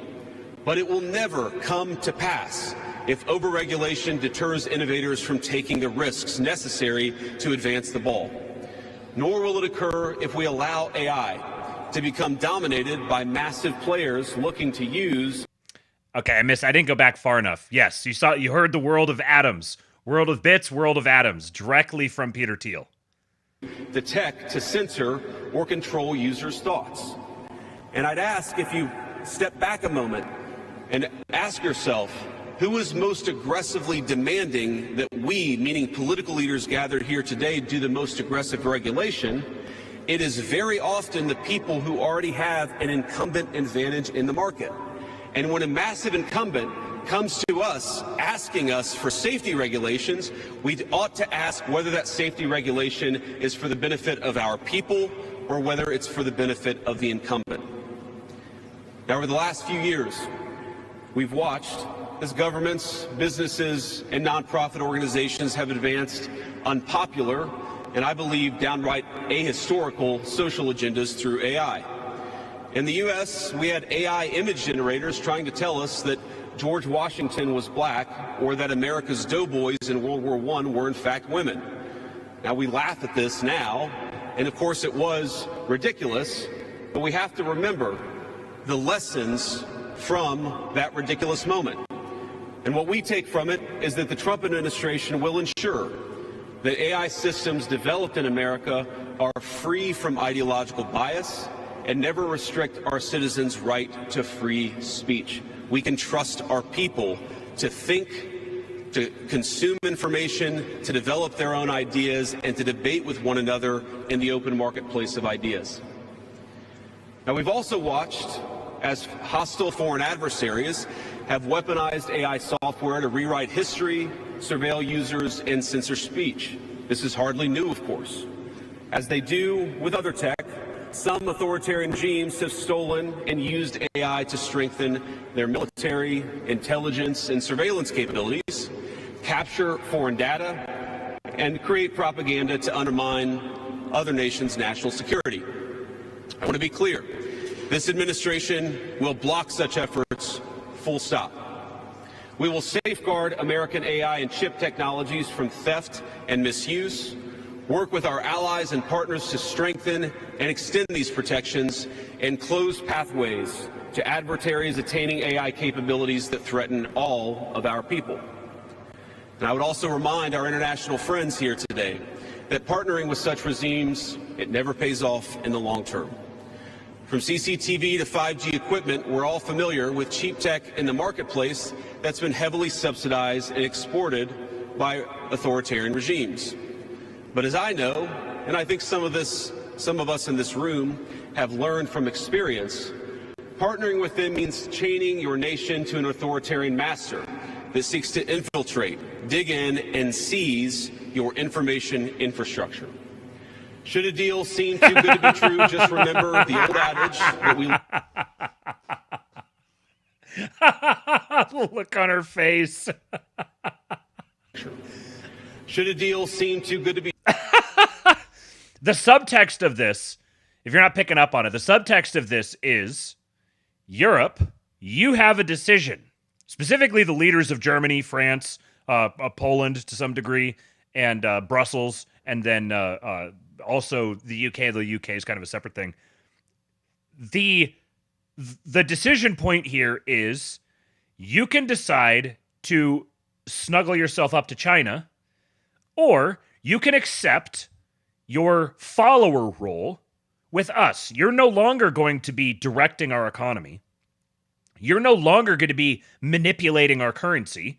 But it will never come to pass if overregulation deters innovators from taking the risks necessary to advance the ball. Nor will it occur if we allow AI to become dominated by massive players looking to use. Okay, I didn't go back far enough. Yes, you heard the world of atoms, world of bits, world of atoms, directly from Peter Thiel. The tech to censor or control users' thoughts. And I'd ask if you step back a moment and ask yourself, who is most aggressively demanding that we, meaning political leaders gathered here today, do the most aggressive regulation? It is very often the people who already have an incumbent advantage in the market. And when a massive incumbent comes to us asking us for safety regulations, we ought to ask whether that safety regulation is for the benefit of our people or whether it's for the benefit of the incumbent. Now, over the last few years, we've watched as governments, businesses, and nonprofit organizations have advanced unpopular and, I believe, downright ahistorical social agendas through AI. In the U.S., we had AI image generators trying to tell us that George Washington was black or that America's doughboys in World War I were in fact women. Now, we laugh at this now, and of course it was ridiculous, but we have to remember the lessons from that ridiculous moment. And what we take from it is that the Trump administration will ensure that AI systems developed in America are free from ideological bias and never restrict our citizens' right to free speech. We can trust our people to think, to consume information, to develop their own ideas, and to debate with one another in the open marketplace of ideas. Now, we've also watched as hostile foreign adversaries have weaponized AI software to rewrite history, surveil users, and censor speech. This is hardly new, of course. As they do with other tech, some authoritarian regimes have stolen and used AI to strengthen their military, intelligence, and surveillance capabilities, capture foreign data, and create propaganda to undermine other nations' national security. I want to be clear. This administration will block such efforts, full stop. We will safeguard American AI and chip technologies from theft and misuse, work with our allies and partners to strengthen and extend these protections, and close pathways to adversaries attaining AI capabilities that threaten all of our people. And I would also remind our international friends here today that partnering with such regimes, it never pays off in the long term. From CCTV to 5G equipment, we're all familiar with cheap tech in the marketplace that's been heavily subsidized and exported by authoritarian regimes. But as I know, and I think some of us in this room have learned from experience, partnering with them means chaining your nation to an authoritarian master that seeks to infiltrate, dig in, and seize your information infrastructure. Should a deal seem too good to be true, just remember the old adage that we... Look on her face. Should a deal seem too good to be... The subtext of this, if you're not picking up on it, the subtext of this is, Europe, you have a decision. Specifically the leaders of Germany, France, Poland to some degree, and Brussels, and then also the UK. The UK is kind of a separate thing. The decision point here is you can decide to snuggle yourself up to China, or you can accept your follower role with us. You're no longer going to be directing our economy. You're no longer going to be manipulating our currency.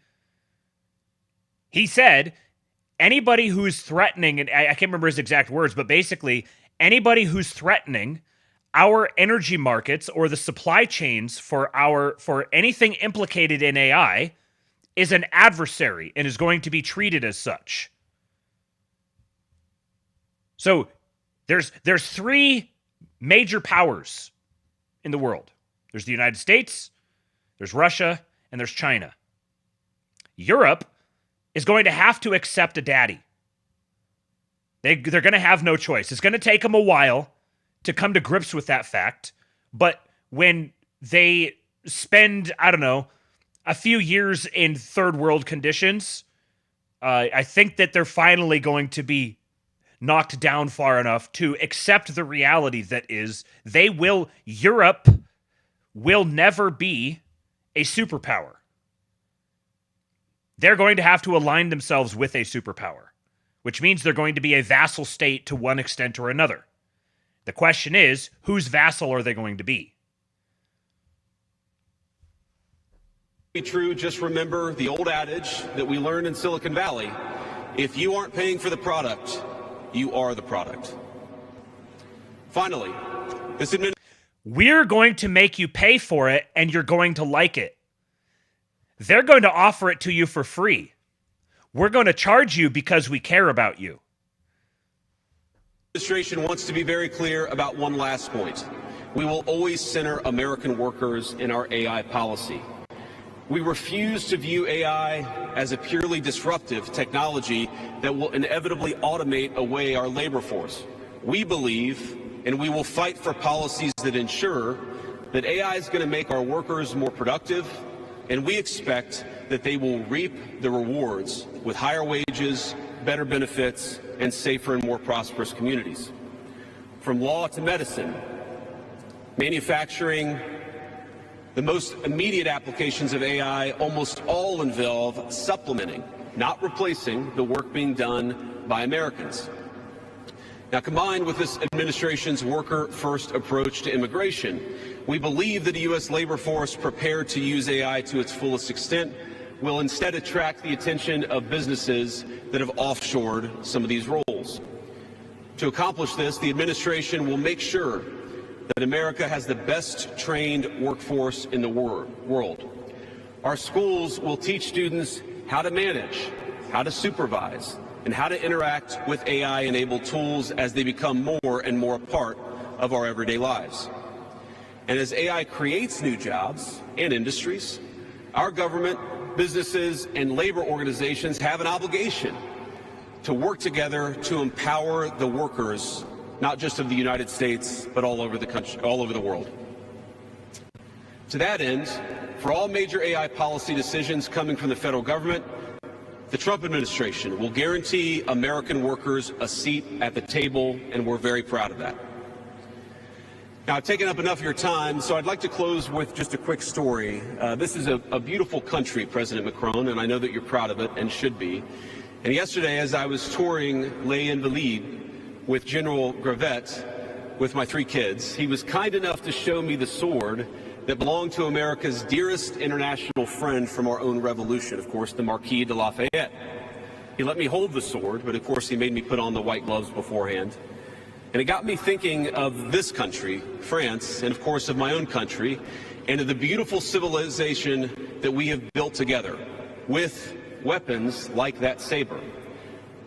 He said, anybody who's threatening, and I can't remember his exact words, but basically, anybody who's threatening our energy markets or the supply chains for anything implicated in AI is an adversary and is going to be treated as such. So there's three major powers in the world. There's the United States, there's Russia, and there's China. Europe is going to have to accept a daddy. They're going to have no choice. It's going to take them a while to come to grips with that fact, but when they spend, I don't know, a few years in third world conditions, I think that they're finally going to be knocked down far enough to accept the reality that is Europe will never be a superpower. They're going to have to align themselves with a superpower, which means they're going to be a vassal state to one extent or another. The question is, whose vassal are they going to be? Be true, just remember the old adage that we learned in Silicon Valley. If you aren't paying for the product, you are the product. Finally, we're going to make you pay for it, and you're going to like it. They're going to offer it to you for free. We're going to charge you because we care about you. The administration wants to be very clear about one last point. We will always center American workers in our AI policy. We refuse to view AI as a purely disruptive technology that will inevitably automate away our labor force. We believe, and we will fight for policies that ensure that AI is going to make our workers more productive, and we expect that they will reap the rewards with higher wages, better benefits, and safer and more prosperous communities. From law to medicine, manufacturing, The most immediate applications of AI almost all involve supplementing, not replacing, the work being done by Americans. Now, combined with this administration's worker-first approach to immigration, we believe that a U.S. labor force prepared to use AI to its fullest extent will instead attract the attention of businesses that have offshored some of these roles. To accomplish this, the administration will make sure that America has the best trained workforce in the world. Our schools will teach students how to manage, how to supervise, and how to interact with AI-enabled tools as they become more and more a part of our everyday lives. And as AI creates new jobs and industries, our government, businesses, and labor organizations have an obligation to work together to empower the workers, not just of the United States, but all over the country, all over the world. To that end, for all major AI policy decisions coming from the federal government, the Trump administration will guarantee American workers a seat at the table, and we're very proud of that. Now, I've taken up enough of your time, so I'd like to close with just a quick story. This is a beautiful country, President Macron, and I know that you're proud of it and should be. And yesterday, as I was touring Les Invalides with General Grift with my 3 kids, he was kind enough to show me the sword that belonged to America's dearest international friend from our own revolution, of course, the Marquis de Lafayette. He let me hold the sword, but of course he made me put on the white gloves beforehand. And it got me thinking of this country, France, and of course of my own country, and of the beautiful civilization that we have built together with weapons like that saber.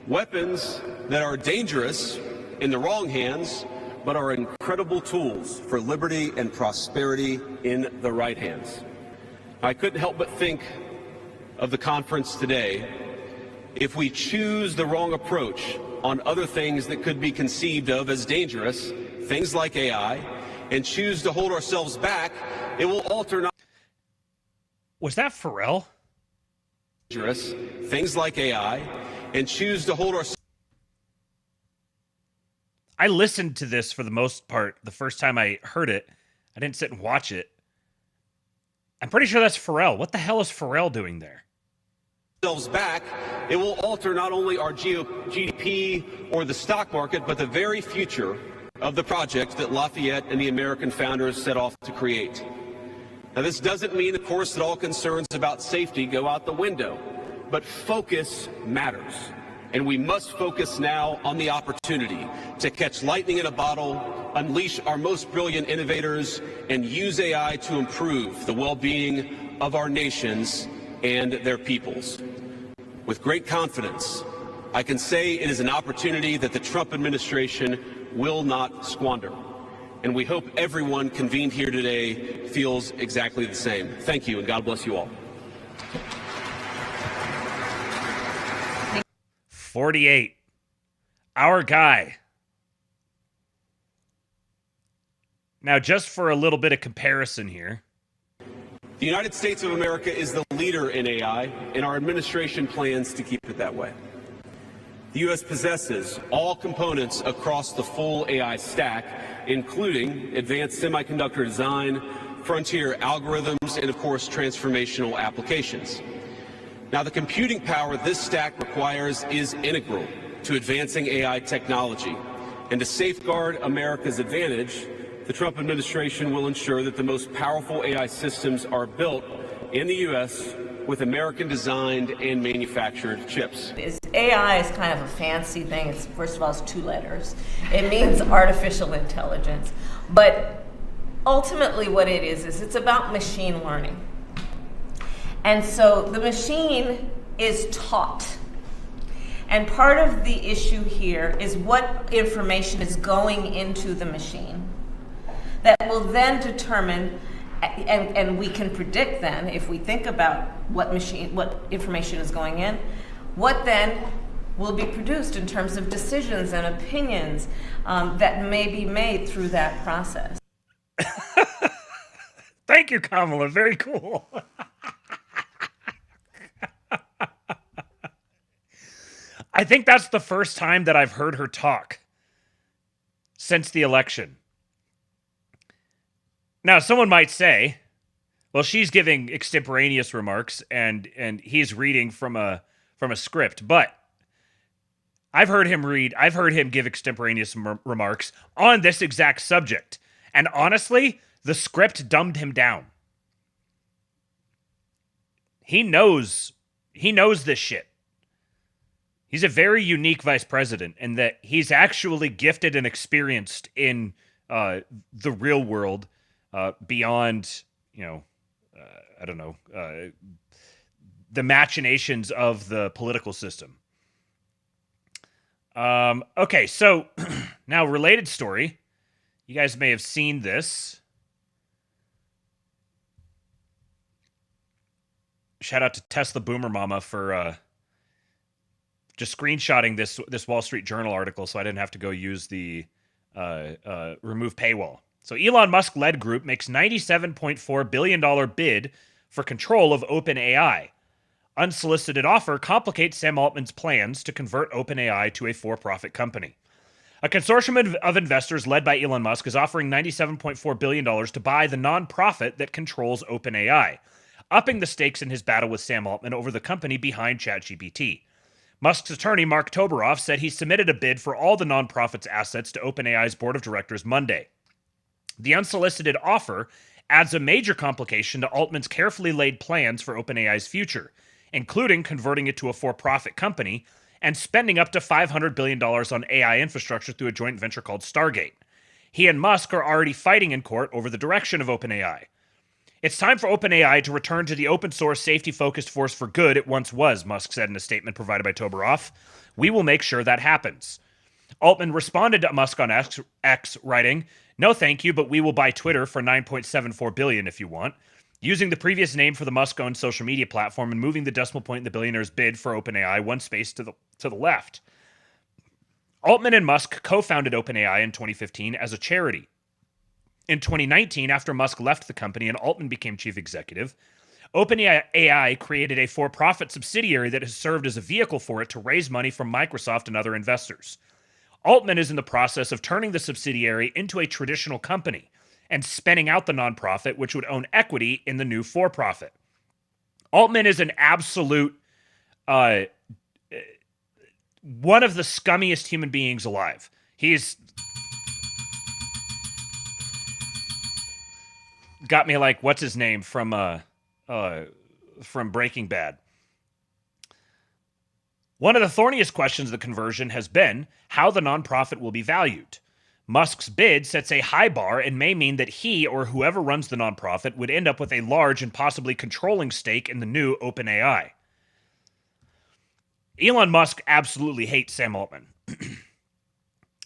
Weapons that are dangerous in the wrong hands, but are incredible tools for liberty and prosperity in the right hands. I couldn't help but think of the conference today. If we choose the wrong approach on other things that could be conceived of as dangerous, things like AI, and choose to hold ourselves back, it will alter not. Was that Pharrell? Dangerous, things like AI, and choose to hold ourselves. I listened to this for the most part the first time I heard it. I didn't sit and watch it. I'm pretty sure that's Pharrell. What the hell is Pharrell doing there? Back, it will alter not only our GDP or the stock market, but the very future of the project that Lafayette and the American founders set off to create. Now, this doesn't mean, of course, that all concerns about safety go out the window, but focus matters. And we must focus now on the opportunity to catch lightning in a bottle, unleash our most brilliant innovators, and use AI to improve the well-being of our nations and their peoples. With great confidence, I can say it is an opportunity that the Trump administration will not squander. And we hope everyone convened here today feels exactly the same. Thank you, and God bless you all. 48. Our guy. Now, just for a little bit of comparison here. The United States of America is the leader in AI, and our administration plans to keep it that way. The U.S. possesses all components across the full AI stack, including advanced semiconductor design, frontier algorithms, and of course, transformational applications. Now, the computing power this stack requires is integral to advancing AI technology. And to safeguard America's advantage, the Trump administration will ensure that the most powerful AI systems are built in the U.S. with American-designed and manufactured chips. AI is kind of a fancy thing. It's, first of all, it's 2 letters. It means artificial intelligence. But ultimately what it is it's about machine learning. And so the machine is taught. And part of the issue here is what information is going into the machine that will then determine, and we can predict then, if we think about what information is going in, what then will be produced in terms of decisions and opinions that may be made through that process. Thank you, Kamala. Very cool. I think that's the first time that I've heard her talk since the election. Now, someone might say, Well, she's giving extemporaneous remarks, and he's reading from a script. But I've heard him give extemporaneous remarks on this exact subject, and honestly, the script dumbed him down. He knows this shit. He's a very unique vice president in that he's actually gifted and experienced in the real world beyond, the machinations of the political system. Okay, so now related story. You guys may have seen this. Shout out to Tesla Boomer Mama for just screenshotting this Wall Street Journal article so I didn't have to go use the remove paywall. So Elon Musk-led group makes $97.4 billion bid for control of OpenAI. Unsolicited offer complicates Sam Altman's plans to convert OpenAI to a for-profit company. A consortium of investors led by Elon Musk is offering $97.4 billion to buy the nonprofit that controls OpenAI, upping the stakes in his battle with Sam Altman over the company behind ChatGPT. Musk's attorney, Mark Toberoff, said he submitted a bid for all the nonprofit's assets to OpenAI's board of directors Monday. The unsolicited offer adds a major complication to Altman's carefully laid plans for OpenAI's future, including converting it to a for-profit company and spending up to $500 billion on AI infrastructure through a joint venture called Stargate. He and Musk are already fighting in court over the direction of OpenAI. It's time for OpenAI to return to the open-source, safety-focused force for good it once was, Musk said in a statement provided by Toberoff. We will make sure that happens. Altman responded to Musk on X, writing, "No thank you, but we will buy Twitter for $9.74 billion if you want," using the previous name for the Musk-owned social media platform and moving the decimal point in the billionaire's bid for OpenAI one space to the left. Altman and Musk co-founded OpenAI in 2015 as a charity. In 2019, after Musk left the company and Altman became chief executive, OpenAI created a for-profit subsidiary that has served as a vehicle for it to raise money from Microsoft and other investors. Altman is in the process of turning the subsidiary into a traditional company and spinning out the nonprofit, which would own equity in the new for-profit. Altman is an absolute, one of the scummiest human beings alive. He's got me like, what's his name from Breaking Bad. One of the thorniest questions of the conversion has been how the nonprofit will be valued. Musk's bid sets a high bar and may mean that he or whoever runs the nonprofit would end up with a large and possibly controlling stake in the new OpenAI. Elon Musk absolutely hates Sam Altman.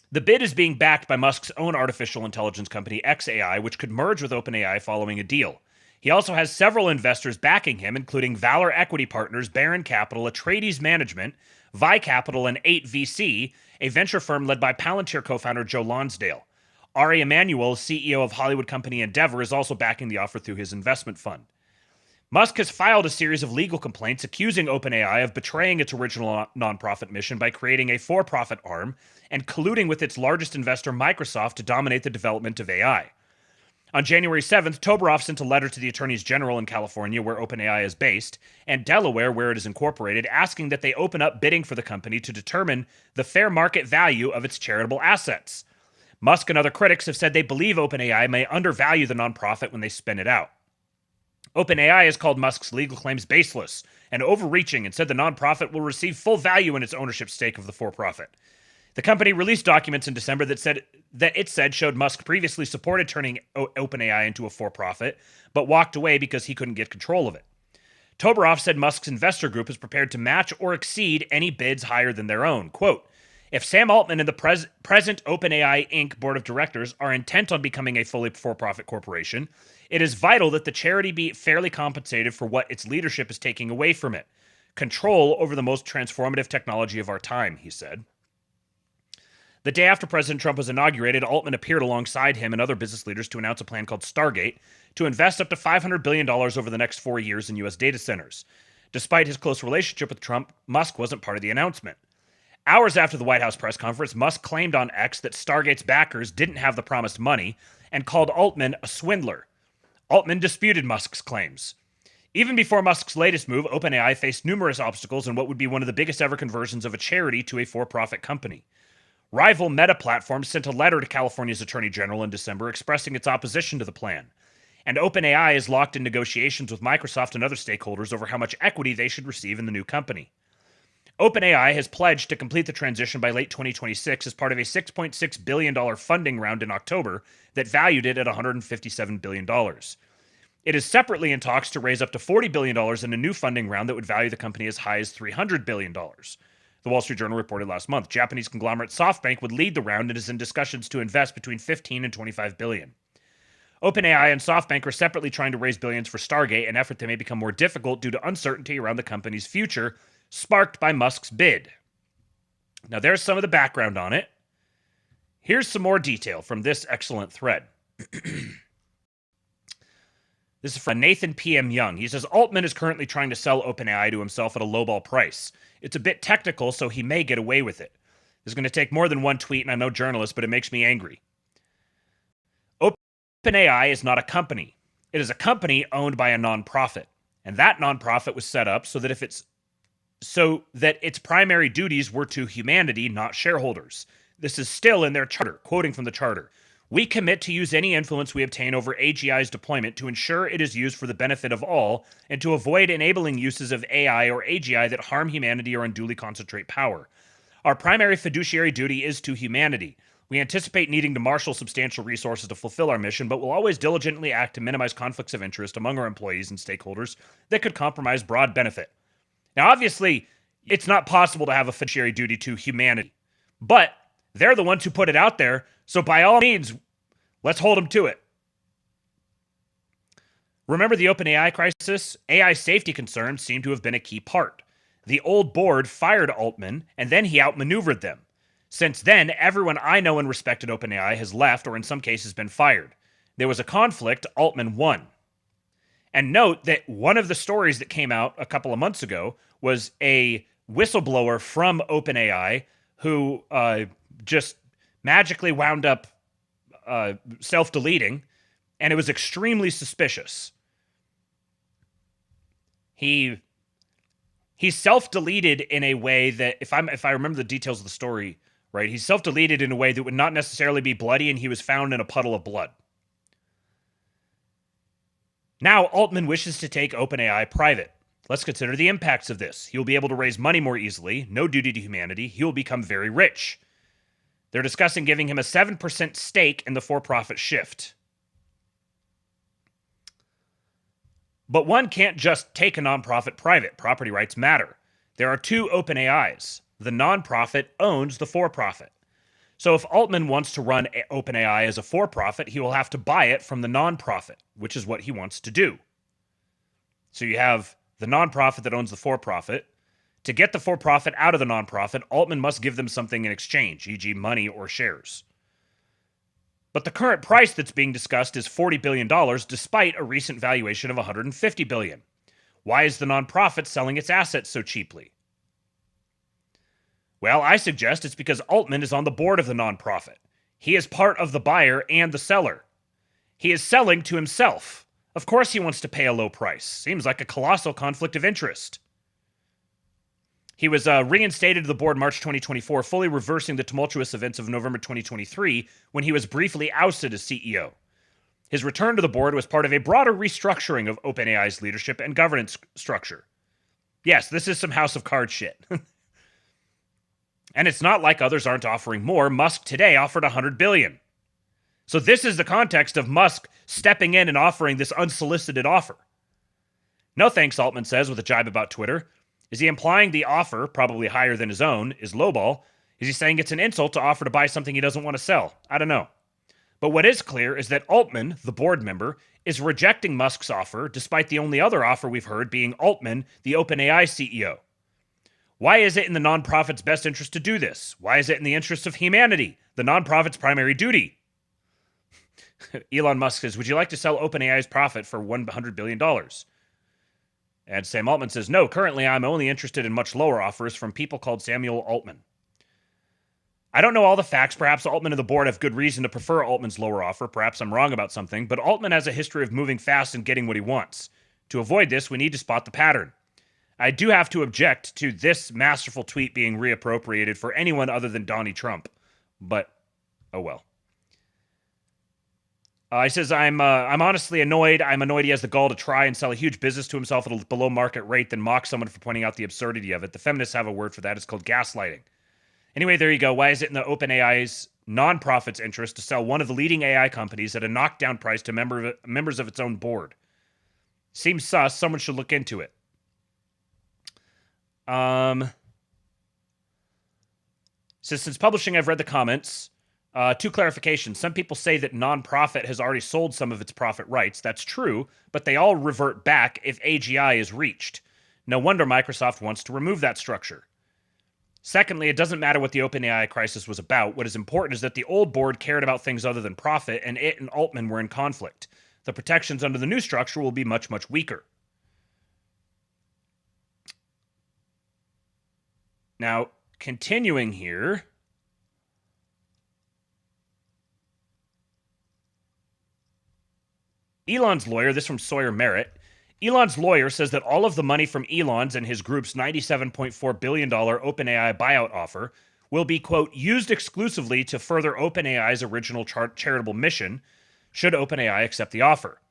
The bid is being backed by Musk's own artificial intelligence company, xAI, which could merge with OpenAI following a deal. He also has several investors backing him, including Valor Equity Partners, Barron Capital, Atreides Management, Vi Capital, and 8VC, a venture firm led by Palantir co-founder Joe Lonsdale. Ari Emanuel, CEO of Hollywood company Endeavor, is also backing the offer through his investment fund. Musk has filed a series of legal complaints accusing OpenAI of betraying its original nonprofit mission by creating a for-profit arm and colluding with its largest investor, Microsoft, to dominate the development of AI. On January 7th, Toberoff sent a letter to the attorneys general in California, where OpenAI is based, and Delaware, where it is incorporated, asking that they open up bidding for the company to determine the fair market value of its charitable assets. Musk and other critics have said they believe OpenAI may undervalue the nonprofit when they spin it out. OpenAI has called Musk's legal claims baseless and overreaching and said the nonprofit will receive full value in its ownership stake of the for-profit. The company released documents in December that it said showed Musk previously supported turning OpenAI into a for-profit, but walked away because he couldn't get control of it. Toberoff said Musk's investor group is prepared to match or exceed any bids higher than their own. Quote, "If Sam Altman and the present OpenAI Inc. board of directors are intent on becoming a fully for-profit corporation, it is vital that the charity be fairly compensated for what its leadership is taking away from it. Control over the most transformative technology of our time," he said. The day after President Trump was inaugurated, Altman appeared alongside him and other business leaders to announce a plan called Stargate to invest up to $500 billion over the next 4 years in U.S. data centers. Despite his close relationship with Trump, Musk wasn't part of the announcement. Hours after the White House press conference, Musk claimed on X that Stargate's backers didn't have the promised money and called Altman a swindler. Altman disputed Musk's claims. Even before Musk's latest move, OpenAI faced numerous obstacles in what would be one of the biggest ever conversions of a charity to a for-profit company. Rival Meta Platforms sent a letter to California's Attorney General in December expressing its opposition to the plan. And OpenAI is locked in negotiations with Microsoft and other stakeholders over how much equity they should receive in the new company. OpenAI has pledged to complete the transition by late 2026 as part of a $6.6 billion funding round in October that valued it at $157 billion. It is separately in talks to raise up to $40 billion in a new funding round that would value the company as high as $300 billion. The Wall Street Journal reported last month Japanese conglomerate SoftBank would lead the round and is in discussions to invest between $15 and $25 billion. OpenAI and SoftBank are separately trying to raise billions for Stargate, an effort that may become more difficult due to uncertainty around the company's future, sparked by Musk's bid. Now there's some of the background on it. Here's some more detail from this excellent thread. This is from Nathan P.M. Young. He says, Altman is currently trying to sell OpenAI to himself at a lowball price. It's a bit technical, so he may get away with it. This is going to take more than one tweet, and I'm no journalist, but it makes me angry. OpenAI is not a company. It is a company owned by a nonprofit. And that nonprofit was set up so that its primary duties were to humanity, not shareholders. This is still in their charter, quoting from the charter. We commit to use any influence we obtain over AGI's deployment to ensure it is used for the benefit of all and to avoid enabling uses of AI or AGI that harm humanity or unduly concentrate power. Our primary fiduciary duty is to humanity. We anticipate needing to marshal substantial resources to fulfill our mission, but will always diligently act to minimize conflicts of interest among our employees and stakeholders that could compromise broad benefit. Now, obviously, it's not possible to have a fiduciary duty to humanity, but they're the ones who put it out there, so by all means, let's hold them to it. Remember the OpenAI crisis? AI safety concerns seem to have been a key part. The old board fired Altman, and then he outmaneuvered them. Since then, everyone I know and respect at OpenAI has left or in some cases been fired. There was a conflict, Altman won. And note that one of the stories that came out a couple of months ago was a whistleblower from OpenAI who just magically wound up self-deleting, and it was extremely suspicious. He self-deleted in a way that, if I remember the details of the story right, he self-deleted in a way that would not necessarily be bloody, and he was found in a puddle of blood. Now, Altman wishes to take OpenAI private. Let's consider the impacts of this. He will be able to raise money more easily, no duty to humanity, he will become very rich. They're discussing giving him a 7% stake in the for-profit shift. But one can't just take a nonprofit private. Property rights matter. There are two OpenAIs. The nonprofit owns the for-profit. So if Altman wants to run OpenAI as a for-profit, he will have to buy it from the nonprofit, which is what he wants to do. So you have the nonprofit that owns the for-profit. To get the for-profit out of the nonprofit, Altman must give them something in exchange, e.g. money or shares. But the current price that's being discussed is $40 billion, despite a recent valuation of $150 billion. Why is the nonprofit selling its assets so cheaply? Well, I suggest it's because Altman is on the board of the nonprofit. He is part of the buyer and the seller. He is selling to himself. Of course he wants to pay a low price. Seems like a colossal conflict of interest. He was reinstated to the board March 2024, fully reversing the tumultuous events of November 2023, when he was briefly ousted as CEO. His return to the board was part of a broader restructuring of OpenAI's leadership and governance structure. Yes, this is some House of Cards shit. And it's not like others aren't offering more. Musk today offered $100 billion. So this is the context of Musk stepping in and offering this unsolicited offer. No thanks, Altman says with a jibe about Twitter. Is he implying the offer, probably higher than his own, is lowball? Is he saying it's an insult to offer to buy something he doesn't want to sell? I don't know. But what is clear is that Altman, the board member, is rejecting Musk's offer, despite the only other offer we've heard being Altman, the OpenAI CEO. Why is it in the nonprofit's best interest to do this? Why is it in the interest of humanity, the nonprofit's primary duty? Elon Musk says, would you like to sell OpenAI's profit for $100 billion? And Sam Altman says, no, currently I'm only interested in much lower offers from people called Samuel Altman. I don't know all the facts. Perhaps Altman and the board have good reason to prefer Altman's lower offer. Perhaps I'm wrong about something, but Altman has a history of moving fast and getting what he wants. To avoid this, we need to spot the pattern. I do have to object to this masterful tweet being reappropriated for anyone other than Donnie Trump, but oh well. He says, I'm honestly annoyed. I'm annoyed he has the gall to try and sell a huge business to himself at a below market rate, then mock someone for pointing out the absurdity of it. The feminists have a word for that. It's called gaslighting. Anyway, there you go. Why is it in the OpenAI's non-profit's interest to sell one of the leading AI companies at a knockdown price to members of its own board? Seems sus. Someone should look into it. Since publishing, I've read the comments. Two clarifications. Some people say that nonprofit has already sold some of its profit rights. That's true, but they all revert back if AGI is reached. No wonder Microsoft wants to remove that structure. Secondly, it doesn't matter what the OpenAI crisis was about. What is important is that the old board cared about things other than profit, and it and Altman were in conflict. The protections under the new structure will be much, much weaker. Now, continuing here. Elon's lawyer, this from Sawyer Merritt. Elon's lawyer says that all of the money from Elon's and his group's $97.4 billion OpenAI buyout offer will be, quote, used exclusively to further OpenAI's original charitable mission, should OpenAI accept the offer.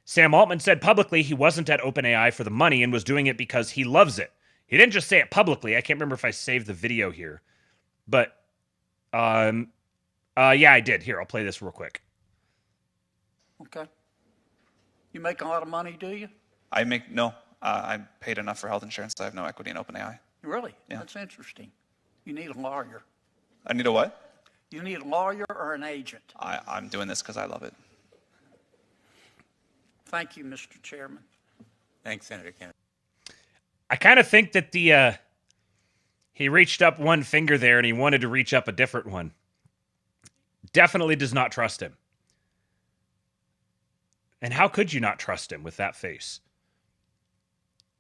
Sam Altman said publicly he wasn't at OpenAI for the money and was doing it because he loves it. He didn't just say it publicly. I can't remember if I saved the video here. But, yeah, I did. Here, I'll play this real quick. Okay. You make a lot of money, do you? No. I'm paid enough for health insurance. I have no equity in OpenAI. Really? Yeah. That's interesting. You need a lawyer. I need a what? You need a lawyer or an agent. I'm doing this because I love it. Thank you, Mr. Chairman. Thanks, Senator Kennedy. I kind of think that he reached up one finger there and he wanted to reach up a different one. Definitely does not trust him. And how could you not trust him with that face?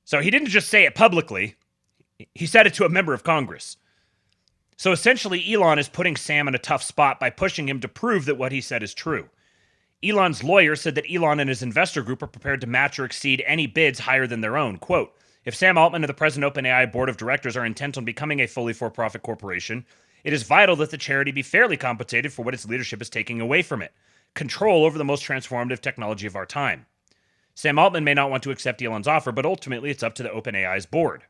So he didn't just say it publicly. He said it to a member of Congress. So essentially, Elon is putting Sam in a tough spot by pushing him to prove that what he said is true. Elon's lawyer said that Elon and his investor group are prepared to match or exceed any bids higher than their own. Quote, if Sam Altman and the present OpenAI board of directors are intent on becoming a fully for-profit corporation, it is vital that the charity be fairly compensated for what its leadership is taking away from it. Control over the most transformative technology of our time. Sam Altman may not want to accept Elon's offer, but ultimately it's up to the OpenAI's board.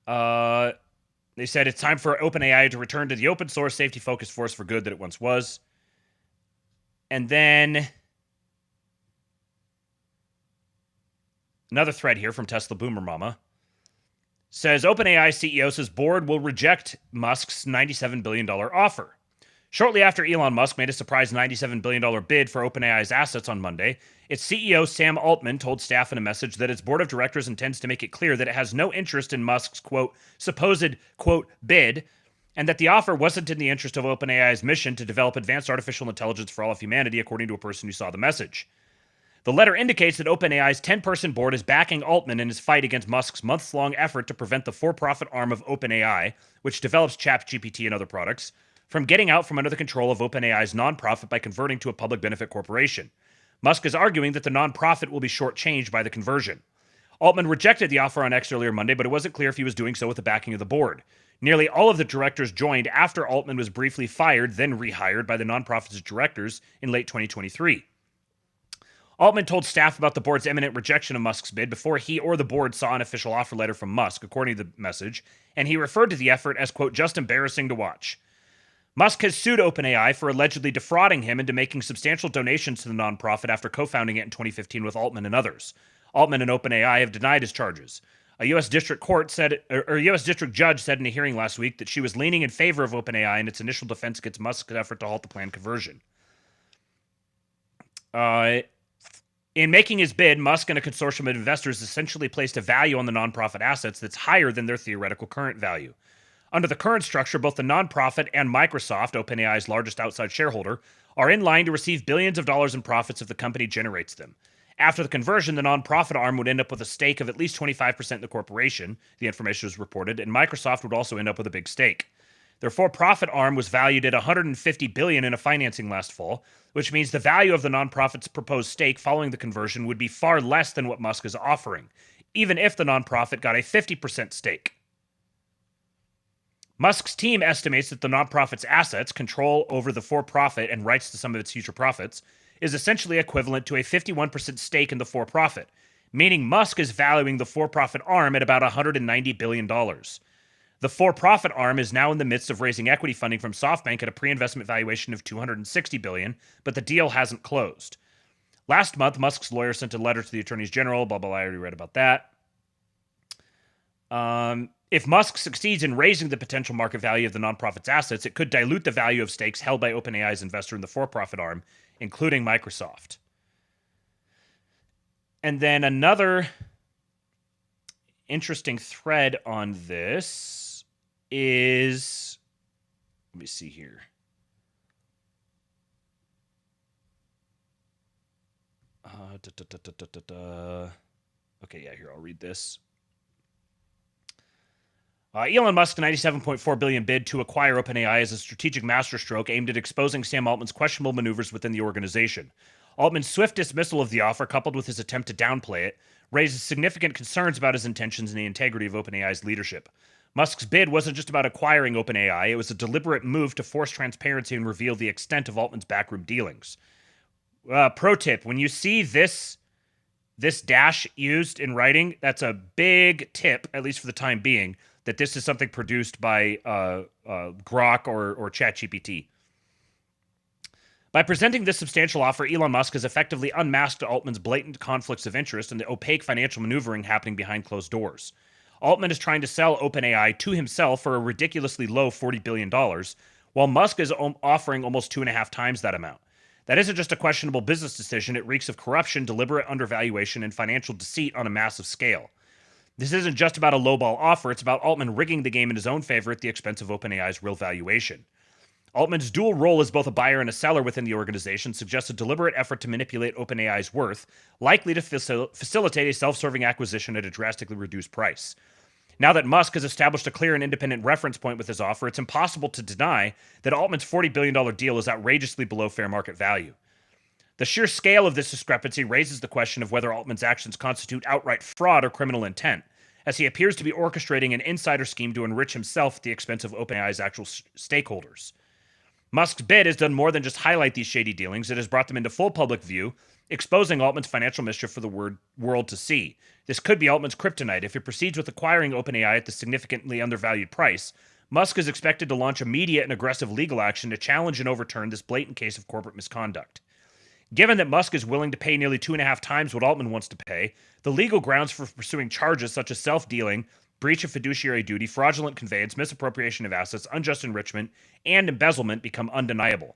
They said it's time for OpenAI to return to the open source, safety-focused force for good that it once was. And then another thread here from Tesla Boomer Mama. Says OpenAI CEO says board will reject Musk's $97 billion offer. Shortly after Elon Musk made a surprise $97 billion bid for OpenAI's assets on Monday, its CEO Sam Altman told staff in a message that its board of directors intends to make it clear that it has no interest in Musk's, quote, supposed, quote, bid, and that the offer wasn't in the interest of OpenAI's mission to develop advanced artificial intelligence for all of humanity, according to a person who saw the message. The letter indicates that OpenAI's 10-person board is backing Altman in his fight against Musk's months-long effort to prevent the for-profit arm of OpenAI, which develops ChatGPT and other products, from getting out from under the control of OpenAI's nonprofit by converting to a public benefit corporation. Musk is arguing that the nonprofit will be shortchanged by the conversion. Altman rejected the offer on X earlier Monday, but it wasn't clear if he was doing so with the backing of the board. Nearly all of the directors joined after Altman was briefly fired, then rehired by the nonprofit's directors in late 2023. Altman told staff about the board's imminent rejection of Musk's bid before he or the board saw an official offer letter from Musk, according to the message, and he referred to the effort as, quote, just embarrassing to watch. Musk has sued OpenAI for allegedly defrauding him into making substantial donations to the nonprofit after co-founding it in 2015 with Altman and others. Altman and OpenAI have denied his charges. A U.S. district judge said in a hearing last week that she was leaning in favor of OpenAI in its initial defense against Musk's effort to halt the planned conversion. In making his bid, Musk and a consortium of investors essentially placed a value on the nonprofit assets that's higher than their theoretical current value. Under the current structure, both the nonprofit and Microsoft, OpenAI's largest outside shareholder, are in line to receive billions of dollars in profits if the company generates them. After the conversion, the nonprofit arm would end up with a stake of at least 25% in the corporation, the information is reported, and Microsoft would also end up with a big stake. Their for-profit arm was valued at $150 billion in a financing last fall, which means the value of the nonprofit's proposed stake following the conversion would be far less than what Musk is offering, even if the nonprofit got a 50% stake. Musk's team estimates that the nonprofit's assets, control over the for-profit, and rights to some of its future profits, is essentially equivalent to a 51% stake in the for-profit, meaning Musk is valuing the for-profit arm at about $190 billion. The for-profit arm is now in the midst of raising equity funding from SoftBank at a pre-investment valuation of $260 billion, but the deal hasn't closed. Last month, Musk's lawyer sent a letter to the attorneys general, blah, blah, blah, I already read about that. If Musk succeeds in raising the potential market value of the nonprofit's assets, it could dilute the value of stakes held by OpenAI's investor in the for-profit arm, including Microsoft. And then another interesting thread on this is, let me see here. Okay, yeah, here, I'll read this. Elon Musk's $97.4 billion bid to acquire OpenAI is a strategic masterstroke aimed at exposing Sam Altman's questionable maneuvers within the organization. Altman's swift dismissal of the offer, coupled with his attempt to downplay it, raises significant concerns about his intentions and the integrity of OpenAI's leadership. Musk's bid wasn't just about acquiring OpenAI, it was a deliberate move to force transparency and reveal the extent of Altman's backroom dealings. Pro tip, when you see this dash used in writing, that's a big tip, at least for the time being, that this is something produced by Grok or ChatGPT. By presenting this substantial offer, Elon Musk has effectively unmasked Altman's blatant conflicts of interest and the opaque financial maneuvering happening behind closed doors. Altman is trying to sell OpenAI to himself for a ridiculously low $40 billion, while Musk is offering almost 2.5 times that amount. That isn't just a questionable business decision, it reeks of corruption, deliberate undervaluation, and financial deceit on a massive scale. This isn't just about a lowball offer, it's about Altman rigging the game in his own favor at the expense of OpenAI's real valuation. Altman's dual role as both a buyer and a seller within the organization suggests a deliberate effort to manipulate OpenAI's worth, likely to facilitate a self-serving acquisition at a drastically reduced price. Now that Musk has established a clear and independent reference point with his offer, it's impossible to deny that Altman's $40 billion deal is outrageously below fair market value. The sheer scale of this discrepancy raises the question of whether Altman's actions constitute outright fraud or criminal intent, as he appears to be orchestrating an insider scheme to enrich himself at the expense of OpenAI's actual stakeholders. Musk's bid has done more than just highlight these shady dealings. It has brought them into full public view, exposing Altman's financial mischief for the world to see. This could be Altman's kryptonite. If he proceeds with acquiring OpenAI at the significantly undervalued price, Musk is expected to launch immediate and aggressive legal action to challenge and overturn this blatant case of corporate misconduct. Given that Musk is willing to pay nearly 2.5 times what Altman wants to pay, the legal grounds for pursuing charges such as self-dealing, breach of fiduciary duty, fraudulent conveyance, misappropriation of assets, unjust enrichment, and embezzlement become undeniable.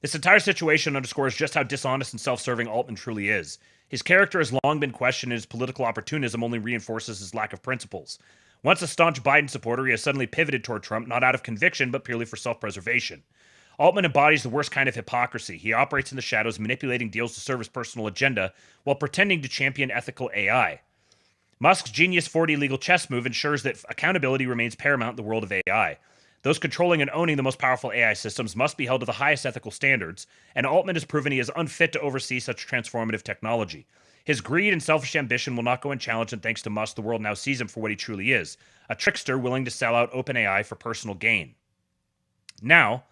This entire situation underscores just how dishonest and self-serving Altman truly is. His character has long been questioned, and his political opportunism only reinforces his lack of principles. Once a staunch Biden supporter, he has suddenly pivoted toward Trump, not out of conviction, but purely for self-preservation. Altman embodies the worst kind of hypocrisy. He operates in the shadows, manipulating deals to serve his personal agenda, while pretending to champion ethical AI. Musk's genius 4D legal chess move ensures that accountability remains paramount in the world of AI. Those controlling and owning the most powerful AI systems must be held to the highest ethical standards, and Altman has proven he is unfit to oversee such transformative technology. His greed and selfish ambition will not go unchallenged, and thanks to Musk, the world now sees him for what he truly is, a trickster willing to sell out OpenAI for personal gain. Now,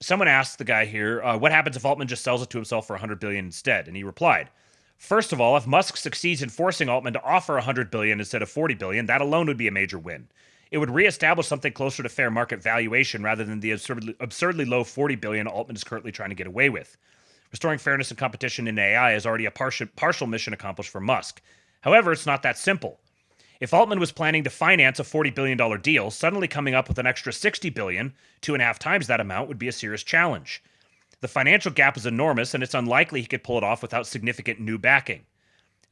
someone asked the guy here, what happens if Altman just sells it to himself for $100 billion instead? And he replied, first of all, if Musk succeeds in forcing Altman to offer $100 billion instead of $40 billion, that alone would be a major win. It would reestablish something closer to fair market valuation rather than the absurdly low $40 billion Altman is currently trying to get away with. Restoring fairness and competition in AI is already a partial mission accomplished for Musk. However, it's not that simple. If Altman was planning to finance a $40 billion deal, suddenly coming up with an extra $60 billion, 2.5 times that amount, would be a serious challenge. The financial gap is enormous, and it's unlikely he could pull it off without significant new backing.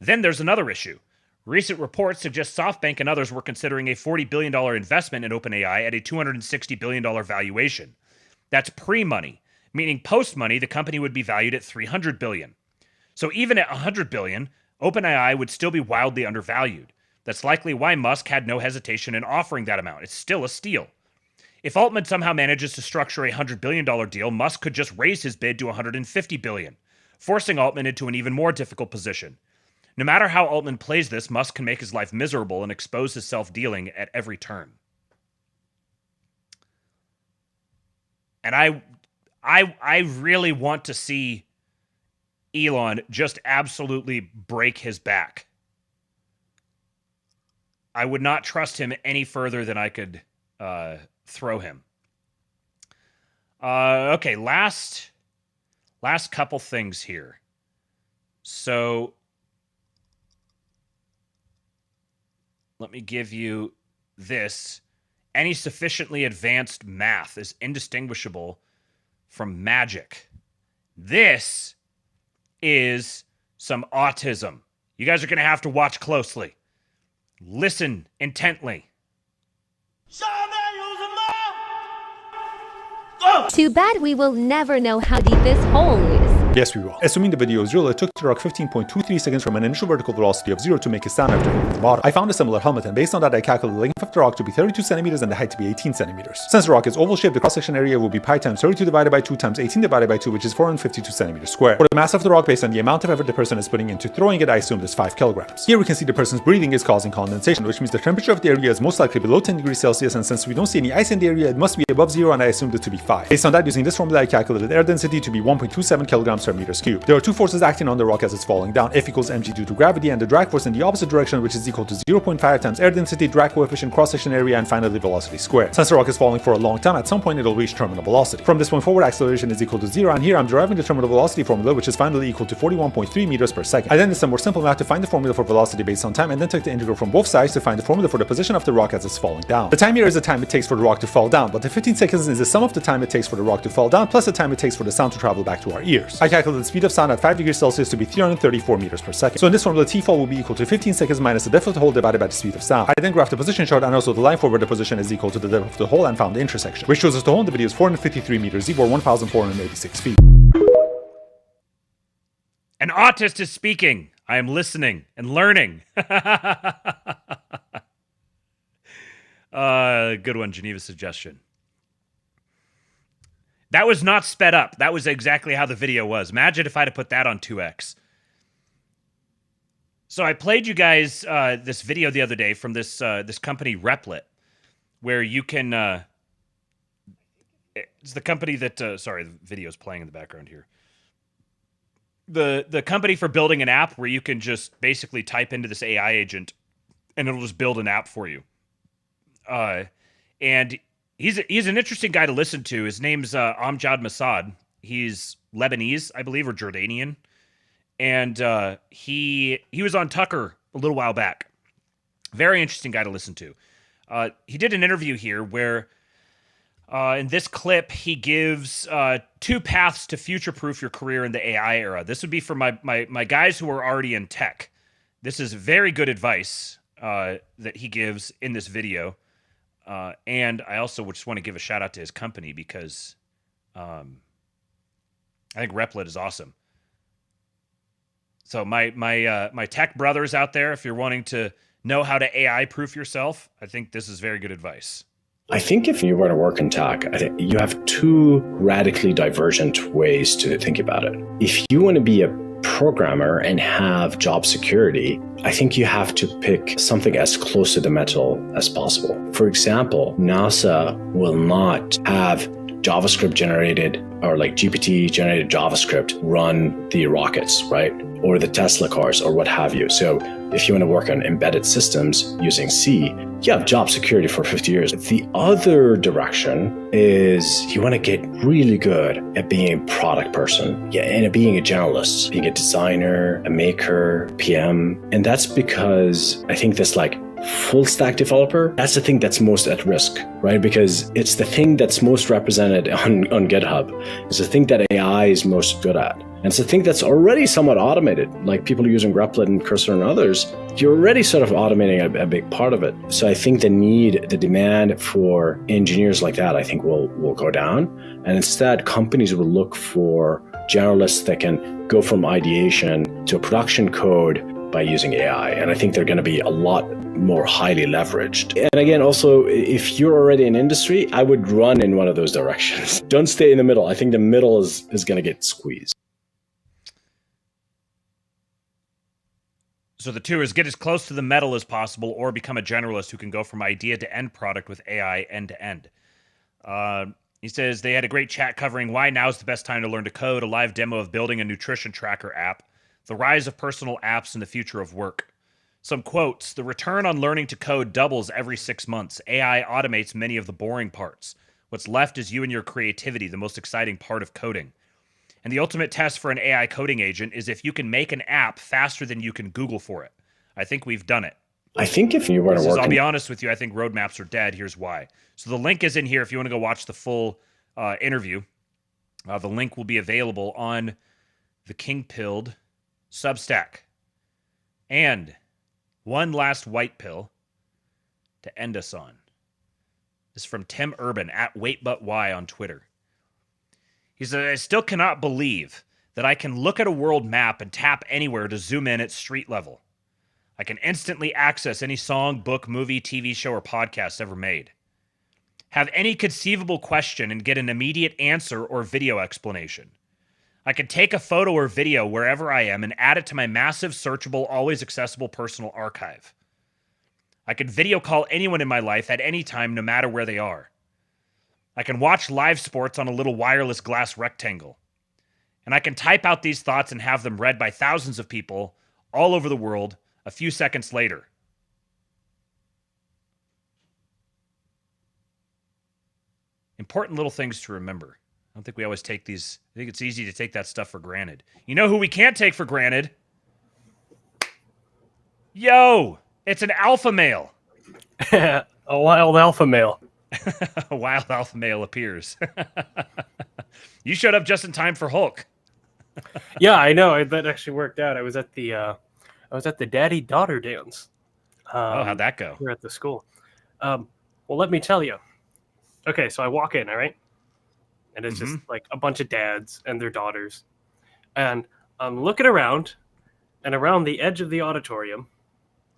Then there's another issue. Recent reports suggest SoftBank and others were considering a $40 billion investment in OpenAI at a $260 billion valuation. That's pre-money, meaning post-money, the company would be valued at $300 billion. So even at $100 billion, OpenAI would still be wildly undervalued. That's likely why Musk had no hesitation in offering that amount. It's still a steal. If Altman somehow manages to structure a $100 billion deal, Musk could just raise his bid to $150 billion, forcing Altman into an even more difficult position. No matter how Altman plays this, Musk can make his life miserable and expose his self-dealing at every turn. And I really want to see Elon just absolutely break his back. I would not trust him any further than I could throw him. Okay, last couple things here. So let me give you this. Any sufficiently advanced math is indistinguishable from magic. This is some autism. You guys are going to have to watch closely. Listen intently. Too bad we will never know how deep this hole is. Yes, we will. Assuming the video is real, it took the rock 15.23 seconds from an initial vertical velocity of 0 to make a sound after hitting the bottom. I found a similar helmet, and based on that, I calculated the length of the rock to be 32 centimeters and the height to be 18 centimeters. Since the rock is oval-shaped, the cross-section area will be pi times 32 divided by 2 times 18 divided by 2, which is 452 centimeters squared. For the mass of the rock, based on the amount of effort the person is putting into throwing it, I assumed is 5 kilograms. Here we can see the person's breathing is causing condensation, which means the temperature of the area is most likely below 10 degrees Celsius, and since we don't see any ice in the area, it must be above 0, and I assumed it to be 5. Based on that, using this formula, I calculated air density to be 1.27 kilograms per meters cubed. There are two forces acting on the rock as it's falling down. F equals mg due to gravity, and the drag force in the opposite direction, which is equal to 0.5 times air density, drag coefficient, cross-section area, and finally velocity squared. Since the rock is falling for a long time, at some point it'll reach terminal velocity. From this point forward, acceleration is equal to 0, and here I'm deriving the terminal velocity formula, which is finally equal to 41.3 meters per second. I then did some more simple math to find the formula for velocity based on time, and then took the integral from both sides to find the formula for the position of the rock as it's falling down. The time here is the time it takes for the rock to fall down, but the 15 seconds is the sum of the time it takes for the rock to fall down plus the time it takes for the sound to travel back to our ears. I calculated the speed of sound at 5 degrees Celsius to be 334 meters per second. So in this formula, T-fall will be equal to 15 seconds minus the depth of the hole divided by the speed of sound. I then graphed the position chart and also the line for where the position is equal to the depth of the hole and found the intersection, which shows us the hole in the video is 453 meters deep or 1,486 feet. An autist is speaking. I am listening and learning. Good one, Geneva's suggestion. That was not sped up. That was exactly how the video was. Imagine if I'd have put that on 2x. So I played you guys this video the other day from this company Replit, where you can. It's the company that. Sorry, the video's playing in the background here. The company for building an app where you can just basically type into this AI agent, and it'll just build an app for you. And he's an interesting guy to listen to. His name's Amjad Masad. He's Lebanese, I believe, or Jordanian. And he was on Tucker a little while back. Very interesting guy to listen to. He did an interview here where in this clip he gives 2 paths to future-proof your career in the AI era. This would be for my guys who are already in tech. This is very good advice that he gives in this video. And I also just want to give a shout out to his company because I think Replit is awesome. So my tech brothers out there, if you're wanting to know how to AI proof yourself, I think this is very good advice. I think if you were to work in tech, I think you have 2 radically divergent ways to think about it. If you want to be a programmer and have job security, I think you have to pick something as close to the metal as possible. For example, NASA will not have JavaScript generated or like GPT generated JavaScript run the rockets, right? Or the Tesla cars or what have you. So if you want to work on embedded systems using C, you have job security for 50 years. The other direction is you want to get really good at being a product person, and at being a generalist, being a designer, a maker, PM. And that's because I think this like full stack developer, that's the thing that's most at risk, right? Because it's the thing that's most represented on GitHub. It's the thing that AI is most good at. And it's the thing that's already somewhat automated, like people using Replit and Cursor and others, you're already sort of automating a big part of it. So I think the demand for engineers like that, I think will go down. And instead, companies will look for generalists that can go from ideation to production code by using AI. And I think they're going to be a lot more highly leveraged. And again, also, if you're already in industry, I would run in one of those directions. Don't stay in the middle. I think the middle is going to get squeezed. So the two is get as close to the metal as possible or become a generalist who can go from idea to end product with AI end to end. He says they had a great chat covering why now is the best time to learn to code, a live demo of building a nutrition tracker app, the rise of personal apps, and the future of work. Some quotes: the return on learning to code doubles every 6 months. AI automates many of the boring parts. What's left is you and your creativity, the most exciting part of coding. And the ultimate test for an AI coding agent is if you can make an app faster than you can Google for it. I think we've done it. I think if you want to work... I'll be honest with you, I think roadmaps are dead. Here's why. So the link is in here if you want to go watch the full interview. The link will be available on the King Pilled Substack. And one last white pill to end us on. This is from Tim Urban at WaitButWhy on Twitter. He said, I still cannot believe that I can look at a world map and tap anywhere to zoom in at street level. I can instantly access any song, book, movie, TV show, or podcast ever made. Have any conceivable question and get an immediate answer or video explanation. I can take a photo or video wherever I am and add it to my massive, searchable, always accessible personal archive. I can video call anyone in my life at any time, no matter where they are. I can watch live sports on a little wireless glass rectangle. And I can type out these thoughts and have them read by thousands of people all over the world a few seconds later. Important little things to remember. I don't think we always take these. I think it's easy to take that stuff for granted. You know who we can't take for granted? Yo, it's an alpha male. A wild alpha male. A wild alpha male appears. You showed up just in time for Hulk. Yeah, I know. That actually worked out. I was at the daddy-daughter dance. How'd that go? Here at the school. Well, let me tell you. Okay, so I walk in, all right? And it's just like a bunch of dads and their daughters. And I'm looking around, and around the edge of the auditorium,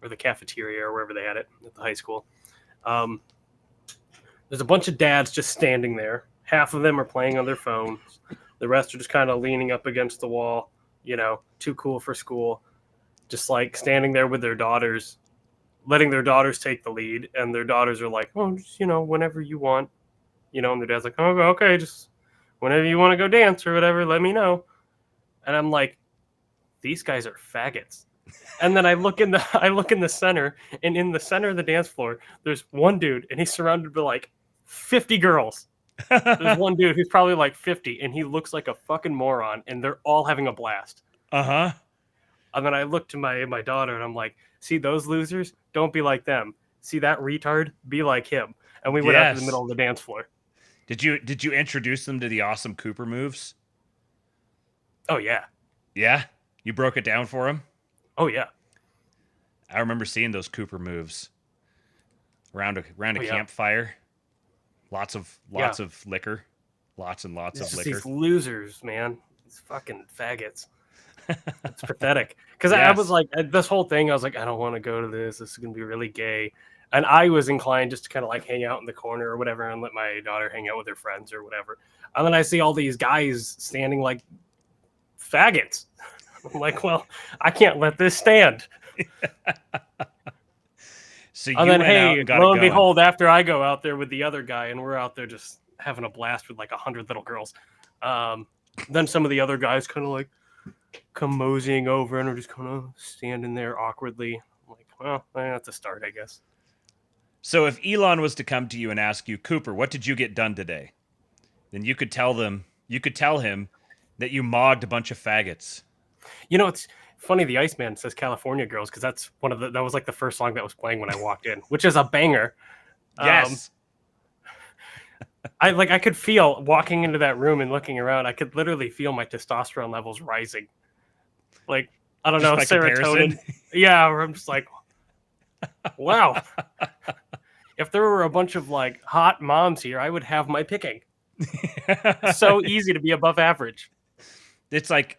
or the cafeteria, or wherever they had it at the high school, there's a bunch of dads just standing there. Half of them are playing on their phones. The rest are just kind of leaning up against the wall, you know, too cool for school. Just like standing there with their daughters, letting their daughters take the lead. And their daughters are like, oh, just, you know, whenever you want. You know, and their dad's like, oh, okay, just whenever you want to go dance or whatever, let me know. And I'm like, these guys are faggots. And then I look in the center, and in the center of the dance floor, there's one dude, and he's surrounded by like 50 girls. There's one dude who's probably like 50, and he looks like a fucking moron, and they're all having a blast. Uh-huh. And then I look to my daughter, and I'm like, see those losers? Don't be like them. See that retard? Be like him. And we went out to the middle of the dance floor. Did you introduce them to the awesome Cooper moves? Oh, yeah. Yeah? You broke it down for them? Oh, yeah. I remember seeing those Cooper moves around a campfire. Lots of liquor. Lots and lots of liquor. These losers, man. These fucking faggots. It's pathetic. Because I was like, this whole thing, I was like, I don't want to go to this. This is going to be really gay. And I was inclined just to kind of like hang out in the corner or whatever and let my daughter hang out with her friends or whatever. And then I see all these guys standing like faggots. I'm like, well, I can't let this stand. So and then, hey, lo and behold, after I go out there with the other guy and we're out there just having a blast with like 100 little girls, then some of the other guys kind of like come moseying over and are just kind of standing there awkwardly. I'm like, well, that's a start, I guess. So if Elon was to come to you and ask you, Cooper, what did you get done today? Then you could tell him that you mogged a bunch of faggots. You know, it's funny. The Iceman says California Girls because that's that was like the first song that was playing when I walked in, which is a banger. Yes. I could feel walking into that room and looking around. I could literally feel my testosterone levels rising. Like, I don't know, serotonin. Yeah, where I'm just like, wow. If there were a bunch of like hot moms here, I would have my picking. So easy to be above average. It's like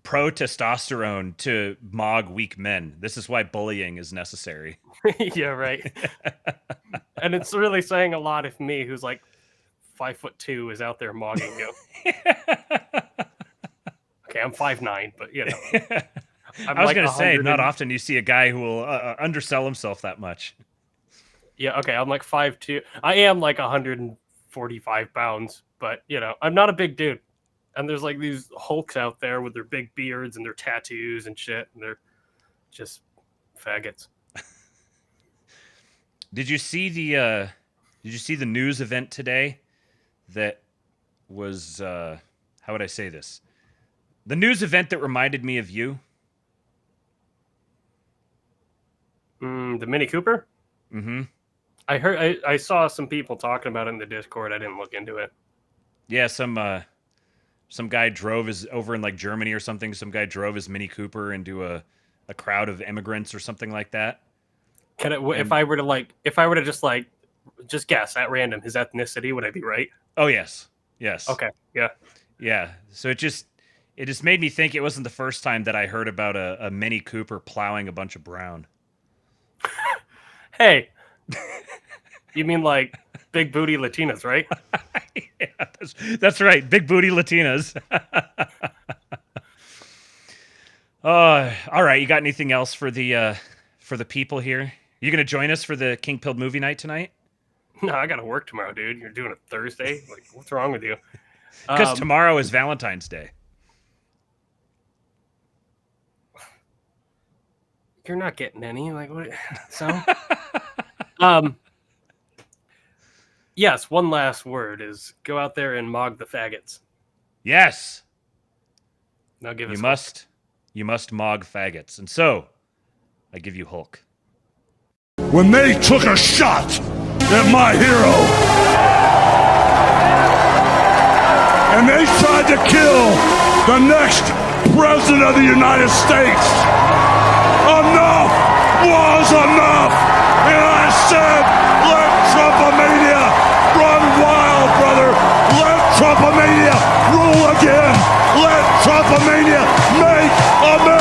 pro-testosterone to mog weak men. This is why bullying is necessary. Yeah, right. And it's really saying a lot if me, who's like 5'2", is out there mogging you. Okay, I'm 5'9", but you know. I was going to say, not often you see a guy who will undersell himself that much. Yeah, okay, I'm like 5'2". I am like 145 pounds, but you know, I'm not a big dude. And there's like these hulks out there with their big beards and their tattoos and shit, and they're just faggots. Did you see the news event today? That was how would I say this? The news event that reminded me of you. The Mini Cooper. Mm-hmm. I saw some people talking about it in the Discord. I didn't look into it. Yeah, some guy drove over in like Germany or something. Some guy drove his Mini Cooper into a crowd of immigrants or something like that. If I were to just guess at random his ethnicity, would I be right? Oh yes. Okay. Yeah. Yeah. So it just made me think it wasn't the first time that I heard about a Mini Cooper plowing a bunch of brown. Hey, you mean like big booty Latinas, right? Yeah, that's right. Big booty Latinas. All right. You got anything else for the people here? You gonna join us for the King Pilled movie night tonight? No, I gotta work tomorrow, dude. You're doing it Thursday? Like, what's wrong with you? Because tomorrow is Valentine's Day. You're not getting any. Like, what? So, yes. One last word is go out there and mog the faggots. Yes. Now give us. You must mog faggots, and so I give you Hulk. When they took a shot at my hero, and they tried to kill the next president of the United States, enough was enough, and I said, let Trumpomania run wild, brother. Let Trumpomania rule again. Let Trumpomania make America